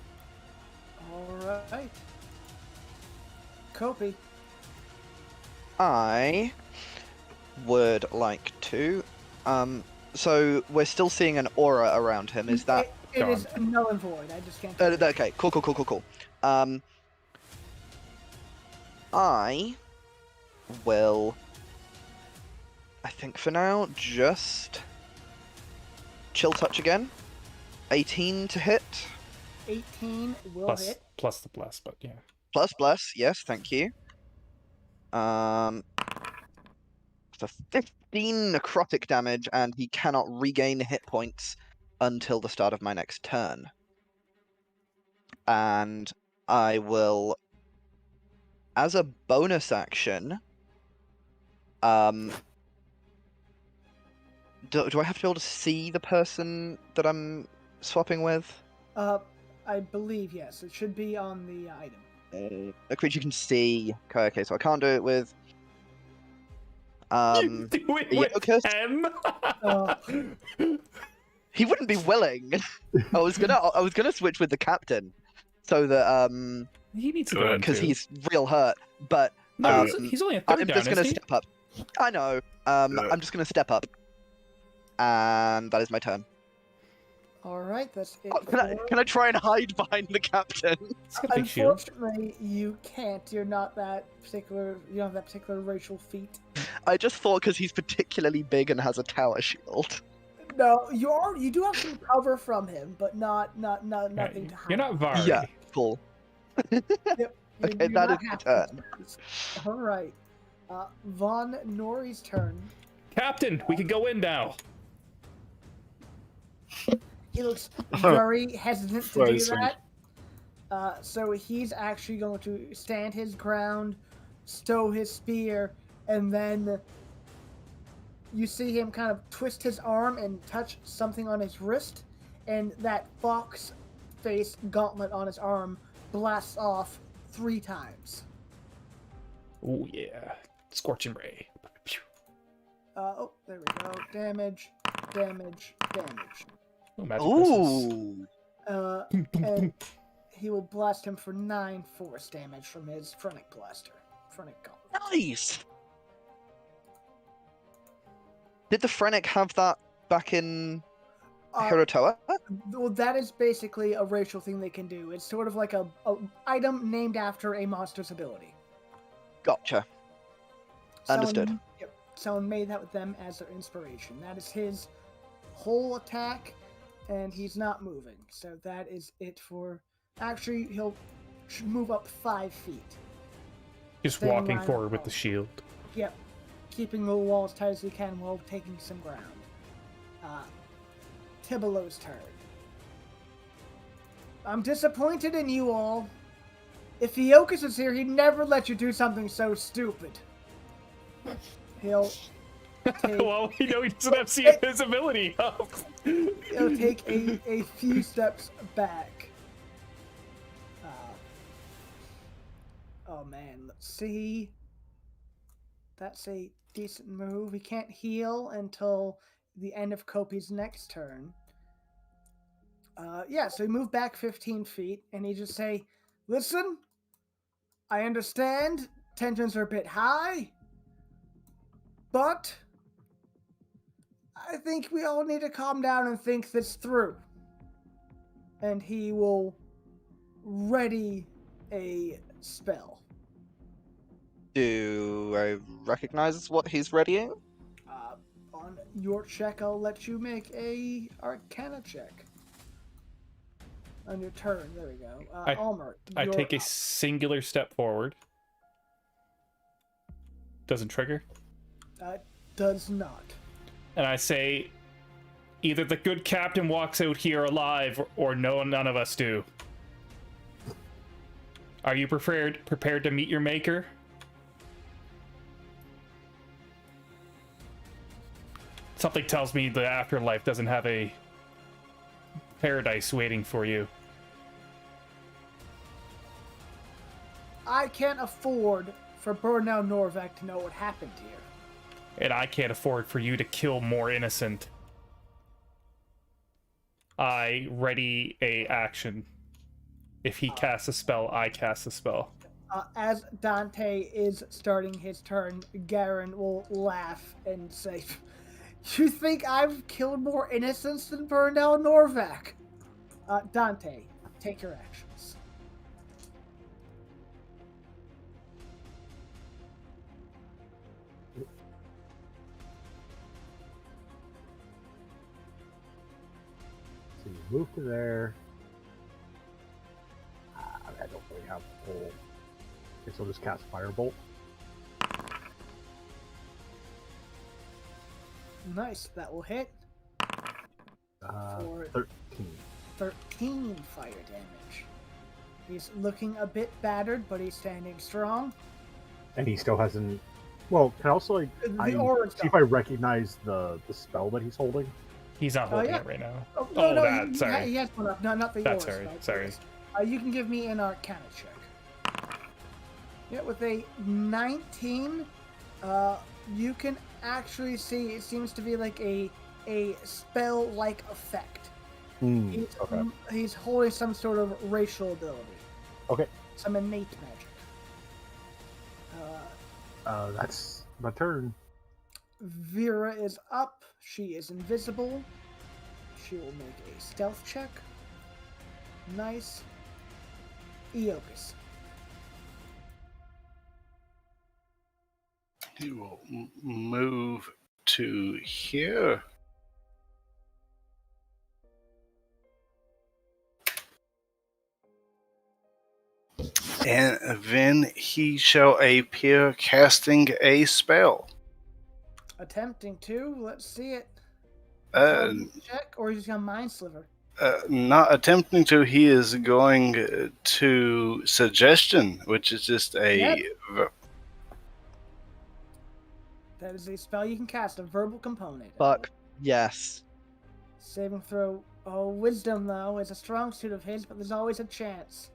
Speaker 2: All right. Kopi.
Speaker 4: I would like to. So we're still seeing an aura around him. Is that?
Speaker 2: It is null and void. I just can't.
Speaker 4: Okay. Cool. I will. I think for now, just chill touch again. 18 to hit.
Speaker 2: 18 will
Speaker 3: Plus,
Speaker 2: hit.
Speaker 3: plus the bless, but yeah.
Speaker 4: Plus bless, yes, thank you. For 15 necrotic damage, and he cannot regain hit points until the start of my next turn. And I will, as a bonus action, do I have to be able to see the person that I'm swapping with?
Speaker 2: I believe yes. It should be on the item.
Speaker 4: A creature you can see. Okay, so I can't do it with.
Speaker 3: You do it with
Speaker 4: Yokus?
Speaker 3: him.
Speaker 4: He wouldn't be willing. I was gonna switch with the captain, so that
Speaker 3: He needs to go in
Speaker 4: because
Speaker 3: too.
Speaker 4: he's real hurt. But
Speaker 3: No, he's only a third
Speaker 4: I'm
Speaker 3: down,
Speaker 4: just gonna
Speaker 3: isn't he?
Speaker 4: step up. I know. I'm just gonna step up, and that is my turn.
Speaker 2: All right, that's it.
Speaker 4: Can I try and hide behind the captain?
Speaker 3: He's got a big shield.
Speaker 2: Unfortunately, you can't. You're not that particular. You don't have that particular racial feat.
Speaker 4: I just thought because he's particularly big and has a tower shield.
Speaker 2: No, you do have some cover from him, but nothing to hide.
Speaker 3: You're not Vari.
Speaker 4: Yeah, cool.
Speaker 2: Yep,
Speaker 4: Okay,
Speaker 2: you're
Speaker 4: that
Speaker 2: not
Speaker 4: is my
Speaker 2: happy.
Speaker 4: turn.
Speaker 2: All right, Von Nori's turn.
Speaker 3: Captain, we can go in now.
Speaker 2: He looks very hesitant to do
Speaker 1: Frozen.
Speaker 2: that. So he's actually going to stand his ground, stow his spear, and then you see him kind of twist his arm and touch something on his wrist, and that fox face gauntlet on his arm blasts off 3 times.
Speaker 3: Oh yeah, scorching ray.
Speaker 2: Oh, there we go. Damage, damage, damage.
Speaker 3: Oh, magic missiles.
Speaker 4: Ooh.
Speaker 2: And he will blast him for 9 force damage from his Phrenic Blaster. Phrenic Gauntlet.
Speaker 4: Nice. Did the Phrenic have that back in Hirotoa?
Speaker 2: Well, that is basically a racial thing they can do. It's sort of like a item named after a monster's ability.
Speaker 4: Gotcha. Understood.
Speaker 2: Someone made that with them as their inspiration. That is his whole attack, and he's not moving. So that is it for... Actually, he'll move up 5 feet.
Speaker 3: Just
Speaker 2: Staying
Speaker 3: walking
Speaker 2: line
Speaker 3: forward
Speaker 2: of
Speaker 3: with the shield.
Speaker 2: Yep. Keeping the wall as tight as he can while taking some ground. Tibalo's turn. I'm disappointed in you all. If Iokus was here, he'd never let you do something so stupid. He'll take...
Speaker 3: Well, we know he doesn't have see invisibility up.
Speaker 2: He'll take a few steps back. Oh man, let's see. That's a decent move. He can't heal until the end of Kopi's next turn. Yeah, so he moved back 15 feet, and he just say, "Listen, I understand tensions are a bit high, but I think we all need to calm down and think this through." And he will ready a spell.
Speaker 4: Do I recognize what he's readying?
Speaker 2: On your check, I'll let you make a Arcana check. On your turn, there we go. Almer,
Speaker 3: I
Speaker 2: you're
Speaker 3: take a
Speaker 2: up.
Speaker 3: singular step forward. Doesn't trigger.
Speaker 2: Does not.
Speaker 3: And I say, either the good captain walks out here alive, or none of us do. Are you prepared to meet your maker? Something tells me the afterlife doesn't have a paradise waiting for you.
Speaker 2: I can't afford for Burnell Norvak to know what happened here.
Speaker 3: And I can't afford for you to kill more innocent. I ready a action. If he casts a spell, I cast a spell.
Speaker 2: As Dante is starting his turn, Garen will laugh and say, "You think I've killed more innocents than Burnell Norvak?" Dante, take your actions.
Speaker 5: So you move to there. I don't really have the whole. Okay, so I'll just cast Firebolt.
Speaker 2: Nice, that will hit. For
Speaker 5: 13.
Speaker 2: 13 fire damage. He's looking a bit battered, but he's standing strong.
Speaker 5: And he still hasn't. Well, can I also like
Speaker 2: The aura's
Speaker 5: see if I recognize the spell that he's holding?
Speaker 3: He's not holding
Speaker 2: yeah.
Speaker 3: it right now.
Speaker 2: No,
Speaker 3: sorry.
Speaker 2: he has one up. No, not the
Speaker 3: That's
Speaker 2: aura
Speaker 3: sorry.
Speaker 2: spell. You can give me an Arcana check. Yeah, with a 19, you can actually see it seems to be like a spell-like effect.
Speaker 5: Okay.
Speaker 2: He's holding some sort of racial ability.
Speaker 5: Okay.
Speaker 2: Some innate magic.
Speaker 5: That's my turn.
Speaker 2: Vera is up. She is invisible. She will make a stealth check. Nice. Eokus.
Speaker 1: He will move to here. And then he shall appear casting a spell.
Speaker 2: Attempting to. Let's see it. Check, or he's gonna mind sliver.
Speaker 1: Not attempting to, he is going to suggestion, which is just a.
Speaker 2: That is a spell you can cast, a verbal component.
Speaker 4: Fuck yes.
Speaker 2: Saving throw. Oh, wisdom, though, is a strong suit of his, but there's always a chance.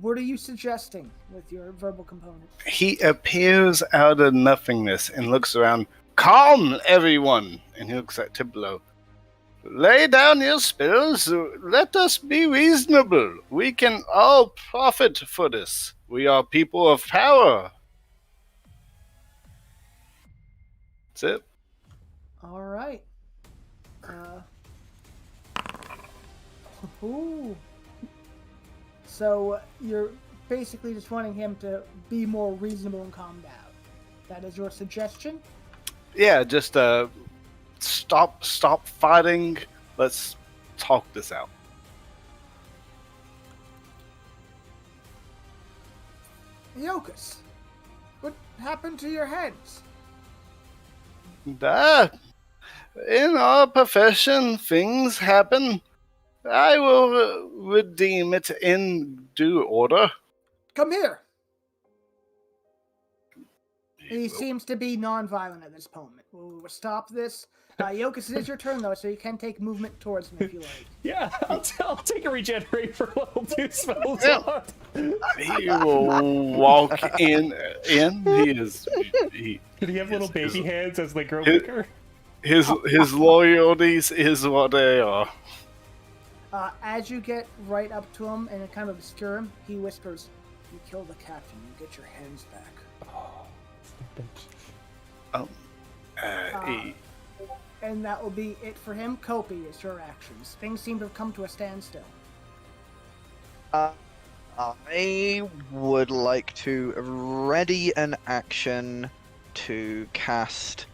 Speaker 2: What are you suggesting with your verbal component?
Speaker 1: He appears out of nothingness and looks around. Calm, everyone! And he looks at Tiblo. Lay down your spells. Let us be reasonable. We can all profit for this. We are people of power. That's it.
Speaker 2: All right. Ooh. So you're basically just wanting him to be more reasonable and calm down. That is your suggestion?
Speaker 1: Yeah, just stop fighting. Let's talk this out.
Speaker 2: Eokus, what happened to your heads?
Speaker 1: In our profession, things happen. I will redeem it in due order.
Speaker 2: Come here. He seems to be non-violent at this moment. We'll stop this. Eokus, it is your turn, though, so you can take movement towards me if you like.
Speaker 3: Yeah, I'll take a regenerate for level 2 spell
Speaker 1: Yeah. He will walk in. He is.
Speaker 3: Can he have little baby hands as they grow bigger?
Speaker 1: His loyalties is what they are.
Speaker 2: As you get right up to him and kind of obscure him, he whispers, "You kill the captain, you get your hands back." And that will be it for him. Kopi, is your actions. Things seem to have come to a standstill.
Speaker 4: I would like to ready an action to cast.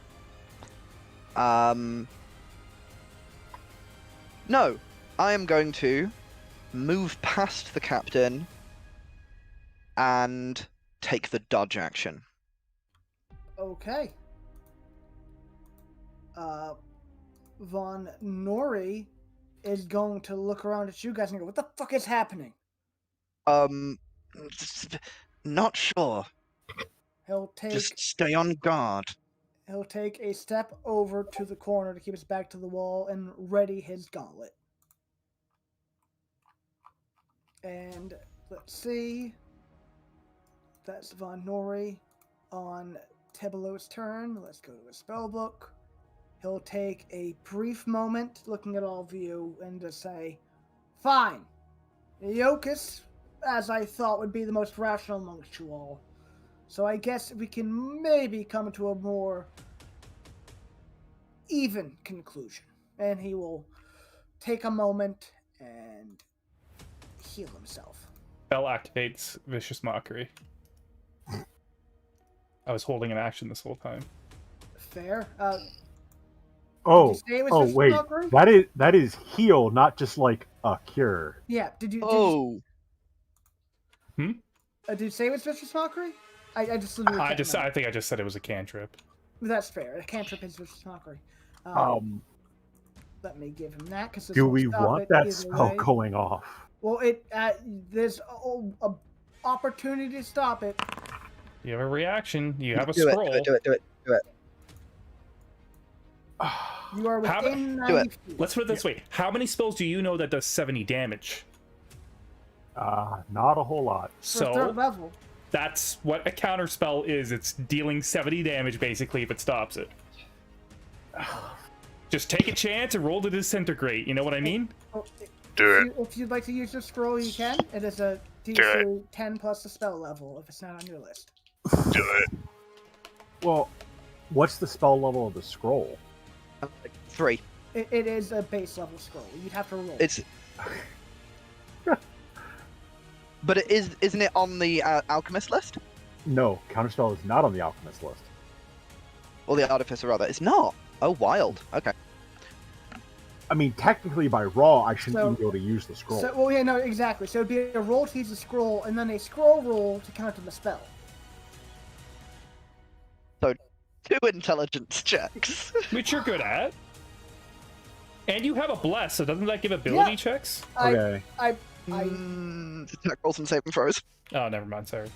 Speaker 4: No, I am going to move past the captain and take the dodge action.
Speaker 2: Okay. Von Nori is going to look around at you guys and go, "What the fuck is happening?"
Speaker 4: Not sure.
Speaker 2: He'll take
Speaker 4: Just stay on guard.
Speaker 2: He'll take a step over to the corner to keep his back to the wall and ready his gauntlet. And let's see. That's Von Nori. On Tebelo's turn, let's go to his spellbook. He'll take a brief moment looking at all of you and just say, "Fine. Eokus, as I thought, would be the most rational amongst you all. So I guess we can maybe come to a more even conclusion." And he will take a moment and heal himself.
Speaker 3: Bell activates Vicious Mockery. I was holding an action this whole time.
Speaker 2: Fair.
Speaker 5: Wait,
Speaker 2: Mockery?
Speaker 5: that is heal, not just like a cure.
Speaker 2: Yeah. Did you say it was Vicious Mockery? I think I just
Speaker 3: said it was a cantrip.
Speaker 2: That's fair. A cantrip is Vicious Mockery. let me give him that because
Speaker 5: Do we want that spell going off?
Speaker 2: Well, there's a opportunity to stop it.
Speaker 3: You have a reaction. You have a
Speaker 4: Do
Speaker 3: scroll.
Speaker 4: it.
Speaker 2: You are
Speaker 3: How
Speaker 2: within
Speaker 4: do
Speaker 2: 90
Speaker 4: it.
Speaker 2: feet.
Speaker 3: Let's put it this way. How many spells do you know that does 70 damage?
Speaker 5: Not a whole lot.
Speaker 2: For third level.
Speaker 3: That's what a counter spell is. It's dealing 70 damage basically if it stops it. Just take a chance and roll to disintegrate. You know what I mean?
Speaker 2: If you'd like to use your scroll, you can. It is a DC 10 plus the spell level if it's not on your list.
Speaker 1: Do it.
Speaker 5: Well, what's the spell level of the scroll?
Speaker 4: 3.
Speaker 2: It is a base level scroll. You'd have to roll.
Speaker 4: It's. But isn't it on the alchemist list?
Speaker 5: No, counterspell is not on the alchemist list.
Speaker 4: Or the artificer, rather. It's not. Oh, wild. Okay.
Speaker 5: I mean, technically by raw, I shouldn't even be able to use the scroll.
Speaker 2: Well, yeah, no, exactly. So it'd be a roll to use the scroll, and then a scroll roll to counter the spell.
Speaker 4: So, 2 intelligence checks.
Speaker 3: Which you're good at. And you have a bless, so doesn't that give ability checks?
Speaker 5: Okay.
Speaker 4: Attack rolls and saving throws.
Speaker 3: Oh, never mind. Sorry.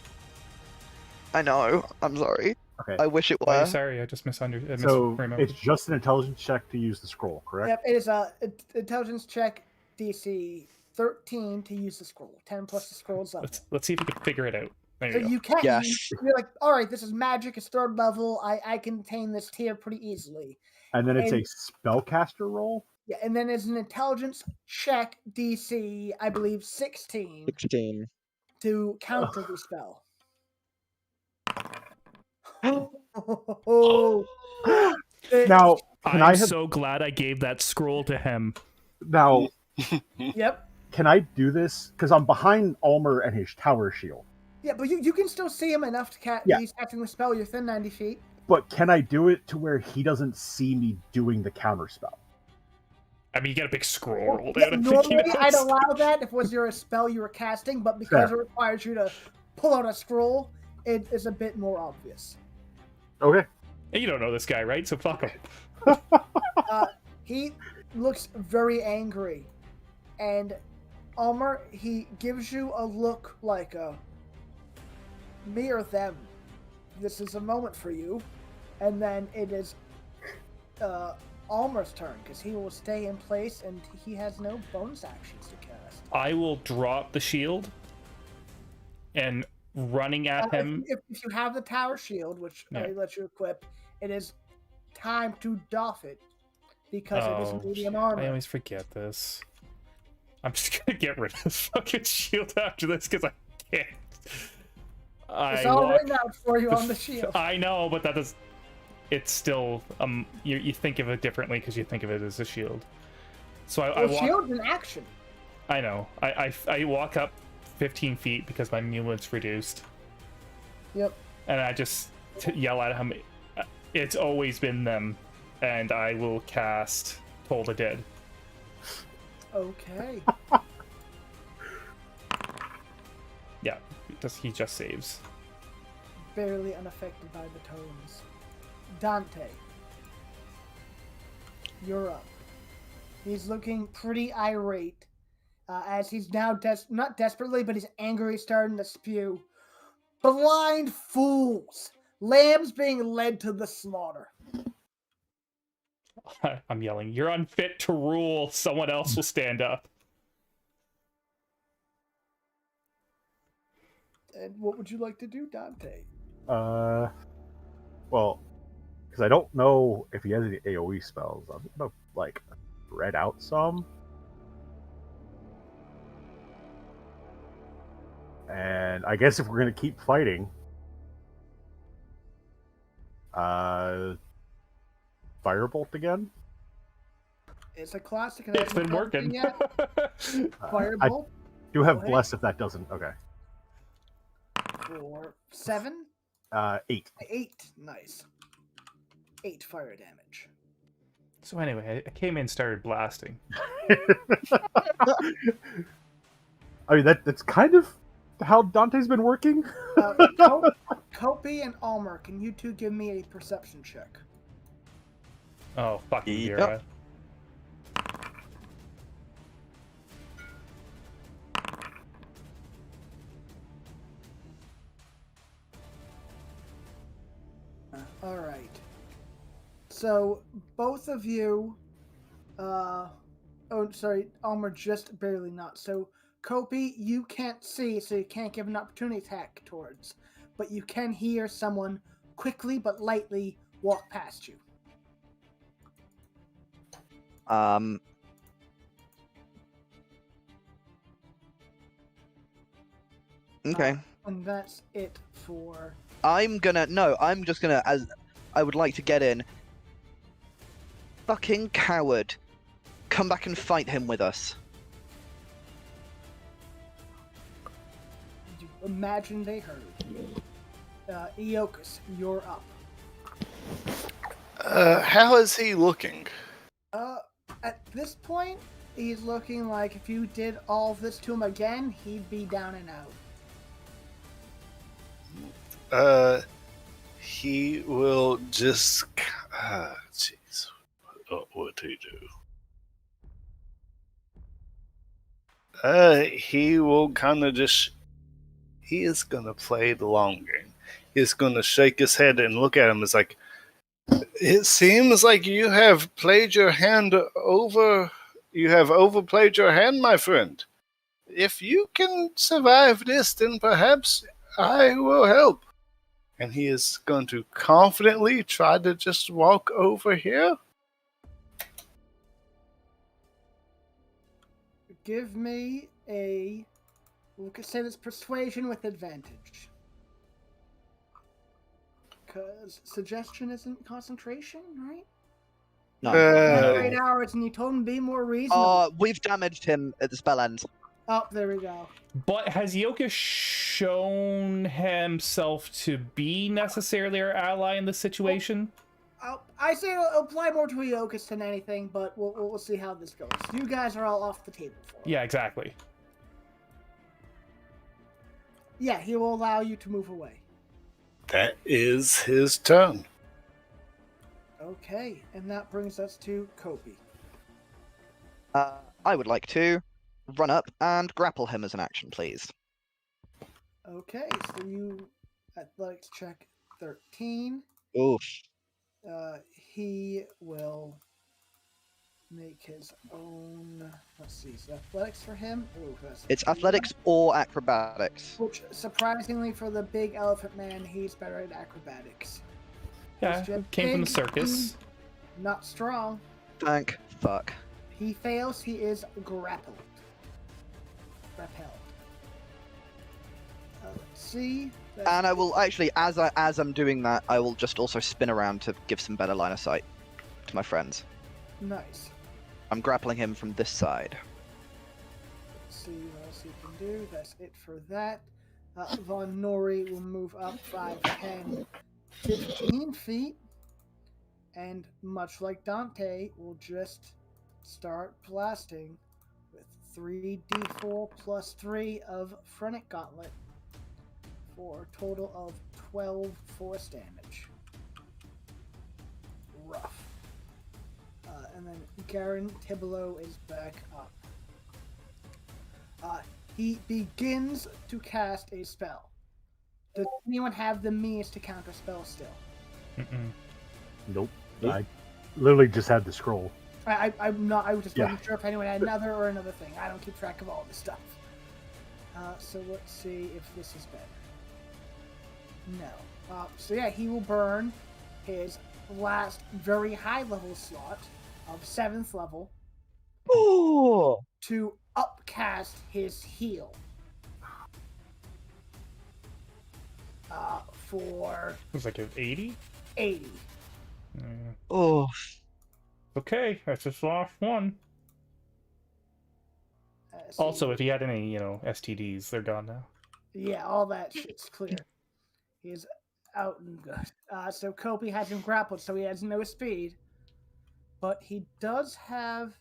Speaker 4: I know. I'm sorry.
Speaker 5: Okay.
Speaker 4: I wish it
Speaker 3: Oh,
Speaker 4: were.
Speaker 3: sorry, I just misunderstood.
Speaker 5: So it's just an intelligence check to use the scroll, correct?
Speaker 2: Yep, it is a intelligence check DC 13 to use the scroll. 10 plus the scroll's level.
Speaker 3: Let's see if we can figure it out. There
Speaker 2: So
Speaker 3: you go.
Speaker 2: you can.
Speaker 4: Yes.
Speaker 2: You're like, all right, this is magic. It's third level. I can attain this tier pretty easily.
Speaker 5: And then it's a spellcaster roll?
Speaker 2: Yeah, and then it's an intelligence check DC, I believe 16 to counter the spell.
Speaker 5: Now,
Speaker 3: I'm so glad I gave that scroll to him.
Speaker 5: Now,
Speaker 2: Yep.
Speaker 5: Can I do this? Because I'm behind Almer and his tower shield.
Speaker 2: Yeah, but you can still see him enough to cast.
Speaker 5: Yeah.
Speaker 2: He's casting the spell. You're within 90 feet.
Speaker 5: But can I do it to where he doesn't see me doing the counter spell?
Speaker 3: I mean, you got a big scroll rolled
Speaker 2: Yeah,
Speaker 3: out.
Speaker 2: normally, I'd allow that if it was a spell you were casting, but because it requires you to pull out a scroll, it is a bit more obvious.
Speaker 5: Okay.
Speaker 3: You don't know this guy, right? So fuck him.
Speaker 2: He looks very angry, and Almer, he gives you a look like a me or them. This is a moment for you, and then it is Almer's turn because he will stay in place and he has no bonus actions to cast.
Speaker 3: I will drop the shield and running at him.
Speaker 2: If you have the tower shield, which I let you equip, it is time to doff it because it is medium armor.
Speaker 3: I always forget this. I'm just gonna get rid of this fucking shield after this because I can't.
Speaker 2: It's all written out for you on the shield.
Speaker 3: I know, but that is. It's still you think of it differently because you think of it as a shield. So I walk.
Speaker 2: Shield's an action.
Speaker 3: I know. I walk up 15 feet because my movement's reduced.
Speaker 2: Yep.
Speaker 3: And I just yell at him. It's always been them, and I will cast Toll the Dead.
Speaker 2: Okay.
Speaker 3: Yeah, he just saves.
Speaker 2: Barely unaffected by the tones. Dante, you're up. He's looking pretty irate as he's now not desperately, but he's angry, starting to spew. Blind fools! Lambs being led to the slaughter.
Speaker 3: I'm yelling, you're unfit to rule. Someone else will stand up.
Speaker 2: And what would you like to do, Dante?
Speaker 5: Well, because I don't know if he has any AoE spells. I'm gonna, spread out some. And I guess if we're gonna keep fighting, Firebolt again?
Speaker 2: It's a classic.
Speaker 3: It's been working.
Speaker 2: Firebolt?
Speaker 5: I do have Bless if that doesn't. Okay.
Speaker 2: For 7?
Speaker 5: 8.
Speaker 2: 8. Nice. 8 fire damage.
Speaker 3: So anyway, I came in and started blasting.
Speaker 5: I mean, that's kind of how Dante's been working.
Speaker 2: Kopi and Almer, can you two give me a perception check?
Speaker 3: Oh, fucking
Speaker 4: Yep.
Speaker 3: Vera.
Speaker 2: All right. So both of you, Almer just barely not. So Kopi, you can't see, so you can't give an opportunity attack towards, but you can hear someone quickly but lightly walk past you.
Speaker 4: Okay.
Speaker 2: And that's it for.
Speaker 4: I'm just gonna, as I would like to get in. Fucking coward. Come back and fight him with us.
Speaker 2: You imagine they heard. Eokus, you're up.
Speaker 1: How is he looking?
Speaker 2: At this point, he's looking like if you did all of this to him again, he'd be down and out.
Speaker 1: He will just. Jeez. What would he do? He will kind of just. He is going to play the long game. He's going to shake his head and look at him. It's like, it seems like you have played your hand over. You have overplayed your hand, my friend. If you can survive this, then perhaps I will help. And he is going to confidently try to just walk over here.
Speaker 2: Give me a. We could say this persuasion with advantage. Because suggestion isn't concentration, right?
Speaker 4: No.
Speaker 3: No.
Speaker 2: 8 hours, and you told him to be more reasonable.
Speaker 4: We've damaged him at the spell end.
Speaker 2: Oh, there we go.
Speaker 3: But has Yoka shown himself to be necessarily our ally in this situation?
Speaker 2: I say it'll apply more to Eokus than anything, but we'll see how this goes. You guys are all off the table for it.
Speaker 3: Yeah, exactly.
Speaker 2: Yeah, he will allow you to move away.
Speaker 1: That is his turn.
Speaker 2: Okay, and that brings us to Kopi.
Speaker 4: I would like to run up and grapple him as an action, please.
Speaker 2: Okay, so you athletics check 13.
Speaker 4: Oof.
Speaker 2: He will make his own. Let's see, is it athletics for him? Ooh,
Speaker 4: It's athletics or acrobatics.
Speaker 2: Which, surprisingly, for the big elephant man, he's better at acrobatics.
Speaker 3: Yeah,
Speaker 2: He's just
Speaker 3: came from the
Speaker 2: big,
Speaker 3: circus.
Speaker 2: Not strong.
Speaker 4: Thank fuck.
Speaker 2: He fails. He is grappled. Repelled. Let's see.
Speaker 4: And I will actually, as I'm doing that, I will just also spin around to give some better line of sight to my friends.
Speaker 2: Nice.
Speaker 4: I'm grappling him from this side.
Speaker 2: Let's see what else he can do. That's it for that. Von Nori will move up 5, 10, 15 feet. And much like Dante, will just start blasting with 3d4 plus 3 of Phrenic Gauntlet for a total of 12 force damage. Rough. And then Garen Tibolo is back up. He begins to cast a spell. Does anyone have the means to counter spell still?
Speaker 3: Mm-mm.
Speaker 5: Nope. I literally just had the scroll.
Speaker 2: I'm not. I was just
Speaker 5: Yeah.
Speaker 2: wasn't sure if anyone had another thing. I don't keep track of all this stuff. So let's see if this is better. No. So yeah, he will burn his last very high level slot of 7th level
Speaker 4: Oh!
Speaker 2: to upcast his heal. For
Speaker 3: It was like an 80?
Speaker 2: 80.
Speaker 4: Oh.
Speaker 3: Okay, that's his last one.
Speaker 2: So
Speaker 3: Also, if he had any, STDs, they're gone now.
Speaker 2: yeah, all that shit's clear. He is out and good. So Kopi has him grappled, so he has no speed. But he does have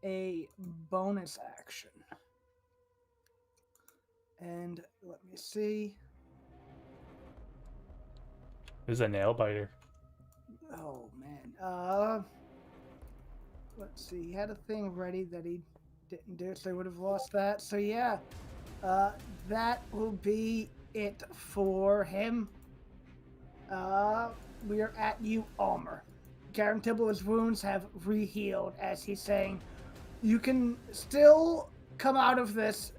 Speaker 2: a bonus action. And let me see.
Speaker 3: This is a nail biter.
Speaker 2: Oh man. Let's see. He had a thing ready that he didn't do, so he would have lost that. So yeah. That will be it for him. we are at you, Almer. Garantible's wounds have re-healed as he's saying, you can still come out of this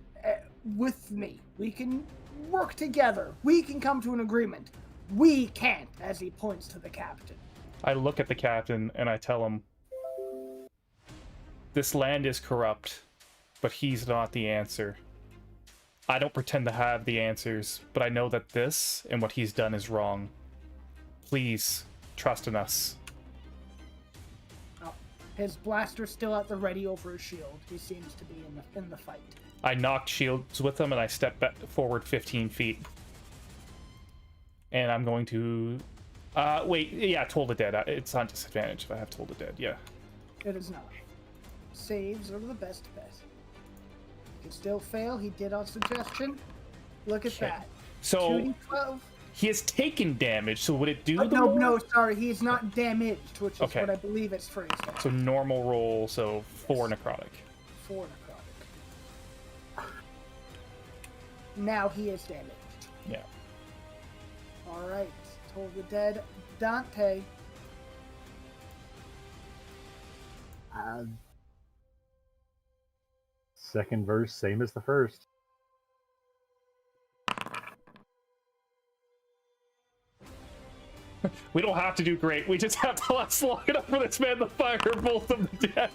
Speaker 2: with me. We can work together. We can come to an agreement. We can't, as he points to the captain.
Speaker 3: I look at the captain and I tell him, this land is corrupt, but he's not the answer. I don't pretend to have the answers, but I know that this and what he's done is wrong. Please, trust in us.
Speaker 2: Oh, his blaster's still at the ready over his shield. He seems to be in the fight.
Speaker 3: I knocked shields with him and I step back forward 15 feet. And I'm going to... wait, yeah, Toll the Dead. It's on disadvantage if I have Toll the Dead, yeah.
Speaker 2: It is not. Saves are the best bet. He can still fail. He did on suggestion. Look at that.
Speaker 3: So
Speaker 2: 2d12.
Speaker 3: he has taken damage, so would it do the
Speaker 2: no,
Speaker 3: more?
Speaker 2: no, sorry. He is not damaged, which is
Speaker 3: Okay.
Speaker 2: what I believe it's phrased as.
Speaker 3: So normal roll, so 4 necrotic.
Speaker 2: 4 necrotic. Now he is damaged.
Speaker 3: Yeah.
Speaker 2: Alright. Toll the Dead. Dante.
Speaker 5: Second verse, same as the first.
Speaker 3: We don't have to do great. We just have to last long enough for this man to fire both of them dead.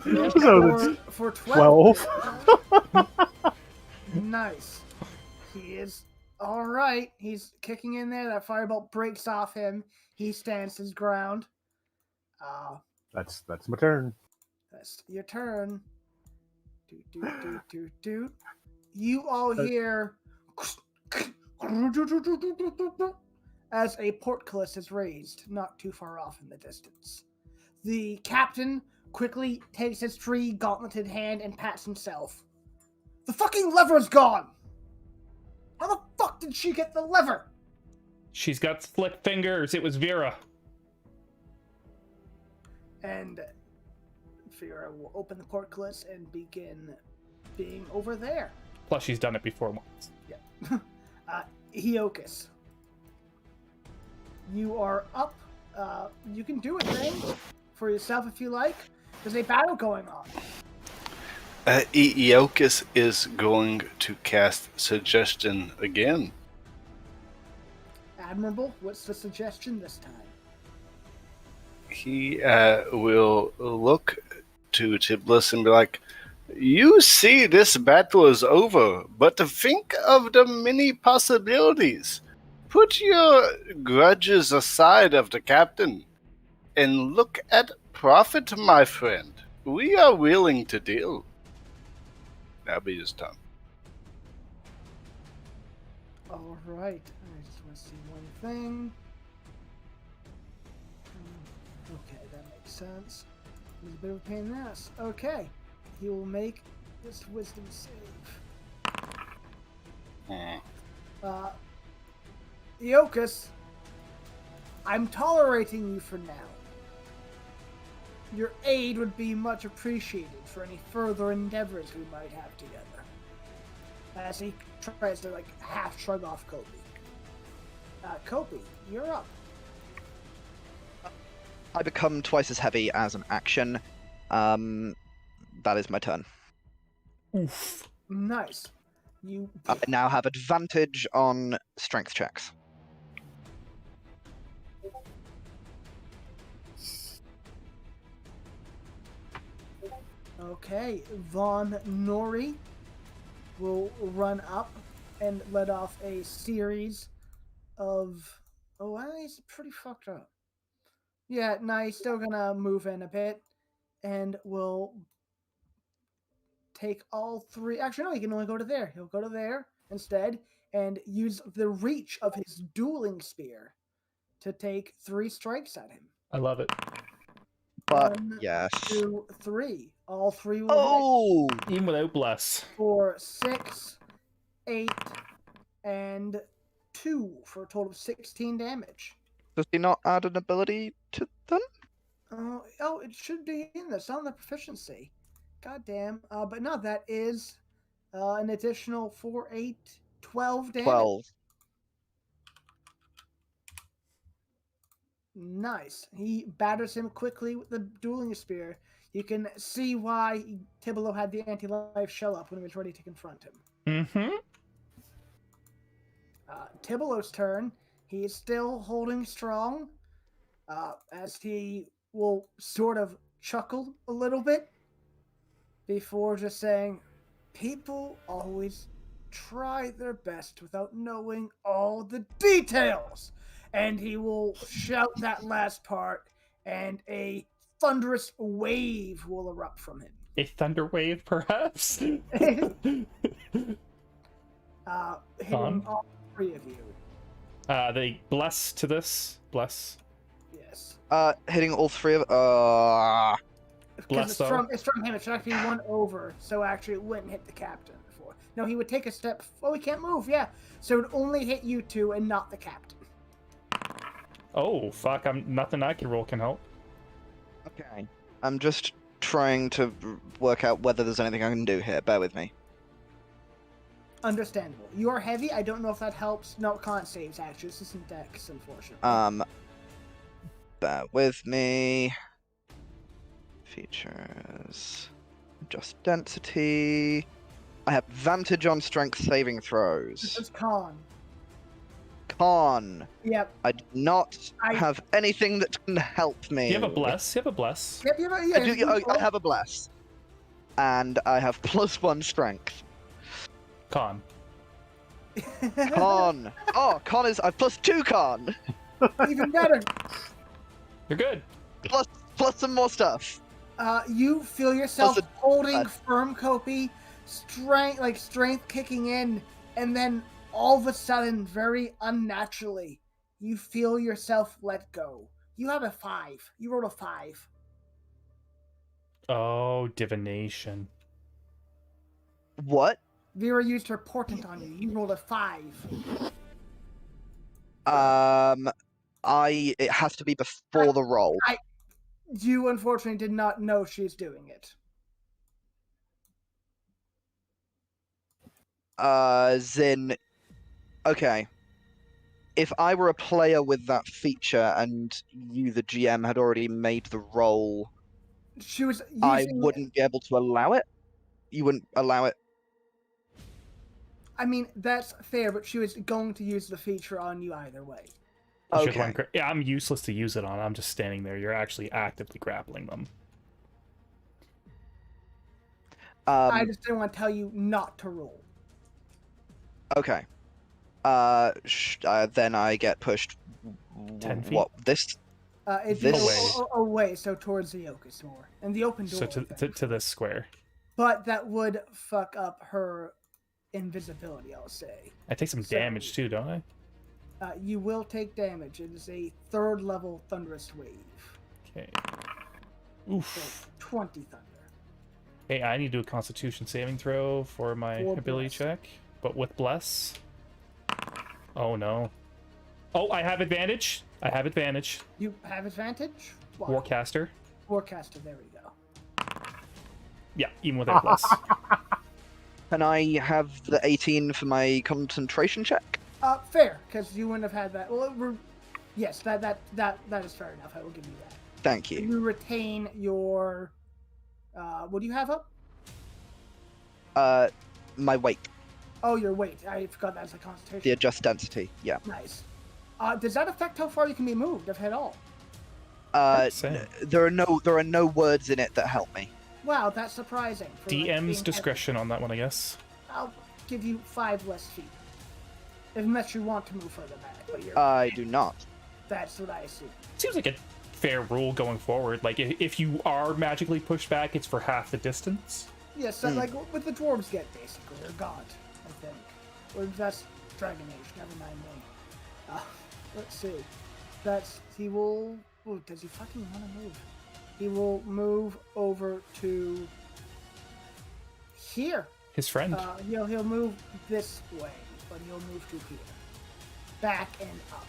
Speaker 5: So that's
Speaker 2: For 12.
Speaker 5: 12.
Speaker 2: Nice. He is alright. He's kicking in there. That firebolt breaks off him. He stands his ground.
Speaker 5: That's my turn.
Speaker 2: That's your turn. Do. You all hear as a portcullis is raised, not too far off in the distance. The captain quickly takes his free gauntleted hand and pats himself. The fucking lever's gone! How the fuck did she get the lever?
Speaker 3: She's got slick fingers. It was Vera.
Speaker 2: And Vera will open the portcullis and begin being over there.
Speaker 3: Plus, she's done it before once.
Speaker 2: Yeah. Iokas. You are up. You can do a thing for yourself if you like. There's a battle going on.
Speaker 1: Iokas is going to cast Suggestion again.
Speaker 2: Admirable. What's the suggestion this time?
Speaker 1: He will look to Tiblis and be like, you see this battle is over, but think of the many possibilities. Put your grudges aside of the captain and look at profit, my friend. We are willing to deal. That'll be his turn.
Speaker 2: All right. I just want to see one thing. Okay, that makes sense. It's a bit of a pain in the ass. Okay. He will make this wisdom save. Iokas, I'm tolerating you for now. Your aid would be much appreciated for any further endeavors we might have together. As he tries to, half shrug off Kobe. Kobe, you're up.
Speaker 4: I become twice as heavy as an action. That is my turn.
Speaker 3: Oof.
Speaker 2: Nice. You
Speaker 4: I now have advantage on strength checks.
Speaker 2: Okay, Von Nori will run up and let off a series of... Oh, well, he's pretty fucked up. Yeah, no, he's still gonna move in a bit and will take all three... Actually, no, he can only go to there. He'll go to there instead and use the reach of his dueling spear to take 3 strikes at him.
Speaker 3: I love it.
Speaker 4: But,
Speaker 2: 1,
Speaker 4: yes.
Speaker 2: 2, 3. All 3 will
Speaker 4: Oh!
Speaker 3: Even without bless.
Speaker 2: for 6, 8, and 2 for a total of 16 damage.
Speaker 4: Does he not add an ability to them?
Speaker 2: Oh, it should be in this on the proficiency. God damn. But no, that is an additional 4, 8, 12 damage.
Speaker 4: 12.
Speaker 2: Nice. He batters him quickly with the dueling spear. You can see why Tibalo had the anti-life shell up when he was ready to confront him.
Speaker 3: Mm-hmm.
Speaker 2: Tibalo's turn. He is still holding strong, as he will sort of chuckle a little bit before just saying, "People always try their best without knowing all the details." And he will shout that last part, and a thunderous wave will erupt from him.
Speaker 3: A thunder wave, perhaps?
Speaker 2: Hitting all three of you.
Speaker 3: They bless to this. Bless.
Speaker 2: Yes.
Speaker 4: Hitting all three of.
Speaker 3: Bless,
Speaker 2: It's
Speaker 3: though.
Speaker 2: from him. It should actually be one over, so actually it wouldn't hit the captain before. No, he would take a step. Oh, he can't move. Yeah, so it would only hit you two and not the captain.
Speaker 3: Oh, fuck. Nothing I can roll can help.
Speaker 4: Okay. I'm just trying to work out whether there's anything I can do here. Bear with me.
Speaker 2: Understandable. You are heavy. I don't know if that helps. No, con saves actually. This isn't dex, unfortunately.
Speaker 4: Bear with me. Features. Just density. I have advantage on strength saving
Speaker 2: This
Speaker 4: throws.
Speaker 2: is con.
Speaker 4: Con.
Speaker 2: Yep.
Speaker 4: I do not have anything that can help me.
Speaker 3: You have a bless. You have a bless.
Speaker 2: Yep.
Speaker 4: I have a bless. And I have +1 strength.
Speaker 3: Con.
Speaker 4: Con. Oh, con is. I have +2 con.
Speaker 2: Even better.
Speaker 3: You're good.
Speaker 4: Plus some more stuff.
Speaker 2: You feel yourself
Speaker 4: Plus
Speaker 2: holding firm, Kopi, strength kicking in, and then all of a sudden, very unnaturally, you feel yourself let go. You have a 5. You rolled a 5.
Speaker 3: Oh, divination.
Speaker 4: What?
Speaker 2: Vera used her portent on you. You rolled a 5.
Speaker 4: It has to be before the roll.
Speaker 2: You unfortunately did not know she's doing it.
Speaker 4: Zin. Okay. If I were a player with that feature and you, the GM, had already made the roll,
Speaker 2: She was using
Speaker 4: I wouldn't be able to allow it? You wouldn't allow it?
Speaker 2: I mean, that's fair, but she was going to use the feature on you either way.
Speaker 4: Okay.
Speaker 3: Yeah, I'm useless to use it on. I'm just standing there. You're actually actively grappling them.
Speaker 2: I just didn't want to tell you not to roll.
Speaker 4: Okay. Then I get pushed.
Speaker 3: 10 feet?
Speaker 4: What? This?
Speaker 2: It'd
Speaker 4: This-
Speaker 2: be away, so towards the Yocus more. And the open door.
Speaker 3: So to this square.
Speaker 2: But that would fuck up her invisibility, I'll say.
Speaker 3: I take some damage too, don't I?
Speaker 2: You will take damage. It is a 3rd level thunderous wave.
Speaker 3: Okay.
Speaker 2: So
Speaker 3: Oof.
Speaker 2: 20 thunder.
Speaker 3: Hey, I need to do a Constitution saving throw for my ability
Speaker 2: bless.
Speaker 3: check, but with bless. Oh no. Oh, I have advantage. I have advantage.
Speaker 2: You have advantage? Why?
Speaker 3: Warcaster.
Speaker 2: Warcaster, there we go.
Speaker 3: Yeah, even without bless.
Speaker 4: Can I have the 18 for my concentration check?
Speaker 2: Fair, because you wouldn't have had that. Well, yes, that is fair enough. I will give you that.
Speaker 4: Thank you.
Speaker 2: You retain your. What do you have up?
Speaker 4: My weight.
Speaker 2: Oh, your weight. I forgot that's a concentration.
Speaker 4: The adjust density. Yeah.
Speaker 2: Nice. Does that affect how far you can be moved, if at all?
Speaker 3: Same.
Speaker 4: There are no words in it that help me.
Speaker 2: Wow, that's surprising. for, like,
Speaker 3: DM's
Speaker 2: being
Speaker 3: discretion on that one, I guess.
Speaker 2: heavy. I'll give you 5 less feet. Unless you want to move further back. But
Speaker 4: I do not.
Speaker 2: that's what I assume.
Speaker 3: Seems like a fair rule going forward. Like, if you are magically pushed back, it's for half the distance.
Speaker 2: Yes, so, like what the dwarves get, basically. Or God, I think. Or that's Dragon Age, never mind me. Let's see. He will... Ooh, does he fucking want to move? He will move over to... here.
Speaker 3: His friend.
Speaker 2: He'll move this way, but he'll move to here. Back and up.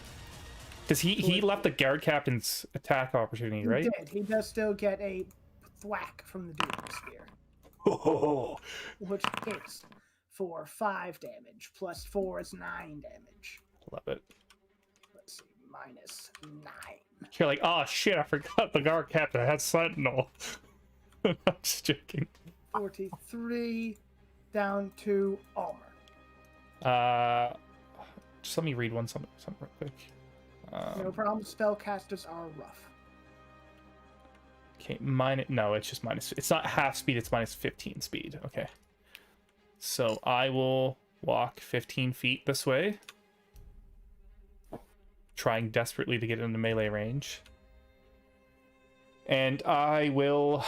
Speaker 3: Does he left the guard captain's attack opportunity, right?
Speaker 2: He did. He does still get a thwack from the dueling spear. Which hits for 5 damage. Plus 4 is 9 damage.
Speaker 3: Love it.
Speaker 2: Let's see. Minus 9.
Speaker 3: You're like, oh shit, I forgot the guard captain had Sentinel. I'm just joking.
Speaker 2: 43 down to Almer.
Speaker 3: Just let me read something real quick.
Speaker 2: No problem. Spellcasters are rough.
Speaker 3: Okay, no, it's just minus. It's not half speed. It's minus 15 speed. Okay. So I will walk 15 feet this way, trying desperately to get into melee range. And I will.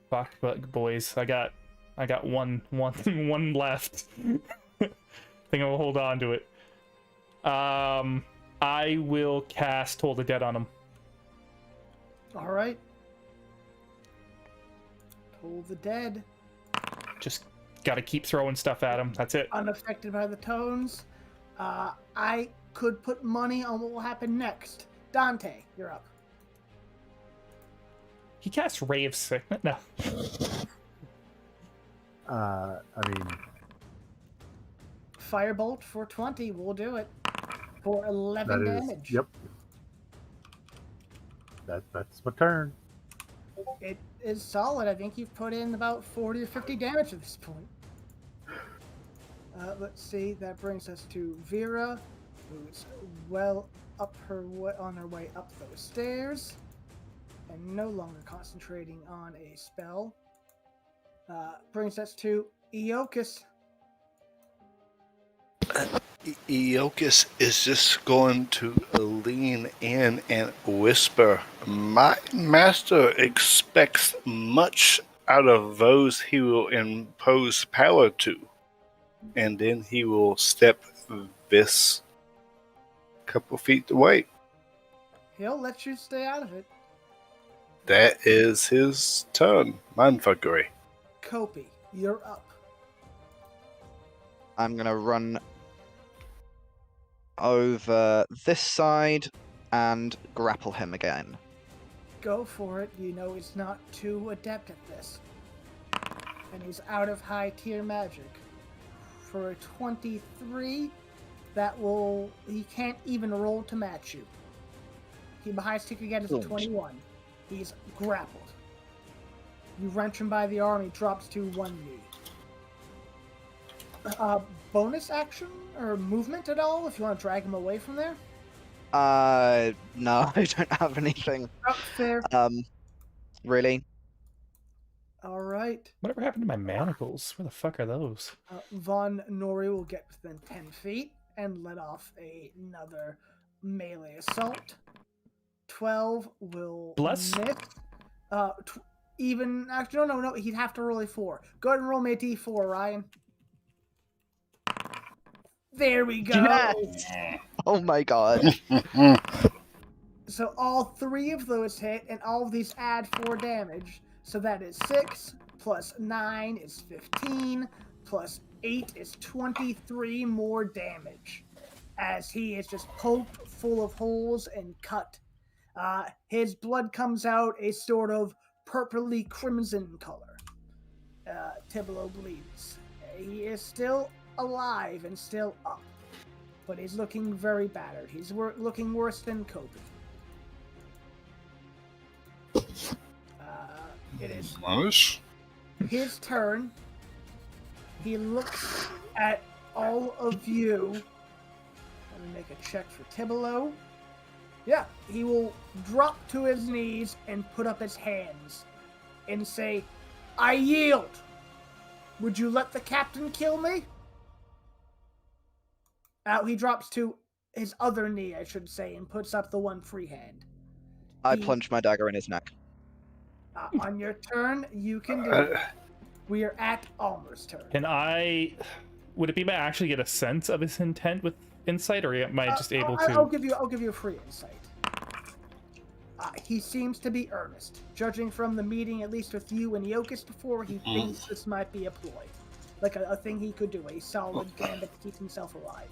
Speaker 3: Fuck, boys. I got one left. Think I'll hold on to it. I will cast Toll the Dead on him.
Speaker 2: All right. Toll the Dead.
Speaker 3: Just gotta keep throwing stuff at him. That's it.
Speaker 2: Unaffected by the tones. I could put money on what will happen next. Dante, you're up.
Speaker 3: He casts Ray of Sickness. No.
Speaker 5: I mean,
Speaker 2: Firebolt for 20 will do it. For 11 damage.
Speaker 5: Yep. That's my turn.
Speaker 2: It is solid. I think you've put in about 40 or 50 damage at this point. Let's see. That brings us to Vera, who's well up on her way up those stairs, and no longer concentrating on a spell. Brings us to Eokus.
Speaker 1: Eokus is just going to lean in and whisper, "My master expects much out of those he will impose power to." And then he will step this couple feet away.
Speaker 2: He'll let you stay out of it.
Speaker 1: That is his turn. Mindfuckery.
Speaker 2: Kopi, you're up.
Speaker 4: I'm gonna run over this side and grapple him again.
Speaker 2: Go for it. You know he's not too adept at this. And he's out of high tier magic. For a 23, he can't even roll to match you. The highest he could get is a 21. He's grappled. You wrench him by the arm, he drops to one knee. Bonus action or movement at all if you want to drag him away from there?
Speaker 4: No, I don't have anything.
Speaker 2: Oh, fair.
Speaker 4: Really?
Speaker 2: All right.
Speaker 3: Whatever happened to my manacles? Where the fuck are those?
Speaker 2: Von Nori will get within 10 feet and let off another melee assault. 12 will
Speaker 3: Bless?
Speaker 2: miss. Actually, no, he'd have to roll a 4. Go ahead and roll me a d4, Ryan. There we go.
Speaker 4: Yes! Oh my god.
Speaker 2: So all 3 of those hit, and all of these add 4 damage. So that is 6, plus 9 is 15, plus 8 is 23 more damage. As he is just poked full of holes and cut. His blood comes out a sort of purpley crimson color. Tibolo bleeds. He is still alive and still up, but he's looking very battered. He's looking worse than Kopi. It is
Speaker 1: Nice.
Speaker 2: his turn. He looks at all of you. Let me make a check for Tibolo. Yeah, he will drop to his knees and put up his hands and say, "I yield. Would you let the captain kill me?" He drops to his other knee, I should say, and puts up the one free hand.
Speaker 4: I plunge my dagger in his neck.
Speaker 2: On your turn, you can do it. We are at Almer's turn.
Speaker 3: Would it be my actually get a sense of his intent with insight, or am I just able to?
Speaker 2: I'll give you a free insight. He seems to be earnest. Judging from the meeting, at least with you and Eokus before, he thinks this might be a ploy. Like a thing he could do, a solid gambit to keep himself alive.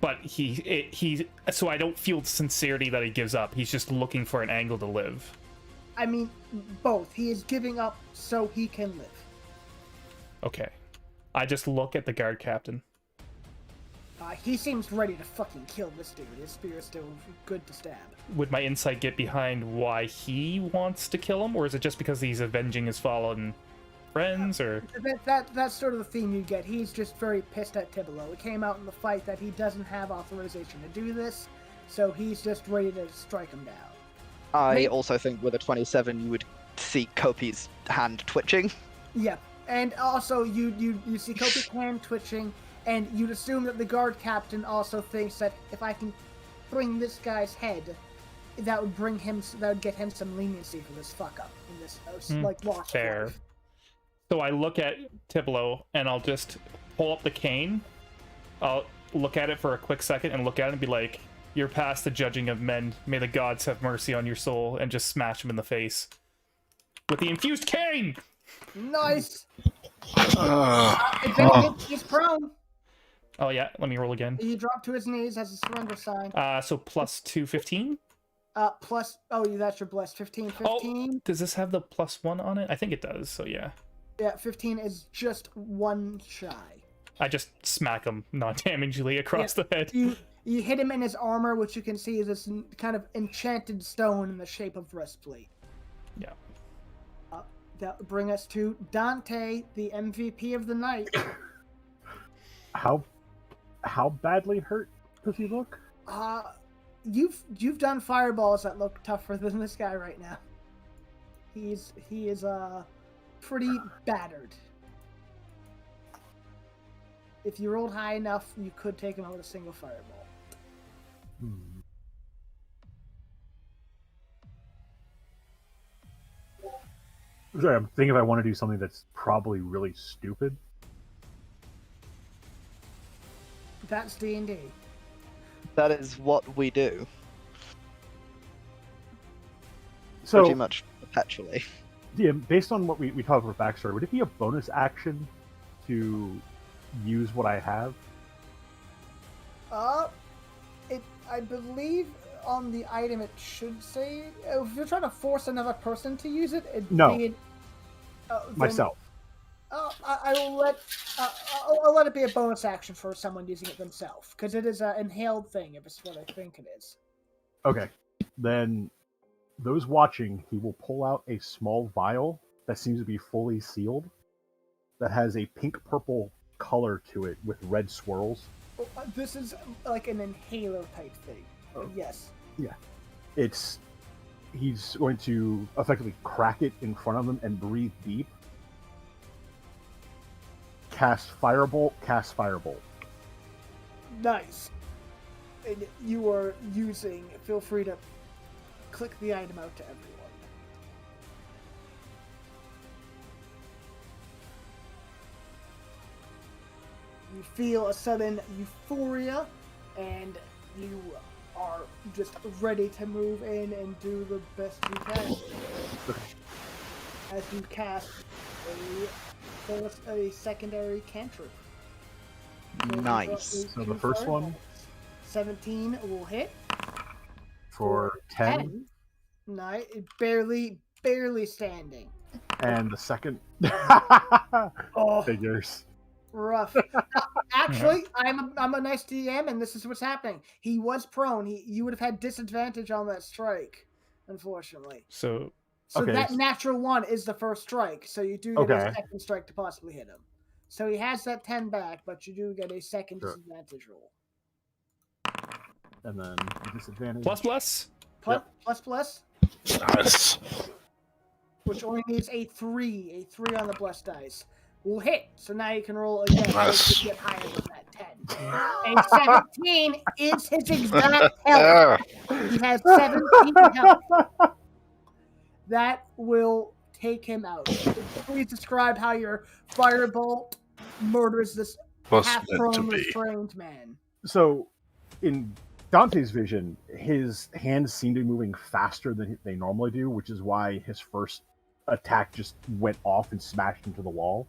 Speaker 3: But so I don't feel the sincerity that he gives up. He's just looking for an angle to live.
Speaker 2: I mean, both. He is giving up so he can live.
Speaker 3: Okay. I just look at the guard captain.
Speaker 2: He seems ready to fucking kill this dude. His spear is still good to stab.
Speaker 3: Would my insight get behind why he wants to kill him, or is it just because he's avenging his fallen friends, or...
Speaker 2: That's sort of the theme you get. He's just very pissed at Tibolo. It came out in the fight that he doesn't have authorization to do this, so he's just ready to strike him down.
Speaker 4: I also think with a 27 you would see Kopi's hand twitching.
Speaker 2: Yeah, and also you see Kopi's hand twitching, and you'd assume that the guard captain also thinks that if I can bring this guy's head, that would get him some leniency for this fuck up in this lost
Speaker 3: fair.
Speaker 2: life.
Speaker 3: So I look at Tibolo, and I'll just pull up the cane. I'll look at it for a quick second and look at it and be like, "You're past the judging of men. May the gods have mercy on your soul," and just smash him in the face with the infused cane.
Speaker 2: Nice. He's prone.
Speaker 3: Oh yeah, let me roll again.
Speaker 2: He dropped to his knees as a surrender sign.
Speaker 3: So plus 2, 15?
Speaker 2: Plus, that's your bless. 15.
Speaker 3: Oh, does this have the +1 on it? I think it does, so yeah.
Speaker 2: Yeah, 15 is just one shy.
Speaker 3: I just smack him non-damagingly across the head.
Speaker 2: You hit him in his armor, which you can see is this kind of enchanted stone in the shape of breastplate.
Speaker 3: Yeah.
Speaker 2: That will bring us to Dante, the MVP of the night.
Speaker 5: How badly hurt does he look?
Speaker 2: You've done fireballs that look tougher than this guy right now. He is pretty battered. If you rolled high enough, you could take him out with a single fireball.
Speaker 5: Sorry, I'm thinking if I want to do something that's probably really stupid.
Speaker 2: That's D&D.
Speaker 4: That is what we do.
Speaker 5: So,
Speaker 4: pretty much perpetually.
Speaker 5: Yeah, based on what we talked about backstory, would it be a bonus action to use what I have?
Speaker 2: I believe on the item it should say if you're trying to force another person to use it.
Speaker 5: Myself.
Speaker 2: I'll let it be a bonus action for someone using it themselves because it is an inhaled thing. If it's what I think it is.
Speaker 5: Okay, then those watching, he will pull out a small vial that seems to be fully sealed, that has a pink-purple color to it with red swirls.
Speaker 2: This is like an inhaler type thing. Yes.
Speaker 5: Yeah. He's going to effectively crack it in front of him and breathe deep. Cast Firebolt, cast Firebolt.
Speaker 2: Nice. And you are using, feel free to click the item out to everyone. You feel a sudden euphoria, and you are just ready to move in and do the best you can. As you cast a secondary cantrip.
Speaker 4: Nice.
Speaker 5: So the first one?
Speaker 2: 17 will hit.
Speaker 5: For 10.
Speaker 2: Nice. Barely standing.
Speaker 5: And the second... Figures.
Speaker 2: Rough. Actually, I'm a nice DM, and this is what's happening. He was prone. You would have had disadvantage on that strike, unfortunately.
Speaker 3: So
Speaker 2: that natural one is the first strike, so you do get a second strike to possibly hit him. So he has that 10 back, but you do get a second disadvantage roll.
Speaker 5: And then disadvantage.
Speaker 3: Plus.
Speaker 2: Plus.
Speaker 1: Nice.
Speaker 2: Which only needs a 3. A 3 on the blessed dice. Will hit, so now you can roll again to get higher than that 10. A 17 is his exact health. He has 17 health. That will take him out. Please describe how your firebolt murders this half-prone restrained man.
Speaker 5: So, in Dante's vision, his hands seem to be moving faster than they normally do, which is why his first attack just went off and smashed into the wall.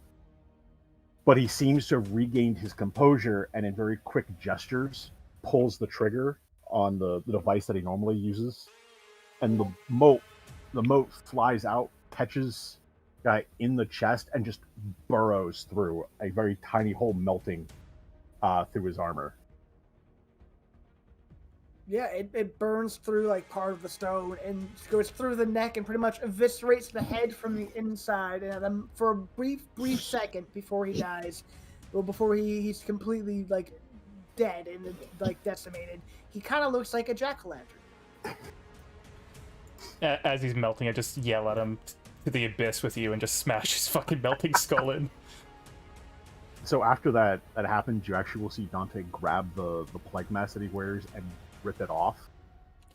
Speaker 5: But he seems to have regained his composure and in very quick gestures pulls the trigger on the device that he normally uses. And the mote flies out, catches the guy in the chest, and just burrows through a very tiny hole, melting through his armor.
Speaker 2: Yeah, it burns through like part of the stone and goes through the neck and pretty much eviscerates the head from the inside. And then for a brief second before he dies, well, before he's completely like dead and like decimated, he kind of looks like a jack-o'-lantern.
Speaker 3: As he's melting, I just yell at him to the abyss with you and just smash his fucking melting skull in.
Speaker 5: So after that happens, you actually will see Dante grab the plague mask that he wears and rip it off.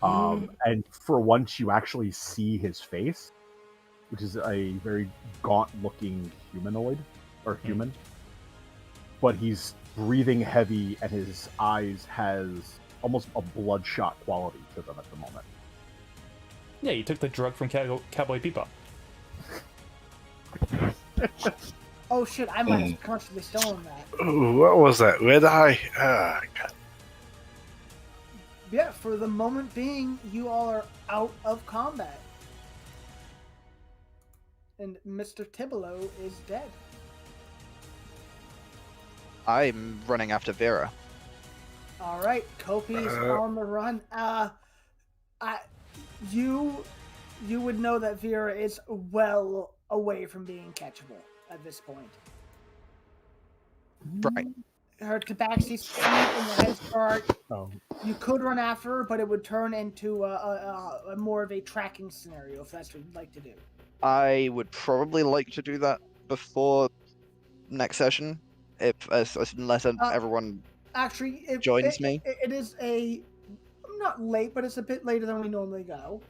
Speaker 5: And for once, you actually see his face, which is a very gaunt-looking humanoid, or human. But he's breathing heavy, and his eyes has almost a bloodshot quality to them at the moment.
Speaker 3: Yeah, you took the drug from Cowboy Bebop.
Speaker 2: Oh shit! I might have consciously stolen that.
Speaker 1: Ooh, what was that? Red eye? God.
Speaker 2: Yeah, for the moment being, you all are out of combat. And Mr. Tibolo is dead.
Speaker 4: I'm running after Vera.
Speaker 2: Alright, Kopi's on the run. You would know that Vera is well away from being catchable at this point.
Speaker 4: Right.
Speaker 2: Her tabaxi speed in the head start.
Speaker 5: Oh.
Speaker 2: You could run after her, but it would turn into a more of a tracking scenario if that's what you'd like to do.
Speaker 4: I would probably like to do that before next session, unless everyone
Speaker 2: actually
Speaker 4: joins me.
Speaker 2: It is not late, but it's a bit later than we normally go.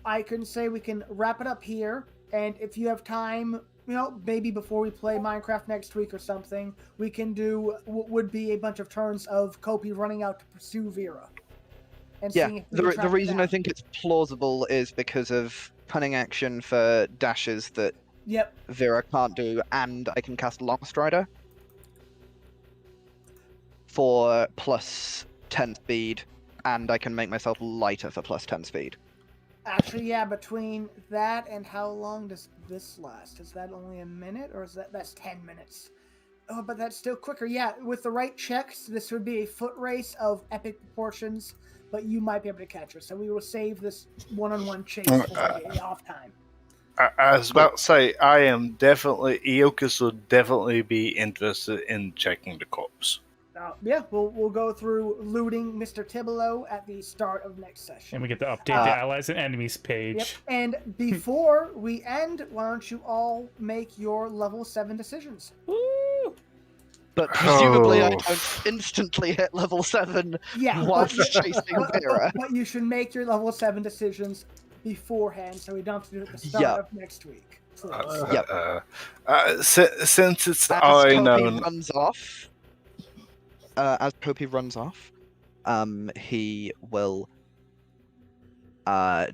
Speaker 2: I can say we can wrap it up here, and if you have time, maybe before we play Minecraft next week or something, we can do what would be a bunch of turns of Kopi running out to pursue Vera. And seeing if we can track
Speaker 4: the
Speaker 2: her
Speaker 4: reason
Speaker 2: down.
Speaker 4: I think it's plausible is because of punning action for dashes that Vera can't do, and I can cast Longstrider for plus 10 speed, and I can make myself lighter for plus 10 speed.
Speaker 2: Actually, yeah, between that and how long does this last? Is that only a minute, or is that's 10 minutes? Oh, but that's still quicker. Yeah, with the right checks, this would be a foot race of epic proportions, but you might be able to catch her. So we will save this one-on-one chase for the off time.
Speaker 1: I was about to say, Eokas will definitely be interested in checking the corpse.
Speaker 2: Yeah, we'll go through looting Mr. Tibolo at the start of next session.
Speaker 3: And we get to update the allies and enemies page.
Speaker 2: Yep. And before we end, why don't you all make your level 7 decisions?
Speaker 3: Woo!
Speaker 4: But presumably I don't instantly hit level 7 whilst chasing Vera.
Speaker 2: But you should make your level 7 decisions beforehand, so we don't have to do it at the start of next week.
Speaker 1: Since it's already known.
Speaker 4: As Kopi runs off, he will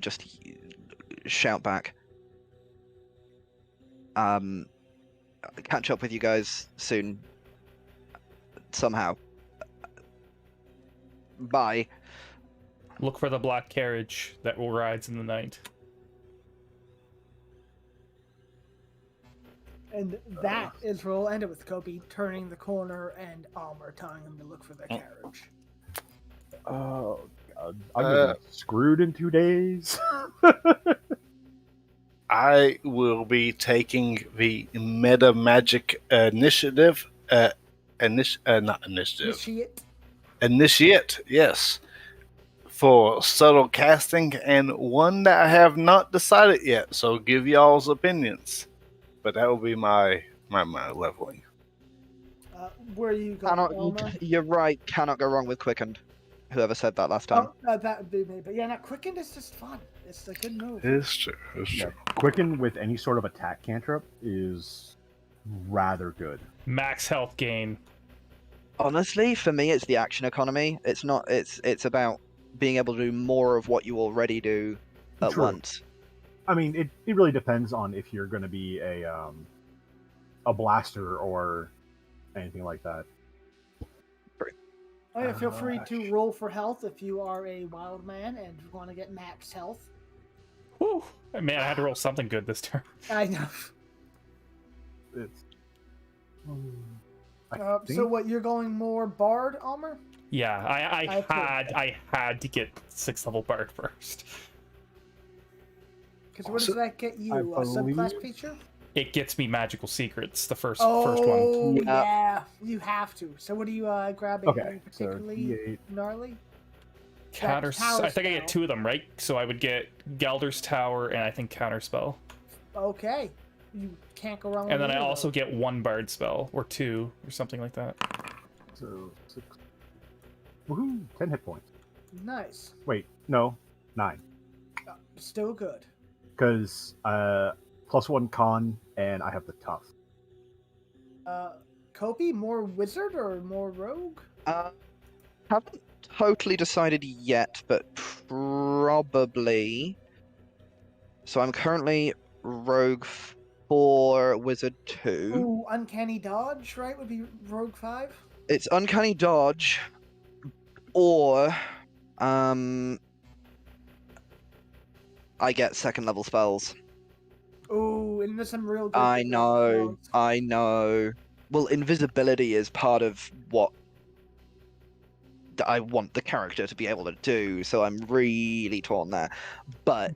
Speaker 4: just shout back. Catch up with you guys soon. Somehow. Bye.
Speaker 3: Look for the black carriage that will rides in the night.
Speaker 2: And that is where we'll end it, with Kopi turning the corner and Almer telling him to look for the carriage.
Speaker 5: Oh, God. I'm gonna get screwed in 2 days.
Speaker 1: I will be taking the meta magic initiative. Not initiative. Initiate, yes. For subtle casting, and one that I have not decided yet, so give y'all's opinions. But that will be my leveling.
Speaker 2: Where are you going,
Speaker 4: You're right, cannot go wrong with Quickened. Whoever said that last time.
Speaker 2: That would be me. But yeah, Quickened is just fun. It's a good move.
Speaker 1: It's true.
Speaker 5: Quicken with any sort of attack cantrip is rather good.
Speaker 3: Max health gain.
Speaker 4: Honestly, for me, it's the action economy. It's not. It's about being able to do more of what you already do at once.
Speaker 5: I mean, it really depends on if you're going to be a blaster or anything like that.
Speaker 2: Oh yeah, feel free to roll for health if you are a wild man and want to get max health.
Speaker 3: Whew. Man, I had to roll something good this turn.
Speaker 2: I know.
Speaker 5: It's.
Speaker 2: So what, you're going more bard, Almer?
Speaker 3: Yeah,
Speaker 2: Okay.
Speaker 3: I had to get 6th level bard first.
Speaker 2: Because what does that get you? A subclass
Speaker 5: believe-
Speaker 2: feature?
Speaker 3: It gets me magical secrets, the first one.
Speaker 2: Oh,
Speaker 4: Yeah.
Speaker 2: yeah. You have to. So what are you grabbing?
Speaker 5: Okay,
Speaker 2: Anything
Speaker 5: so
Speaker 2: particularly
Speaker 5: D8.
Speaker 2: gnarly?
Speaker 3: Counter.
Speaker 2: tower
Speaker 3: I think I
Speaker 2: spell.
Speaker 3: get 2 of them, right? So I would get Galder's Tower and I think counter spell,
Speaker 2: Okay. You can't go wrong with
Speaker 3: and then I
Speaker 2: either of
Speaker 3: also
Speaker 2: those.
Speaker 3: get 1 bard spell or 2 or something like that.
Speaker 5: So 6. Woohoo! 10 hit points.
Speaker 2: Nice.
Speaker 5: Wait, no, 9.
Speaker 2: Still good.
Speaker 5: Because +1 con, and I have the tough.
Speaker 2: Kopi, more wizard or more rogue?
Speaker 4: Haven't totally decided yet, but probably. So I'm currently rogue 4, wizard 2.
Speaker 2: Ooh, uncanny dodge, right? Would be rogue 5.
Speaker 4: It's uncanny dodge, or I get 2nd level spells.
Speaker 2: Ooh, and there's some real good.
Speaker 4: I know,
Speaker 2: spells.
Speaker 4: I know. Well, invisibility is part of what I want the character to be able to do, so I'm really torn there. But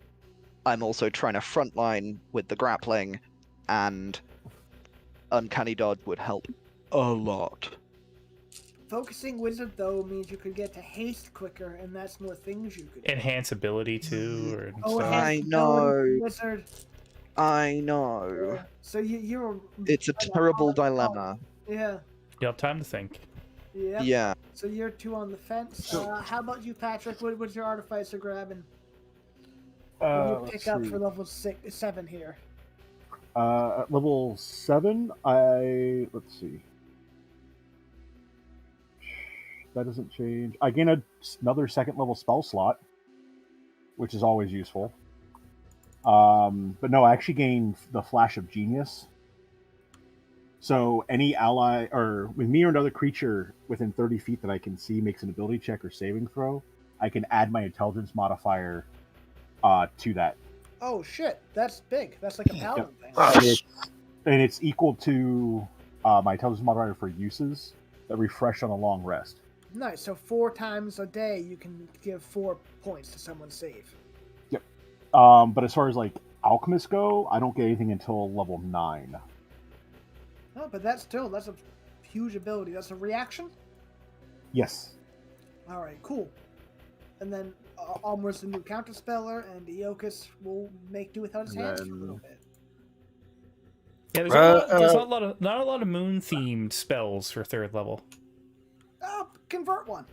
Speaker 4: I'm also trying to frontline with the grappling, and uncanny dodge would help a lot.
Speaker 2: Focusing wizard though means you could get to haste quicker, and that's more things you could. do.
Speaker 3: Enhance ability too, or
Speaker 2: Oh,
Speaker 3: stuff.
Speaker 4: I
Speaker 2: enhanced ability
Speaker 4: know.
Speaker 2: wizard.
Speaker 4: I know.
Speaker 2: So you're.
Speaker 4: It's a terrible dilemma.
Speaker 2: Yeah.
Speaker 3: You have time to think.
Speaker 2: Yeah.
Speaker 4: Yeah.
Speaker 2: So you're 2 on the fence. How about you, Patrick? What's your artificer grabbing? You
Speaker 5: Let's
Speaker 2: pick up
Speaker 5: see.
Speaker 2: for level 7 here.
Speaker 5: At level 7, let's see. That doesn't change. I gain another 2nd level spell slot, which is always useful. But no, I actually gain the Flash of Genius. So any ally, or with me or another creature within 30 feet that I can see makes an ability check or saving throw, I can add my intelligence modifier to that.
Speaker 2: Oh shit, that's big. That's like a paladin thing.
Speaker 5: And it's equal to my intelligence modifier for uses that refresh on a long rest.
Speaker 2: Nice. So 4 times a day you can give 4 points to someone's save.
Speaker 5: Yep. But as far as like alchemists go, I don't get anything until level 9.
Speaker 2: Oh, but that's a huge ability. That's a reaction?
Speaker 5: Yes.
Speaker 2: Alright, cool. And then Almer's the new counterspeller, and Eokus will make do without his hands for a little bit.
Speaker 3: Yeah, there's not a lot of moon themed spells for 3rd level.
Speaker 2: Oh, convert one.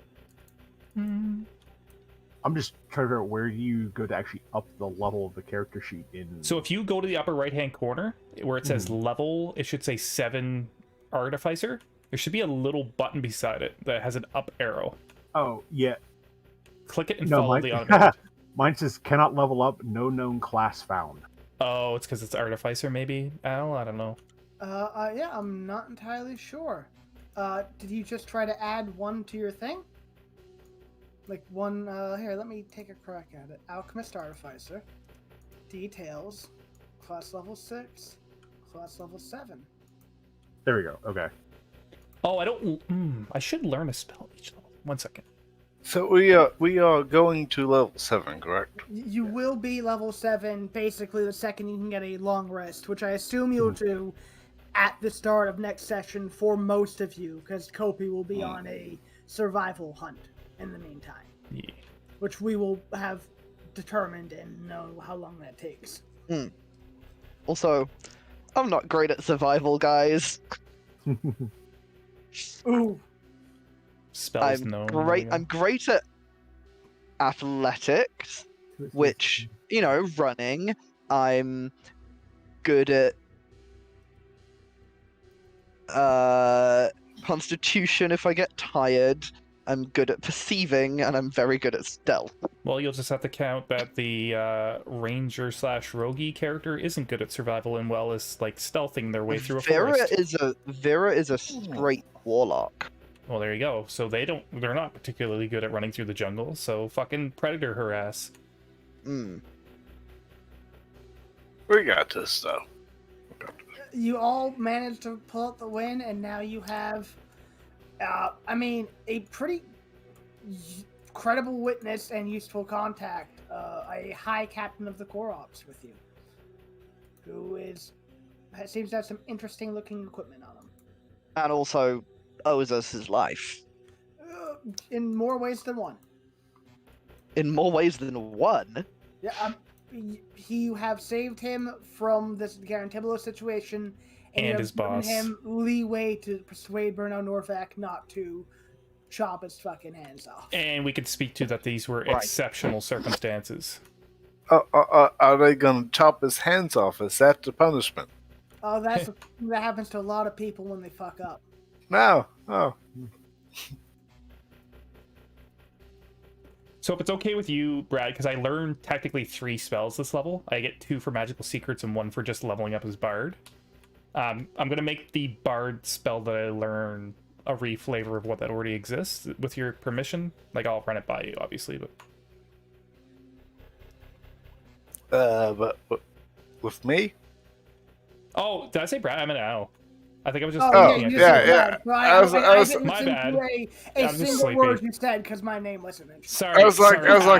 Speaker 5: I'm just trying to figure out where you go to actually up the level of the character sheet in.
Speaker 3: So if you go to the upper right hand corner where it says level, it should say 7 artificer. There should be a little button beside it that has an up arrow.
Speaker 5: Oh, yeah.
Speaker 3: Click it and follow the automated.
Speaker 5: automated. Mine says cannot level up, no known class found.
Speaker 3: Oh, it's because it's artificer, maybe? Al, I don't know.
Speaker 2: Yeah, I'm not entirely sure. Did you just try to add 1 to your thing? Like 1, here, let me take a crack at it. Alchemist Artificer. Details. Class level 6. Class level 7.
Speaker 5: There we go. Okay.
Speaker 3: Oh, I don't... I should learn a spell each level. 1 second.
Speaker 1: So we are going to level 7, correct?
Speaker 2: You will be level 7 basically the second you can get a long rest, which I assume you'll do at the start of next session for most of you, because Kopi will be on a survival hunt in the meantime.
Speaker 3: Yeah.
Speaker 2: Which we will have determined and know how long that takes.
Speaker 4: Also, I'm not great at survival, guys.
Speaker 2: Ooh.
Speaker 3: Spells,
Speaker 4: I'm
Speaker 3: no.
Speaker 4: great. I'm great at athletics, which, you know, running. I'm good at constitution if I get tired. I'm good at perceiving, and I'm very good at stealth.
Speaker 3: Well, you'll just have to count that the ranger / roguey character isn't good at survival and well as like stealthing their way through a forest.
Speaker 4: Vera is a straight warlock.
Speaker 3: Well, there you go. So they're not particularly good at running through the jungle. So fucking predator her ass.
Speaker 1: We got this though.
Speaker 2: You all managed to pull out the win, and now you have, a pretty credible witness and useful contact, a high captain of the Corps Ops with you, who seems to have some interesting looking equipment on him.
Speaker 4: And also owes us his life.
Speaker 2: In more ways than one.
Speaker 4: In more ways than one?
Speaker 2: Yeah, you have saved him from this Garantibolo situation, and you have
Speaker 3: his
Speaker 2: given
Speaker 3: boss.
Speaker 2: him leeway to persuade Burnout Norvac not to chop his fucking hands off.
Speaker 3: And we could speak to that these were
Speaker 4: Right.
Speaker 3: exceptional circumstances.
Speaker 1: Are they going to chop his hands off? Is that the punishment?
Speaker 2: Oh, that happens to a lot of people when they fuck up.
Speaker 1: No. Oh.
Speaker 3: So if it's okay with you, Brad, because I learned technically 3 spells this level. I get 2 for magical secrets and 1 for just leveling up as bard. I'm going to make the bard spell that I learn a reflavor of what that already exists, with your permission. Like, I'll run it by you, obviously, but...
Speaker 1: But with me?
Speaker 3: Oh, did I say Brad? I meant Al. I think I was just
Speaker 2: Oh,
Speaker 3: looking
Speaker 2: you
Speaker 3: at
Speaker 2: said
Speaker 1: yeah.
Speaker 2: that.
Speaker 1: I was-
Speaker 2: I didn't
Speaker 3: my
Speaker 2: listen
Speaker 3: bad.
Speaker 2: to
Speaker 3: I
Speaker 2: a
Speaker 3: was just
Speaker 2: single word
Speaker 3: sleepy.
Speaker 2: you said because my name wasn't mentioned.
Speaker 3: Sorry.
Speaker 1: I was like,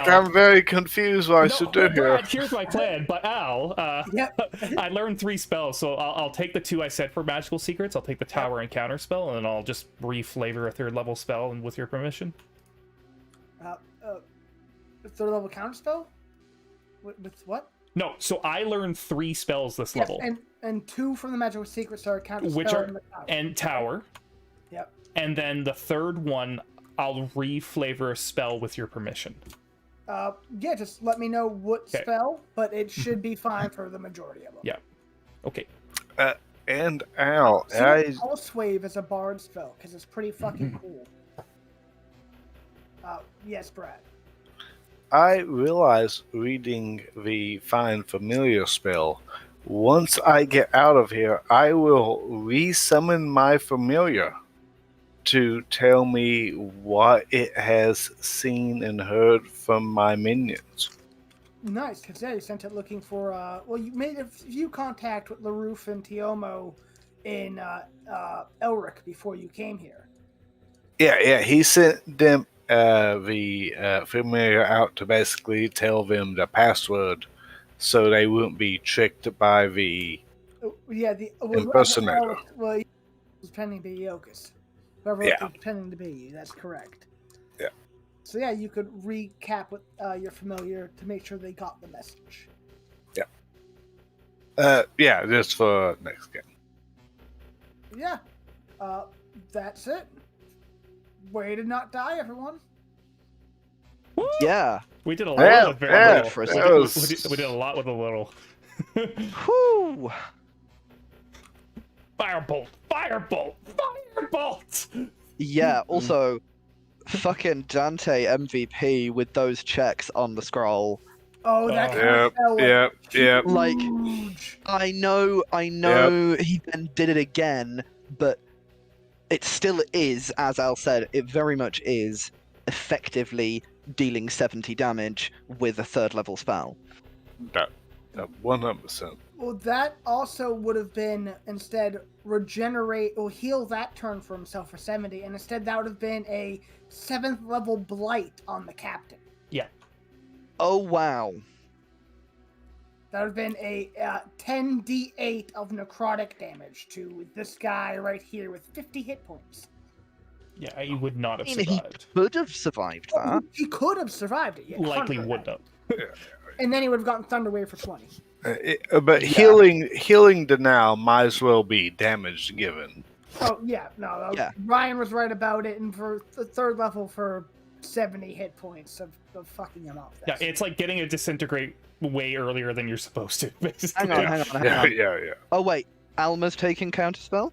Speaker 3: Al.
Speaker 1: I'm very confused what I should do
Speaker 3: well,
Speaker 1: here.
Speaker 3: Brad, here's my plan. But Al,
Speaker 2: Yep.
Speaker 3: I learned 3 spells, so I'll take the 2 I said for magical secrets. I'll take the tower and counter spell, and then I'll just reflavor a 3rd level spell, and with your permission.
Speaker 2: Third level counter spell? With what?
Speaker 3: No, so I learned 3 spells this
Speaker 2: Yes,
Speaker 3: level,
Speaker 2: and 2 from the magical secrets are counter
Speaker 3: which
Speaker 2: spell
Speaker 3: are
Speaker 2: and the tower.
Speaker 3: and tower,
Speaker 2: Yep.
Speaker 3: and then the 3rd one I'll reflavor a spell with your permission.
Speaker 2: Yeah, just let me know what
Speaker 3: Okay.
Speaker 2: spell, but it should be fine for the majority of them.
Speaker 3: Yeah. Okay.
Speaker 1: And Al,
Speaker 2: Pulse Wave is a bard spell because it's pretty fucking cool. Yes, Brad.
Speaker 1: I realize reading the Find Familiar spell. Once I get out of here, I will resummon my familiar to tell me what it has seen and heard from my minions.
Speaker 2: Nice, because you sent it looking for. Well, you made a few contact with LaRouf and Tiomo in Elric before you came here.
Speaker 1: Yeah, he sent them the familiar out to basically tell them the password so they wouldn't be tricked by the impersonator.
Speaker 2: Well, he was pretending to be Yokus. Whoever was pretending to be you, that's correct.
Speaker 1: Yeah.
Speaker 2: So yeah, you could recap with your familiar to make sure they got the message.
Speaker 1: Yeah, just for next game.
Speaker 2: Yeah. That's it. Way to not die, everyone.
Speaker 3: Woo!
Speaker 4: Yeah.
Speaker 3: We did a lot
Speaker 1: Yeah,
Speaker 3: with very
Speaker 1: yeah,
Speaker 3: little.
Speaker 4: for a
Speaker 1: that
Speaker 4: second.
Speaker 1: was-
Speaker 3: We did a lot with a little.
Speaker 4: Whew.
Speaker 3: Firebolt! Firebolt! Firebolt!
Speaker 4: Yeah, also, fucking Dante MVP with those checks on the scroll.
Speaker 2: Oh, that
Speaker 3: Oh.
Speaker 2: kind of spell was
Speaker 1: Yep.
Speaker 4: Like,
Speaker 2: huge.
Speaker 4: I know he then did it again, but it still is, as Al said, it very much is effectively dealing 70 damage with a 3rd level spell.
Speaker 1: That 100%.
Speaker 2: Well, that also would have been instead regenerate or heal that turn for himself for 70, and instead that would have been a 7th level blight on the captain.
Speaker 3: Yeah.
Speaker 4: Oh, wow.
Speaker 2: That would have been a 10d8 of necrotic damage to this guy right here with 50 hit points.
Speaker 3: Yeah, he would not have
Speaker 4: I mean,
Speaker 3: survived.
Speaker 4: he could have survived that.
Speaker 2: He could have survived it. Yeah,
Speaker 3: Likely
Speaker 2: 100%.
Speaker 3: would have.
Speaker 2: And then he would have gotten Thunder Wave for 20.
Speaker 1: But healing denial might as well be damage given.
Speaker 2: Oh, yeah. No,
Speaker 4: Yeah.
Speaker 2: Ryan was right about it, and for the 3rd level for 70 hit points of fucking him up.
Speaker 3: Yeah, it's like getting a disintegrate way earlier than you're supposed to, basically.
Speaker 4: Hang on.
Speaker 1: Yeah.
Speaker 4: Oh, wait. Almer's taking counterspell?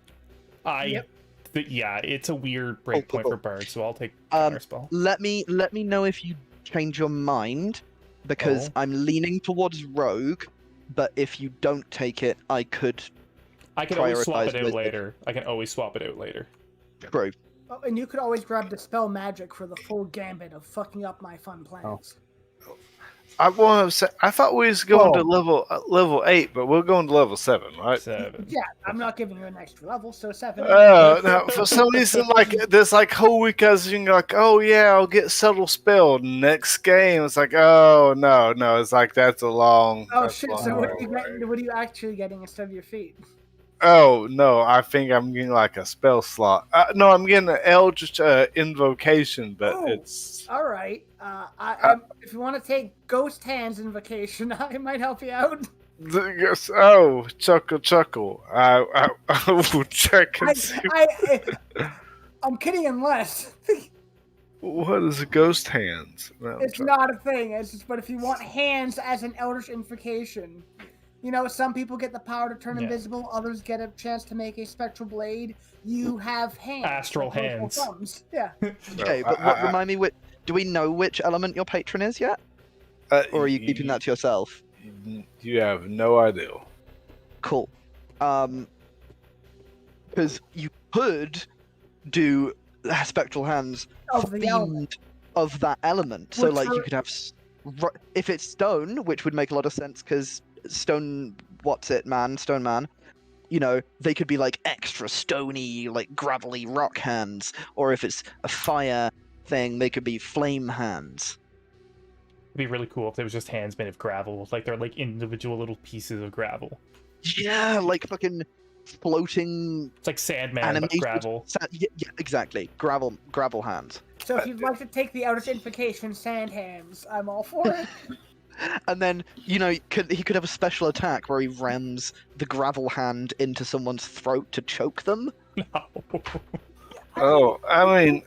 Speaker 2: Yep.
Speaker 3: Yeah, it's a weird breakpoint for Bard, so I'll take Counterspell.
Speaker 4: Let me know if you change your mind, because I'm leaning towards Rogue, but if you don't take it, I can
Speaker 3: always swap
Speaker 4: prioritize
Speaker 3: it out
Speaker 4: with
Speaker 3: later. I can always swap it out later.
Speaker 4: True.
Speaker 2: Oh, and you could always grab Dispel Magic for the full gambit of fucking up my fun plans.
Speaker 1: I want to say, I thought we was going to
Speaker 5: Whoa.
Speaker 1: level 8, but we're going to level 7, right?
Speaker 3: 7.
Speaker 2: Yeah, I'm not giving you an extra level, so 7.
Speaker 1: Oh, no, for some reason, like, this, like, whole week I was thinking, like, oh, yeah, I'll get Subtle Spell. Next game, it's like, oh, no, it's like, that's a long...
Speaker 2: Oh
Speaker 1: that's a
Speaker 2: shit!
Speaker 1: long
Speaker 2: So what are
Speaker 1: way
Speaker 2: you
Speaker 1: away.
Speaker 2: getting? What are you actually getting instead of your feet?
Speaker 1: Oh, no, I think I'm getting, like, a spell slot. No, I'm getting an Eldritch Invocation, but
Speaker 2: Oh.
Speaker 1: it's...
Speaker 2: All right. If you want to take Ghost Hands Invocation, I might help you out.
Speaker 1: Yes, oh, chuckle. I will check and see.
Speaker 2: I'm kidding, unless
Speaker 1: What is a ghost hands? No,
Speaker 2: it's not a thing. It's just, but if you want hands as an Eldritch Invocation, some people get the power to turn invisible, others get a chance to make a spectral blade. You have hands.
Speaker 3: Astral
Speaker 2: like multiple
Speaker 3: hands.
Speaker 2: thumbs. Yeah.
Speaker 4: Okay, but remind me, do we know which element your patron is yet? Or are you keeping that to yourself?
Speaker 1: You have no idea.
Speaker 4: Cool. Because you could do spectral hands
Speaker 2: Of the element.
Speaker 4: of that element. So,
Speaker 2: Which
Speaker 4: like,
Speaker 2: are-
Speaker 4: you could have... If it's stone, which would make a lot of sense, because stone man, they could be, like, extra stony, like, gravelly rock hands. Or if it's a fire thing, they could be flame hands.
Speaker 3: It'd be really cool if there was just hands made of gravel. Like, they're like individual little pieces of gravel.
Speaker 4: Yeah, like fucking floating
Speaker 3: It's like Sandman,
Speaker 4: animated
Speaker 3: but gravel.
Speaker 4: Yeah, exactly. Gravel hands.
Speaker 2: So if you'd like to take the Eldritch Invocation Sand Hands, I'm all for it.
Speaker 4: And then, he could have a special attack where he rams the gravel hand into someone's throat to choke them.
Speaker 1: Oh, I mean,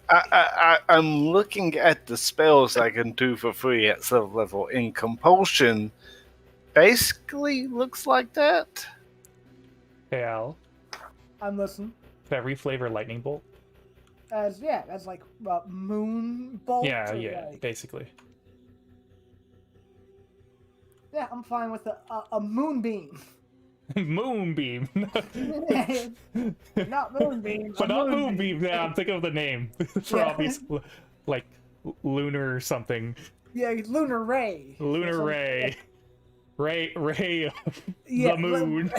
Speaker 1: I'm looking at the spells I can do for free at 7th level. In Compulsion, basically looks like that.
Speaker 3: Hey, Al.
Speaker 2: I'm listening.
Speaker 3: Can I reflavor Lightning Bolt?
Speaker 2: That's like moon bolt.
Speaker 3: Yeah,
Speaker 2: or like-
Speaker 3: basically.
Speaker 2: Yeah, I'm fine with a moonbeam.
Speaker 3: Moonbeam.
Speaker 2: Not moonbeam.
Speaker 3: But
Speaker 2: a
Speaker 3: not
Speaker 2: moonbeam.
Speaker 3: Moonbeam. Yeah, I'm thinking of the name for
Speaker 2: Yeah.
Speaker 3: obvious, like lunar something.
Speaker 2: Yeah, lunar ray.
Speaker 3: Lunar ray. Ray of
Speaker 2: Yeah,
Speaker 3: the moon.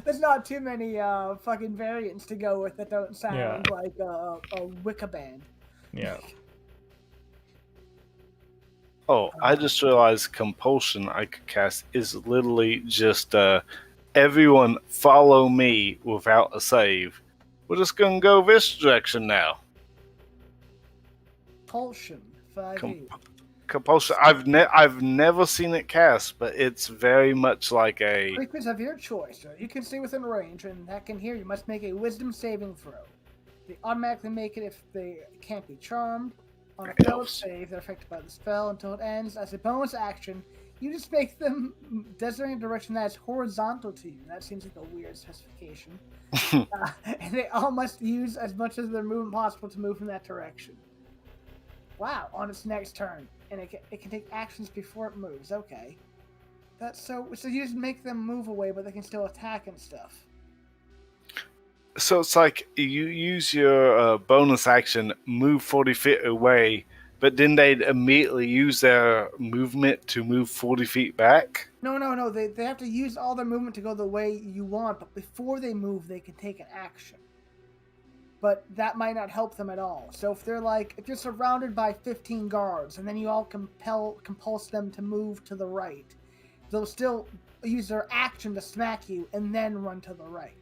Speaker 2: There's not too many fucking variants to go with that don't sound like a Wicca band.
Speaker 3: Yeah.
Speaker 1: Oh, I just realized Compulsion I could cast is literally just everyone follow me without a save. We're just gonna go this direction now.
Speaker 2: Compulsion. 5e.
Speaker 1: Compulsion. I've never seen it cast, but it's very much like a.
Speaker 2: Creatures of your choice. You can stay within range, and that can hear you must make a Wisdom saving throw. They automatically make it if they can't be charmed. On a failed save, they're affected by the spell until it ends. As a bonus action, you just make them designate a direction that is horizontal to you. That seems like a weird specification. And they all must use as much of their movement possible to move in that direction. Wow, on its next turn. And it can take actions before it moves. Okay. That's so you just make them move away, but they can still attack and stuff.
Speaker 1: So it's like you use your bonus action, move 40 feet away, but then they'd immediately use their movement to move 40 feet back?
Speaker 2: No. They have to use all their movement to go the way you want, but before they move, they can take an action. But that might not help them at all. So if you're surrounded by 15 guards, and then you all compulse them to move to the right, they'll still use their action to smack you and then run to the right.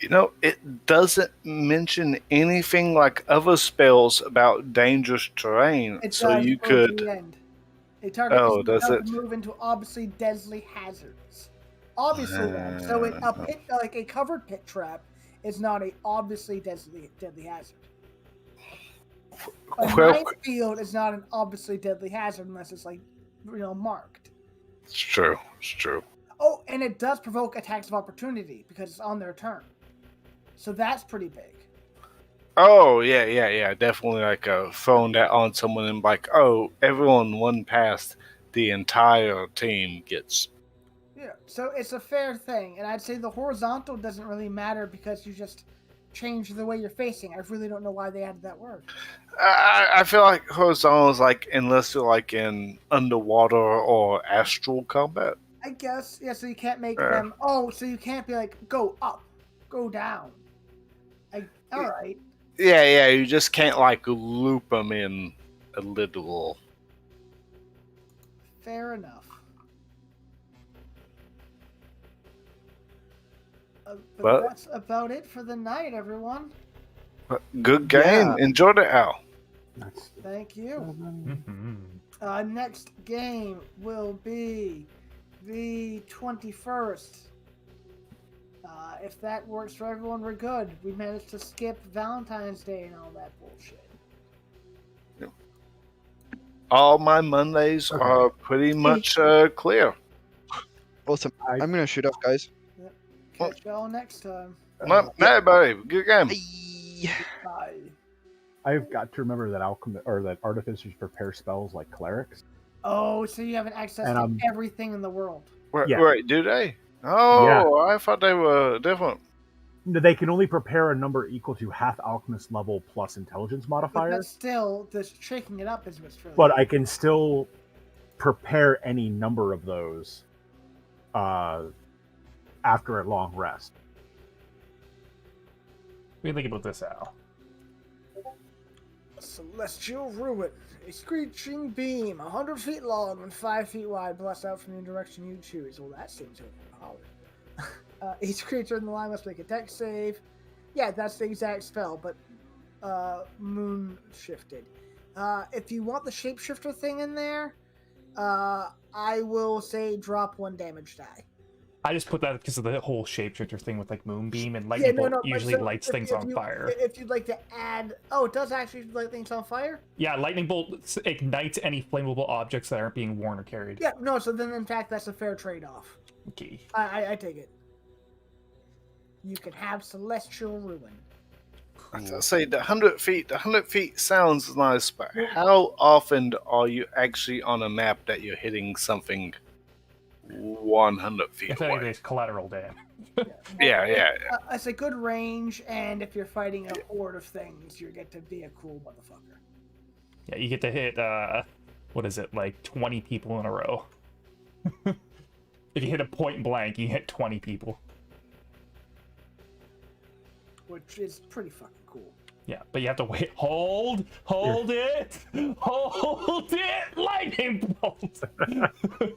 Speaker 1: It doesn't mention anything like other spells about dangerous terrain.
Speaker 2: It
Speaker 1: so
Speaker 2: does
Speaker 1: you
Speaker 2: towards
Speaker 1: could.
Speaker 2: the end. A target
Speaker 1: Oh,
Speaker 2: is
Speaker 1: does
Speaker 2: allowed
Speaker 1: it?
Speaker 2: to move into obviously deadly hazards. Obviously, so a pit, like a covered pit trap, is not a obviously deadly hazard. A minefield is not an obviously deadly hazard unless it's marked.
Speaker 1: It's true.
Speaker 2: Oh, and it does provoke attacks of opportunity because it's on their turn. So that's pretty big.
Speaker 1: Oh, yeah. Definitely throwing that on someone and everyone one past the entire team gets.
Speaker 2: Yeah, so it's a fair thing. And I'd say the horizontal doesn't really matter because change the way you're facing. I really don't know why they added that word.
Speaker 1: I feel like horizontal is like unless you're like in underwater or astral combat.
Speaker 2: I guess, yeah, so you can't make
Speaker 1: Yeah.
Speaker 2: them... Oh, so you can't be like, go up, go down. Alright.
Speaker 1: Yeah, you just can't like loop them in a literal.
Speaker 2: Fair enough. But
Speaker 1: Well-
Speaker 2: that's about it for the night, everyone.
Speaker 1: Good game.
Speaker 4: Yeah.
Speaker 1: Enjoyed it, Al.
Speaker 5: That's
Speaker 2: Thank you.
Speaker 3: Mhm.
Speaker 2: Next game will be the 21st. If that works for everyone, we're good. We managed to skip Valentine's Day and all that bullshit.
Speaker 1: All my Mondays
Speaker 5: Okay.
Speaker 1: are pretty much clear.
Speaker 4: Awesome.
Speaker 5: I-
Speaker 4: I'm gonna shoot off, guys.
Speaker 2: Catch y'all next time.
Speaker 1: Hey, buddy. Good game.
Speaker 4: Bye.
Speaker 2: Bye.
Speaker 5: I've got to remember that that artificers prepare spells like clerics.
Speaker 2: Oh, so you have an access
Speaker 5: And,
Speaker 2: to everything in the world.
Speaker 5: Yeah.
Speaker 1: Wait, do they? Oh,
Speaker 5: Yeah.
Speaker 1: I thought they were different.
Speaker 5: They can only prepare a number equal to half alchemist level plus intelligence
Speaker 2: But
Speaker 5: modifier.
Speaker 2: that's still, this shaking it up is what's really...
Speaker 5: But I can still prepare any number of those after a long rest.
Speaker 3: What do you think about this, Al?
Speaker 2: Celestial Ruin. A screeching beam, 100 feet long and 5 feet wide, blasts out from the direction you choose. Well, that seems overpowered. Each creature in the line must make a dex save. Yeah, that's the exact spell, but moon shifted. If you want the shapeshifter thing in there, I will say drop 1 damage die.
Speaker 3: I just put that because of the whole shapeshifter thing with like moonbeam and lightning bolt
Speaker 2: but
Speaker 3: usually
Speaker 2: so
Speaker 3: lights
Speaker 2: if-
Speaker 3: things
Speaker 2: if
Speaker 3: on
Speaker 2: you-
Speaker 3: fire.
Speaker 2: If you'd like to add... Oh, it does actually light things on fire?
Speaker 3: Yeah, lightning bolt ignites any flammable objects that aren't being worn or carried.
Speaker 2: Yeah, no, so then in fact that's a fair trade-off.
Speaker 3: Okay.
Speaker 2: I take it. You can have Celestial Ruin.
Speaker 1: I say the 100 feet. The 100 feet sounds nice, but how often are you actually on a map that you're hitting something 100 feet
Speaker 3: I feel like
Speaker 1: away?
Speaker 3: there's collateral damage.
Speaker 1: Yeah.
Speaker 2: It's a good range, and if you're fighting a horde of things, you get to be a cool motherfucker.
Speaker 3: Yeah, you get to hit, what is it, like 20 people in a row. If you hit a point blank, you hit 20 people.
Speaker 2: Which is pretty fucking cool.
Speaker 3: Yeah, but you have to wait. Hold it! Hold it! Lightning bolt!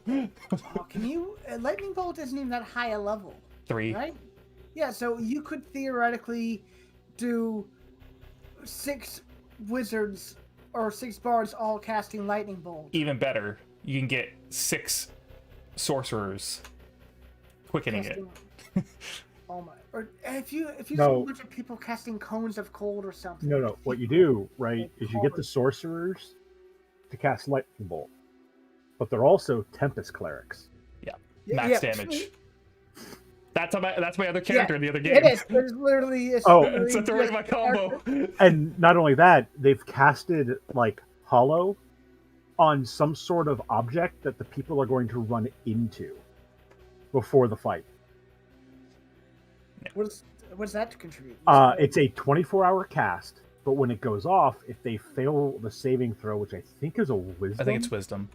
Speaker 2: Oh, can you... Lightning Bolt isn't even that high a level,
Speaker 3: 3.
Speaker 2: right? Yeah, so you could theoretically do 6 wizards or 6 bards all casting Lightning Bolt.
Speaker 3: Even better, you can get 6 sorcerers quickening it.
Speaker 2: Casting- Oh my! Or if you see a
Speaker 5: No.
Speaker 2: bunch of people casting cones of cold or something.
Speaker 5: No. What you do, right, is you get the sorcerers to cast lightning bolt, but they're also tempest clerics.
Speaker 3: Max damage. That's my other character in the other game.
Speaker 2: It is. There's literally. It's
Speaker 5: Oh.
Speaker 2: literally
Speaker 3: It's at the right of my combo.
Speaker 5: And not only that, they've casted like hollow on some sort of object that the people are going to run into before the fight.
Speaker 2: What's that to contribute?
Speaker 5: It's a 24-hour cast, but when it goes off, if they fail the saving throw, which I think is a wisdom,
Speaker 3: I think it's wisdom.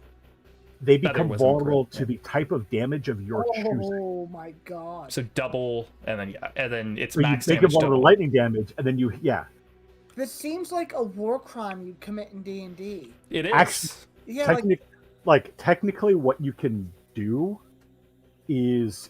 Speaker 5: they
Speaker 3: Feather
Speaker 5: become
Speaker 3: wisdom,
Speaker 5: vulnerable
Speaker 3: correct,
Speaker 5: to
Speaker 3: yeah.
Speaker 5: the type of damage of your choosing.
Speaker 2: Oh my god!
Speaker 3: So double, and then it's
Speaker 5: So you
Speaker 3: max
Speaker 5: make them
Speaker 3: damage
Speaker 5: vulnerable to
Speaker 3: double.
Speaker 5: lightning damage, and then
Speaker 2: This seems like a war crime you'd commit in D&D.
Speaker 3: It is.
Speaker 5: Actually-
Speaker 2: Yeah,
Speaker 5: technically what you can do is